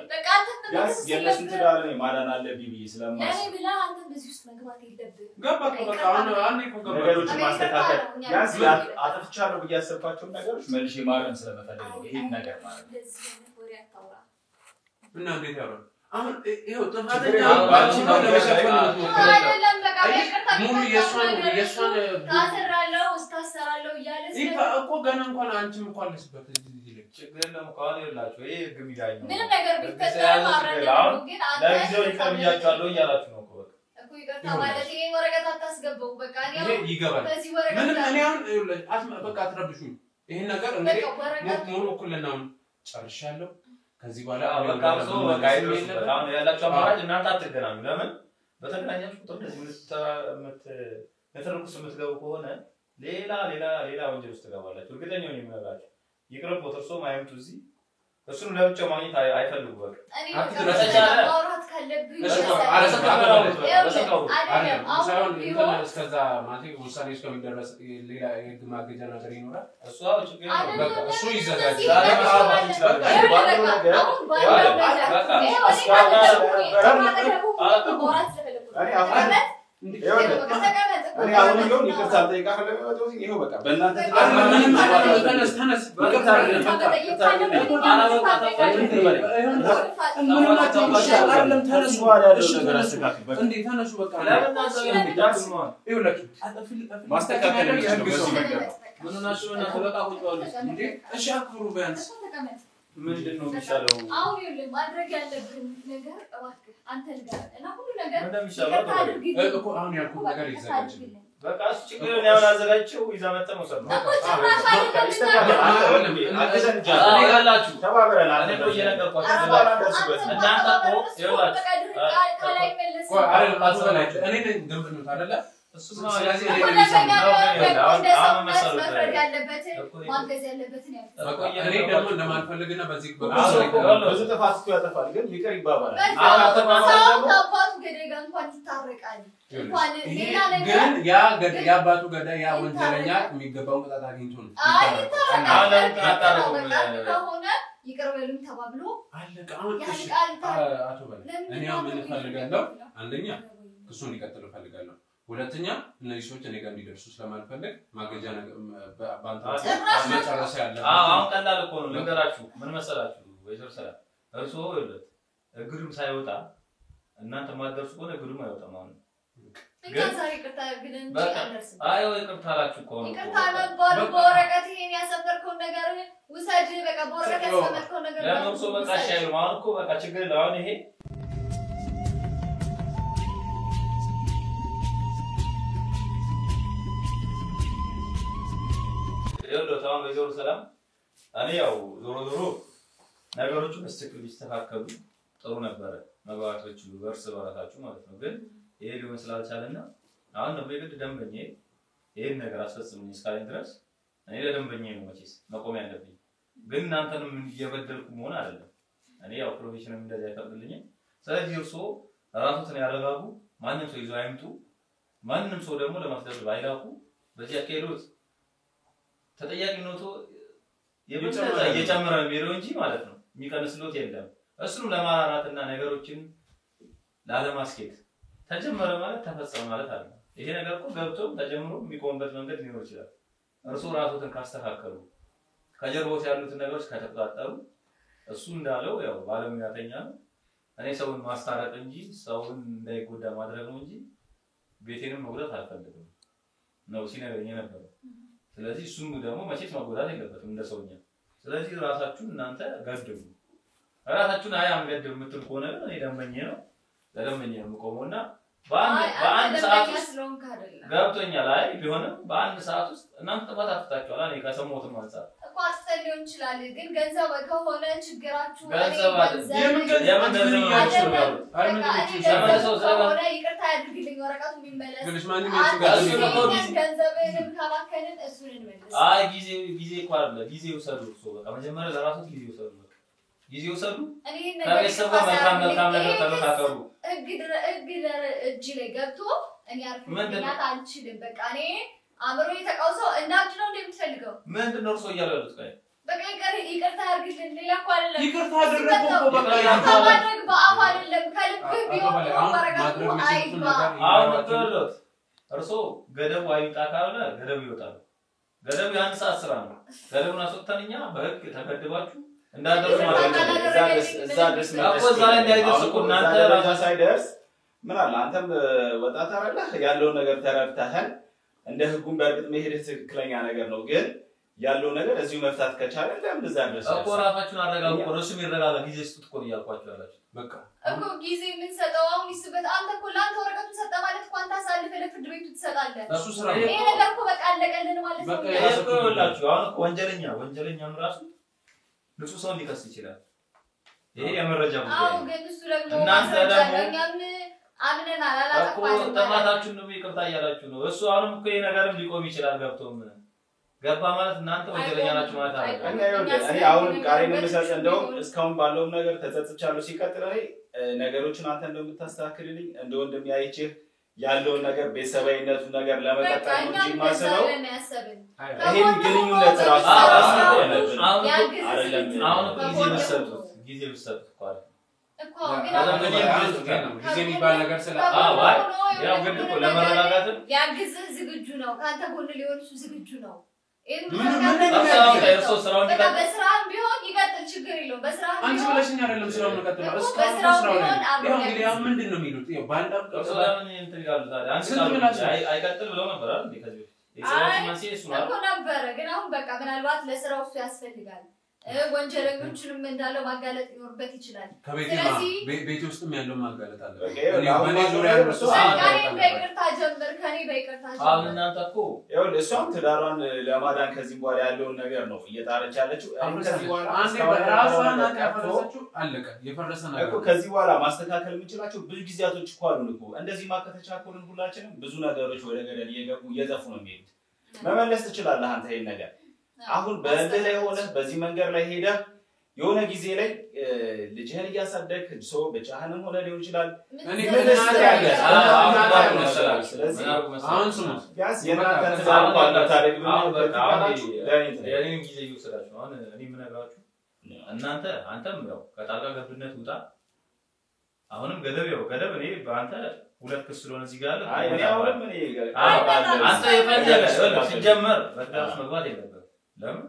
ያስ የነሱ ትዳር ነው ማዳን አለብኝ ብዬ ስለማስብ እኔ ብላ አንተ በዚህ ውስጥ መግባት የለብህም ገባክ በቃ አሁን እኮ ነገሮችን ማስተካከል ያስ አጥፍቻለሁ ብዬ ያሰብኳቸው ነገሮች መልሼ ማረም ስለመፈለግ ነው ይሄን ነገር ማለት ነው እና እንዴት ያለው አሁን ይሄው ተፋተኛ ባንቺ ነው ለመሸፈን አይደለም በቃ ሙሉ የሷን ታሰራለሁ እስታሰራለሁ እያለ እኮ ገና እንኳን አንቺም እንኳን ለስበት ችግር ነው እንኳን ይላችሁ ይሄ ግም ይጋኝ ነው ምን ነገር ቢፈጠር ማረጋው ግን አንተ ለጊዜው ይቀርያቻለሁ እያላችሁ ነው እኮ ይቅርታ ማለት ይሄ ወረቀት አታስገባው በቃ ይሄ ይገባል ምንም እኔ አሁን በቃ አትረብሹኝ ይሄን ነገር እንግዲህ ሙሉ እኩልናው ጨርሻለሁ ከዚህ በኋላ በቃ ሰው ጋይዶስ በጣም ያላችሁ አማራጭ እናንተ አትገናኙ ለምን በተገናኛችሁ ቁጥር እንደዚህ ለተረኩስ የምትገቡ ከሆነ ሌላ ወንጀል ውስጥ ትገባላችሁ እርግጠኛ ነኝ የምነግራችሁ ይቅርብ ወጥርሶ ማይምቱ እዚህ እሱን ለብቻው ማግኘት አይፈልጉ በቃ አትተቻለ ማውራት ካለብኝ እስከዛ ማለት ውሳኔ እስከሚደረስ ሌላ የህግ ማገጃ ነገር ይኖራል እሱ አው ችግር ነው በቃ እሱ ይዘጋጃል እኔ አሁን ይሁን ይቅርታ ጠይቃለሁ ለሚወጣው ይሄው በቃ በእናንተ ተነስ ማስተካከል ምን ናችሁ እና ተበቃቁ እንዴ እሺ አክብሩ ቢያንስ ምንድነው የሚሻለው አሁን ይኸውልህ ማድረግ ያለብን ነገር እባክህ አንተ ልጋር እና ሁሉ ነገር እንደሚሻለው እኮ አሁን ያልኩት ነገር ይዘጋጅ በቃ እሱ ችግር ነው ያው አዘጋጅው ይዛ መጣ ነው ሰማ ያላችሁ ተባበረናል እኔ ነው እየነገርኳችሁ እናንተ እኮ ይኸውላችሁ እኔ ደምብኑት አይደለ እሱ ነው ስለዚህ እኔ ማገዝ ያለበትን እኔ ደግሞ እንደማልፈልግና በዚህ ብዙ ጥፋት ያጠፋል ግን ይቅር ይባባላል አባቱ ገደጋ እንኳን ይታረቃል እንኳን ሌላ ነገር ግን ያ አባቱ ገዳ ያ ወንጀለኛ የሚገባውን ቅጣት አግኝቶ ነው ከሆነ ይቅር በሉኝ ተባብሎ አለቀ አሁን እሺ አቶ በለ እኔ ምን እፈልጋለሁ አንደኛ ክሱን ይቀጥል እፈልጋለሁ ሁለተኛ እነዚህ ሰዎች እኔ ጋር እንዲደርሱ ስለማልፈልግ ማገጃ ባንታ መጨረሻ ያለ አሁን ቀላል እኮ ነው ልንገራችሁ ምን መሰላችሁ ወይዘር ሰላም እርሶ ይሉት እግሩም ሳይወጣ እናንተ ማደርሱ ከሆነ እግሩም አይወጣም አሁን ከዛሬ ቅርታ ግን አይ ወይ ቅርታላችሁ እኮ ነው ቅርታ ነበር በወረቀት ይሄን ያሰፈርከው ነገር ውሰድ በቃ በወረቀት ያሰፈርከው ነገር ለምን ሰው በቃ ሻይል ማለት እኮ በቃ ችግር ነው አሁን ይሄ ታውን ወይዘሮ ሰላም እኔ ያው ዞሮ ነገሮቹ በስትክክል ይስተካከሉ ጥሩ ነበር መግባባቶቹ በርስ በራሳችሁ ማለት ነው ግን ይሄ ሊሆን ስላልቻለና አሁን ነው በግድ ደንበኛ ይሄን ነገር አስፈጽሙኝ እስካለኝ ድረስ እኔ ለደንበኛ ነው መቼስ መቆም ያለብኝ ግን እናንተንም እየበደልኩ መሆን አይደለም እኔ ያው ፕሮፌሽናል እንደዚህ አይፈቅድልኝ ስለዚህ እርሶ ራሱን ያረጋጉ ማንንም ሰው ይዞ አይምጡ ማንንም ሰው ደግሞ ለማስደረግ አይላኩ በዚህ አከይሉት ተጠያቂነቱ የጨመረ ነው እንጂ ማለት ነው የሚቀንስሎት የለም እሱንም ለማራራትና ነገሮችን ላለማስኬት ተጀመረ ማለት ተፈጸመ ማለት አይደለም ይሄ ነገር እኮ ገብቶ ተጀምሮ የሚቆምበት መንገድ ሊኖር ይችላል እርሱ ራሱን ካስተካከሉ ከጀርቦት ያሉት ነገሮች ከተቆጣጠሩ እሱ እንዳለው ያው ባለሙያተኛ ነው እኔ ሰውን ማስታረቅ እንጂ ሰውን እንዳይጎዳ ማድረግ ነው እንጂ ቤቴንም መጉዳት አልፈልግም ነው ሲነገረኝ ነበር ስለዚህ እሱም ደግሞ መቼስ ማጎዳት የለበትም እንደ ሰውኛ ስለዚህ ራሳችሁን እናንተ ገድቡ ራሳችሁን አንገድም የምትል ከሆነ እኔ ደንበኛ ነው ለደንበኛ ነው ቆሞና በአንድ ሰዓት ውስጥ ገብቶኛል አይ ቢሆንም በአንድ ሰዓት ውስጥ እናንተ ተፋታችኋል እኔ ከሰሞት ማንሳት እኮ አስተልዮን ይችላል ግን ገንዘብ ከሆነ ችግራችሁ የምን ገንዘብ ከሆነ ይቅርታ ያድርግልኝ ወረቀቱ ቢመለስ ግልሽ ማንንም ይችላል ገንዘብንም ካባከንን እሱን እንመለስ አይ ጊዜ እኮ አይደለ ጊዜው ሰዱ ሰው በቃ መጀመሪያ ለራሱ ጊዜው ሰዱ ጊዜው ሰዱ ከቤተሰብ መልካም ነገር ተመካከሩ እጅ ላይ ገብቶ እኔ አርፈኛት አልችልም በቃ እኔ አምሮ የተቃውሰው እንዳብድ ነው እንደምትፈልገው ምንድነው እርሶ እያሉ ያሉት በቃ ይቅርታ አድርግልን ሌላ እኮ አይደለም ይቅርታ አደረኩ እኮ በቃ ማድረግ በአፍ አይደለም ከልብህ ቢሆን ማረጋቱ አይባ አሁን ተወሎት እርሶ ገደቡ አይጣ ካልሆነ ገደቡ ይወጣል ገደቡ ያን ሰዓት ስራ ነው ገደቡን አስወጣንኛ በህግ ተገድባችሁ እንዳደረሱ ማለት እዛ ድረስ እናንተ ራሳ ሳይደርስ ምን አለ አንተም ወጣት አይደለህ ያለው ነገር ተረድተሃል እንደ ህጉም በእርግጥ መሄድ ትክክለኛ ነገር ነው ግን ያለው ነገር እዚሁ መፍታት ከቻለ ለምን እዛ ድረስ እኮ ራሳችሁን አረጋጉ እርሱም ይረጋጋ ጊዜ ስጡት እኮ እያልኳችሁ ያላችሁ በቃ እኮ ጊዜ ምን ሰጠው አሁን ይስበት አንተ እኮ ላንተ ወረቀቱን ሰጠ ማለት እኮ አንተ አሳልፈህ ለፍርድ ቤቱ ትሰጣለህ እሱ ስራ ይሄ ነገር እኮ በቃ አለቀልን ማለት ነው በቃ ያስቆላችሁ አሁን እኮ ወንጀለኛም ራሱ ንጹህ ሰው ሊከስ ይችላል ይሄ የመረጃ ጉዳይ አዎ ግን እሱ ደግሞ ማስረጃኛም አምነን አላላጠፋንም እኮ ተማታችሁን ነው ይቅርታ እያላችሁ ነው እሱ አሁንም እኮ ይሄ ነገርም ሊቆም ይችላል ገብቶም ገባ ማለት እናንተ ወንጀለኛ ናችሁ ማለት አይደለም እኔ አሁን ቃሌን መስጠት እንደው እስካሁን ባለው ነገር ተጸጽቻለሁ ሲቀጥል ላይ ነገሮችን አንተ እንደምታስተካክልልኝ እንደ ወንድም ያይችህ ያለውን ነገር ቤተሰባዊነቱ ነገር ለመቀጠል እንጂ ማሰበው ይሄን ግንኙነት ራሱ ጊዜ ብትሰጡት እኮ ግን ጊዜ የሚባል ነገር ያው ግን እኮ ለመረጋጋትም ያግዝህ ዝግጁ ነው ካንተ ጎን ሊሆን እሱ ዝግጁ ነው በስራም ቢሆን ይቀጥል ችግር የለውም በስራም ቢሆን አንቺ ብለሽኝ አይደለም ስራውን ቀጥለው እስካሁን ስራው ላይ ያው እንግዲህ ምንድነው የሚሉት ያው ባንዳም ሰላም እንትን ይላሉ ታዲያ አንቺ አይቀጥል ብለው ነበር አይደል ከዚህ የሰራች ማሲ እሱ ነው እኮ ነበር ግን አሁን በቃ ምናልባት ለስራው እሱ ያስፈልጋል ወንጀለኞችንም እንዳለው ማጋለጥ ይኖርበት ይችላል ስለዚህ ቤት ውስጥም ያለው ማጋለጥ አለ በኔ ዙሪያ እርሱ በይቅርታ ጀምር ከኔ በይቅርታ አሁን እናንተ እኮ ያው እሷም ትዳሯን ለማዳን ከዚህ በኋላ ያለውን ነገር ነው እየጣረች ያለችው ከዚህ በኋላ ራሷን አቀፈረሰችው አለቀ የፈረሰ ነገር እኮ ከዚህ በኋላ ማስተካከል የምንችላቸው ብዙ ጊዜያቶች እኮ አሉን እኮ እንደዚህ ማከተቻኮልን ሁላችንም ብዙ ነገሮች ወደ ገደል እየገፉ ነው የሚሄዱት መመለስ ትችላለህ አንተ ይሄን ነገር አሁን በእንደ ላይ ሆነ በዚህ መንገር ላይ ሄደ የሆነ ጊዜ ላይ ልጅህን እያሳደክ ሰው በጫህንም ሆነ ሊሆን ይችላል እኔ ምንስተ ያለ ስለዚህ አሁን ስሙ ያስ የናንተ ተዛርቆ ታሪክ የኔን ጊዜ ይወስዳችሁ አሁን እኔ ምነግራችሁ እናንተ አንተም ያው ከጣልቃ ገብነት ውጣ አሁንም ገደብ እኔ በአንተ ሁለት ክስ ስለሆነ እዚህ ጋር አይ እኔ አሁንም እኔ አንተ የፈለገ ሲጀመር በዳስ መግባት የለበትም ለምን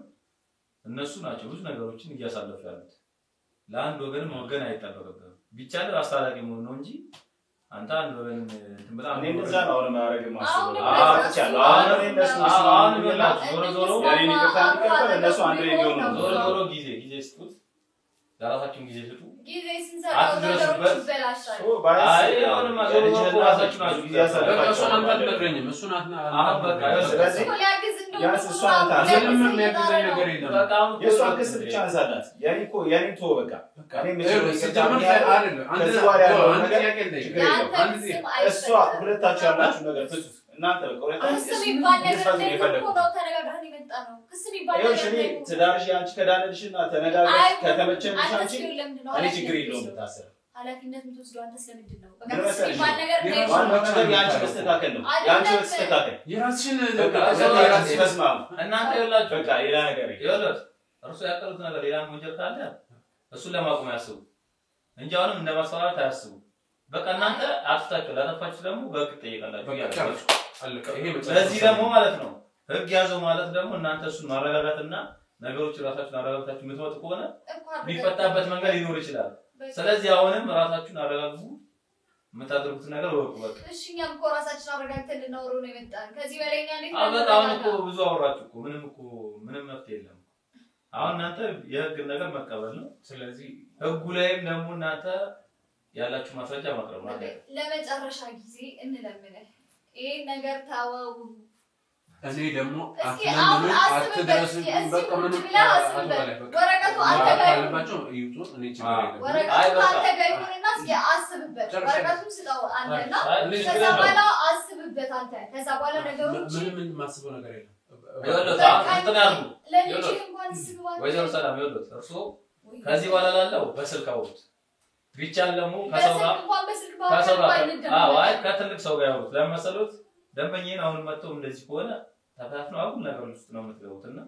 እነሱ ናቸው ብዙ ነገሮችን እያሳለፉ ያሉት ለአንድ ወገን ወገን አይጠበቅም ቢቻል አስተላላቂ መሆን ነው እንጂ አንተ አንድ ወገን እንትን ብላ እኔ እንደዛ ነው አሁን ማረግ ማስበው አሁን ዞሮ ያኔ ይከታተል እነሱ አንድ ላይ ቢሆኑ ዞሮ ጊዜ ስጡት ዳራታችን ጊዜ ስጡ ጊዜ ስንሰጣው ነገሮች ይበላሻል አይ አሁንማ ዞሮ ራሳችሁ ናችሁ ጊዜ ያሳለፋችሁ እሱ አንተ አትነግረኝም እሱ ናት በቃ ስለዚህ ያስ እሷ ምንም የሚያግዘኝ ነገር የለም በቃ የሷ ክስ ብቻ አንሳላት የኔ ቶ በቃ እኔ ምንም ሲጀምር አይደለም እሷ ሁለታችሁ ያላችሁ ነገር ፍጹም እናንተ በቃ ሁለታችሁ ትዳርሽ አንቺ ከዳነልሽና ተነጋግረሽ ከተመቸንሽ አንቺ እኔ ችግር የለውም ብታሰር ኃላፊነት የምትወስደው አንተ ስለምንድን ነው በቃ ሲባል ነገር ያንቺ መስተካከል ነው ያንቺ መስተካከል የራስሽን ተስማሙ እናንተ ይላችሁ በቃ ሌላ ነገር ይኸውልህ እርሱ ያቀሉት ነገር ሌላ ወንጀል ካለ እሱን ለማቆም ያስቡ እንጂ አሁንም እንደማስፈራራት አያስቡ በቃ እናንተ አጥፍታችሁ ላጠፋችሁ ደግሞ በህግ ትጠይቃላችሁ አለቀ ይሄ ስለዚህ ደግሞ ማለት ነው ህግ ያዘው ማለት ደግሞ እናንተ እሱን ማረጋጋትና ነገሮች ራሳችሁን አረጋግታችሁ የምትወጡ ከሆነ ቢፈታበት መንገድ ሊኖር ይችላል ስለዚህ አሁንም ራሳችሁን አረጋግጡ የምታደርጉት ነገር ወቁ በቃ እሺ እኛም እኮ ራሳችን አረጋግተን ልናወራው ነው የመጣን ከዚህ በላይ እኛ እንዴት አሁን እኮ ብዙ አወራችሁ እኮ ምንም መፍትሄ የለም አሁን እናንተ የህግ ነገር መቀበል ነው ስለዚህ ህጉ ላይም ደግሞ እናንተ ያላችሁ ማስረጃ ማቅረብ ነው ለመጨረሻ ጊዜ እንለምነህ ይሄ ነገር ታወው እኔ ደግሞ አትድረስ በቃ ምንም ወረቀቱ አንተ ጋር ያለባቸው ይውጡ እኔ ችግር የለም ወረቀቱ አንተ ጋር ይሁንና እስኪ አስብበት ወረቀቱን ስጠው አንተና ከዛ በኋላ አስብበት አንተ ከዛ በኋላ ነገሮች ምንም ማስበው ነገር የለም ለልጅ እንኳን ስግባ ወይዘሮ ሰላም ይወሉት እርሱ ከዚህ በኋላ ላለው በስልክ አውሩት ቢቻል ደግሞ ከሰው ጋር ከትልቅ ሰው ጋር ያወሩት ለመሰሉት ደንበኛን አሁን መጥተው እንደዚህ ከሆነ ተፋፍነው አሁን ነገር ውስጥ ነው የምትገቡትና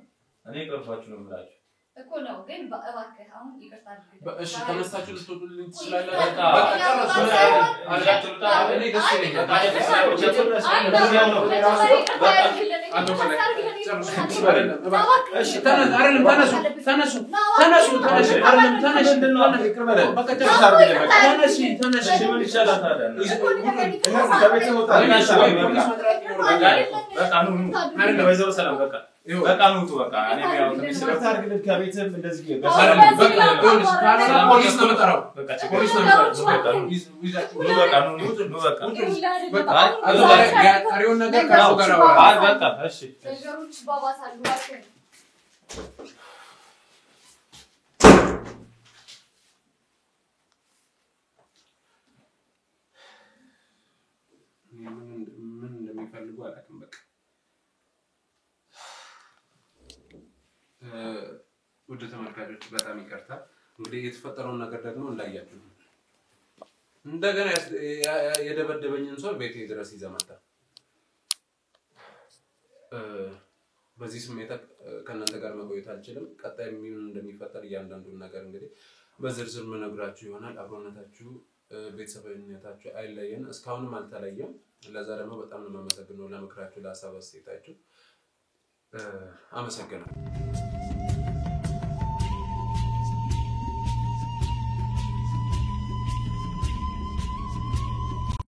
እኔ ቅርባችሁ ነው የምላችሁ እኮ ነው ግን እባክህ አሁን ይቅርታ አድርግ እሺ ተነስታችሁ ልትወጡልኝ ትችላላችሁ በቃ እኔ ደስ ይለኛል እሺ ተነሱ በቃ ነው በቃ እኔ ያው ተመስርታ አርግልህ ከቤትም እንደዚህ ፖሊስ ነው መጣራው በቃ ፖሊስ ነው መጣራው በቃ በቃ ቀሪውን ነገር ከራሱ ጋር አወራ በቃ እሺ ነገሮች ባባሳሉ ባክህ ምን እንደሚፈልጉ አላውቅም በቃ ወደ ተመልካቾች በጣም ይቅርታ እንግዲህ የተፈጠረው ነገር ደግሞ እንዳያችሁ እንደገና የደበደበኝን ሰው ቤቴ ድረስ ይዘመጣ በዚህ ስሜት ከእናንተ ጋር መቆየት አልችልም ቀጣይ ምን እንደሚፈጠር እያንዳንዱን ነገር እንግዲህ በዝርዝር መነግራችሁ ይሆናል አብሮነታችሁ ቤተሰባዊነታችሁ አይለየን እስካሁንም አልተለየም ለዛ ደግሞ በጣም ነው የማመሰግነው ለምክራችሁ ለሐሳብ አስተያየታችሁ አመሰግናለሁ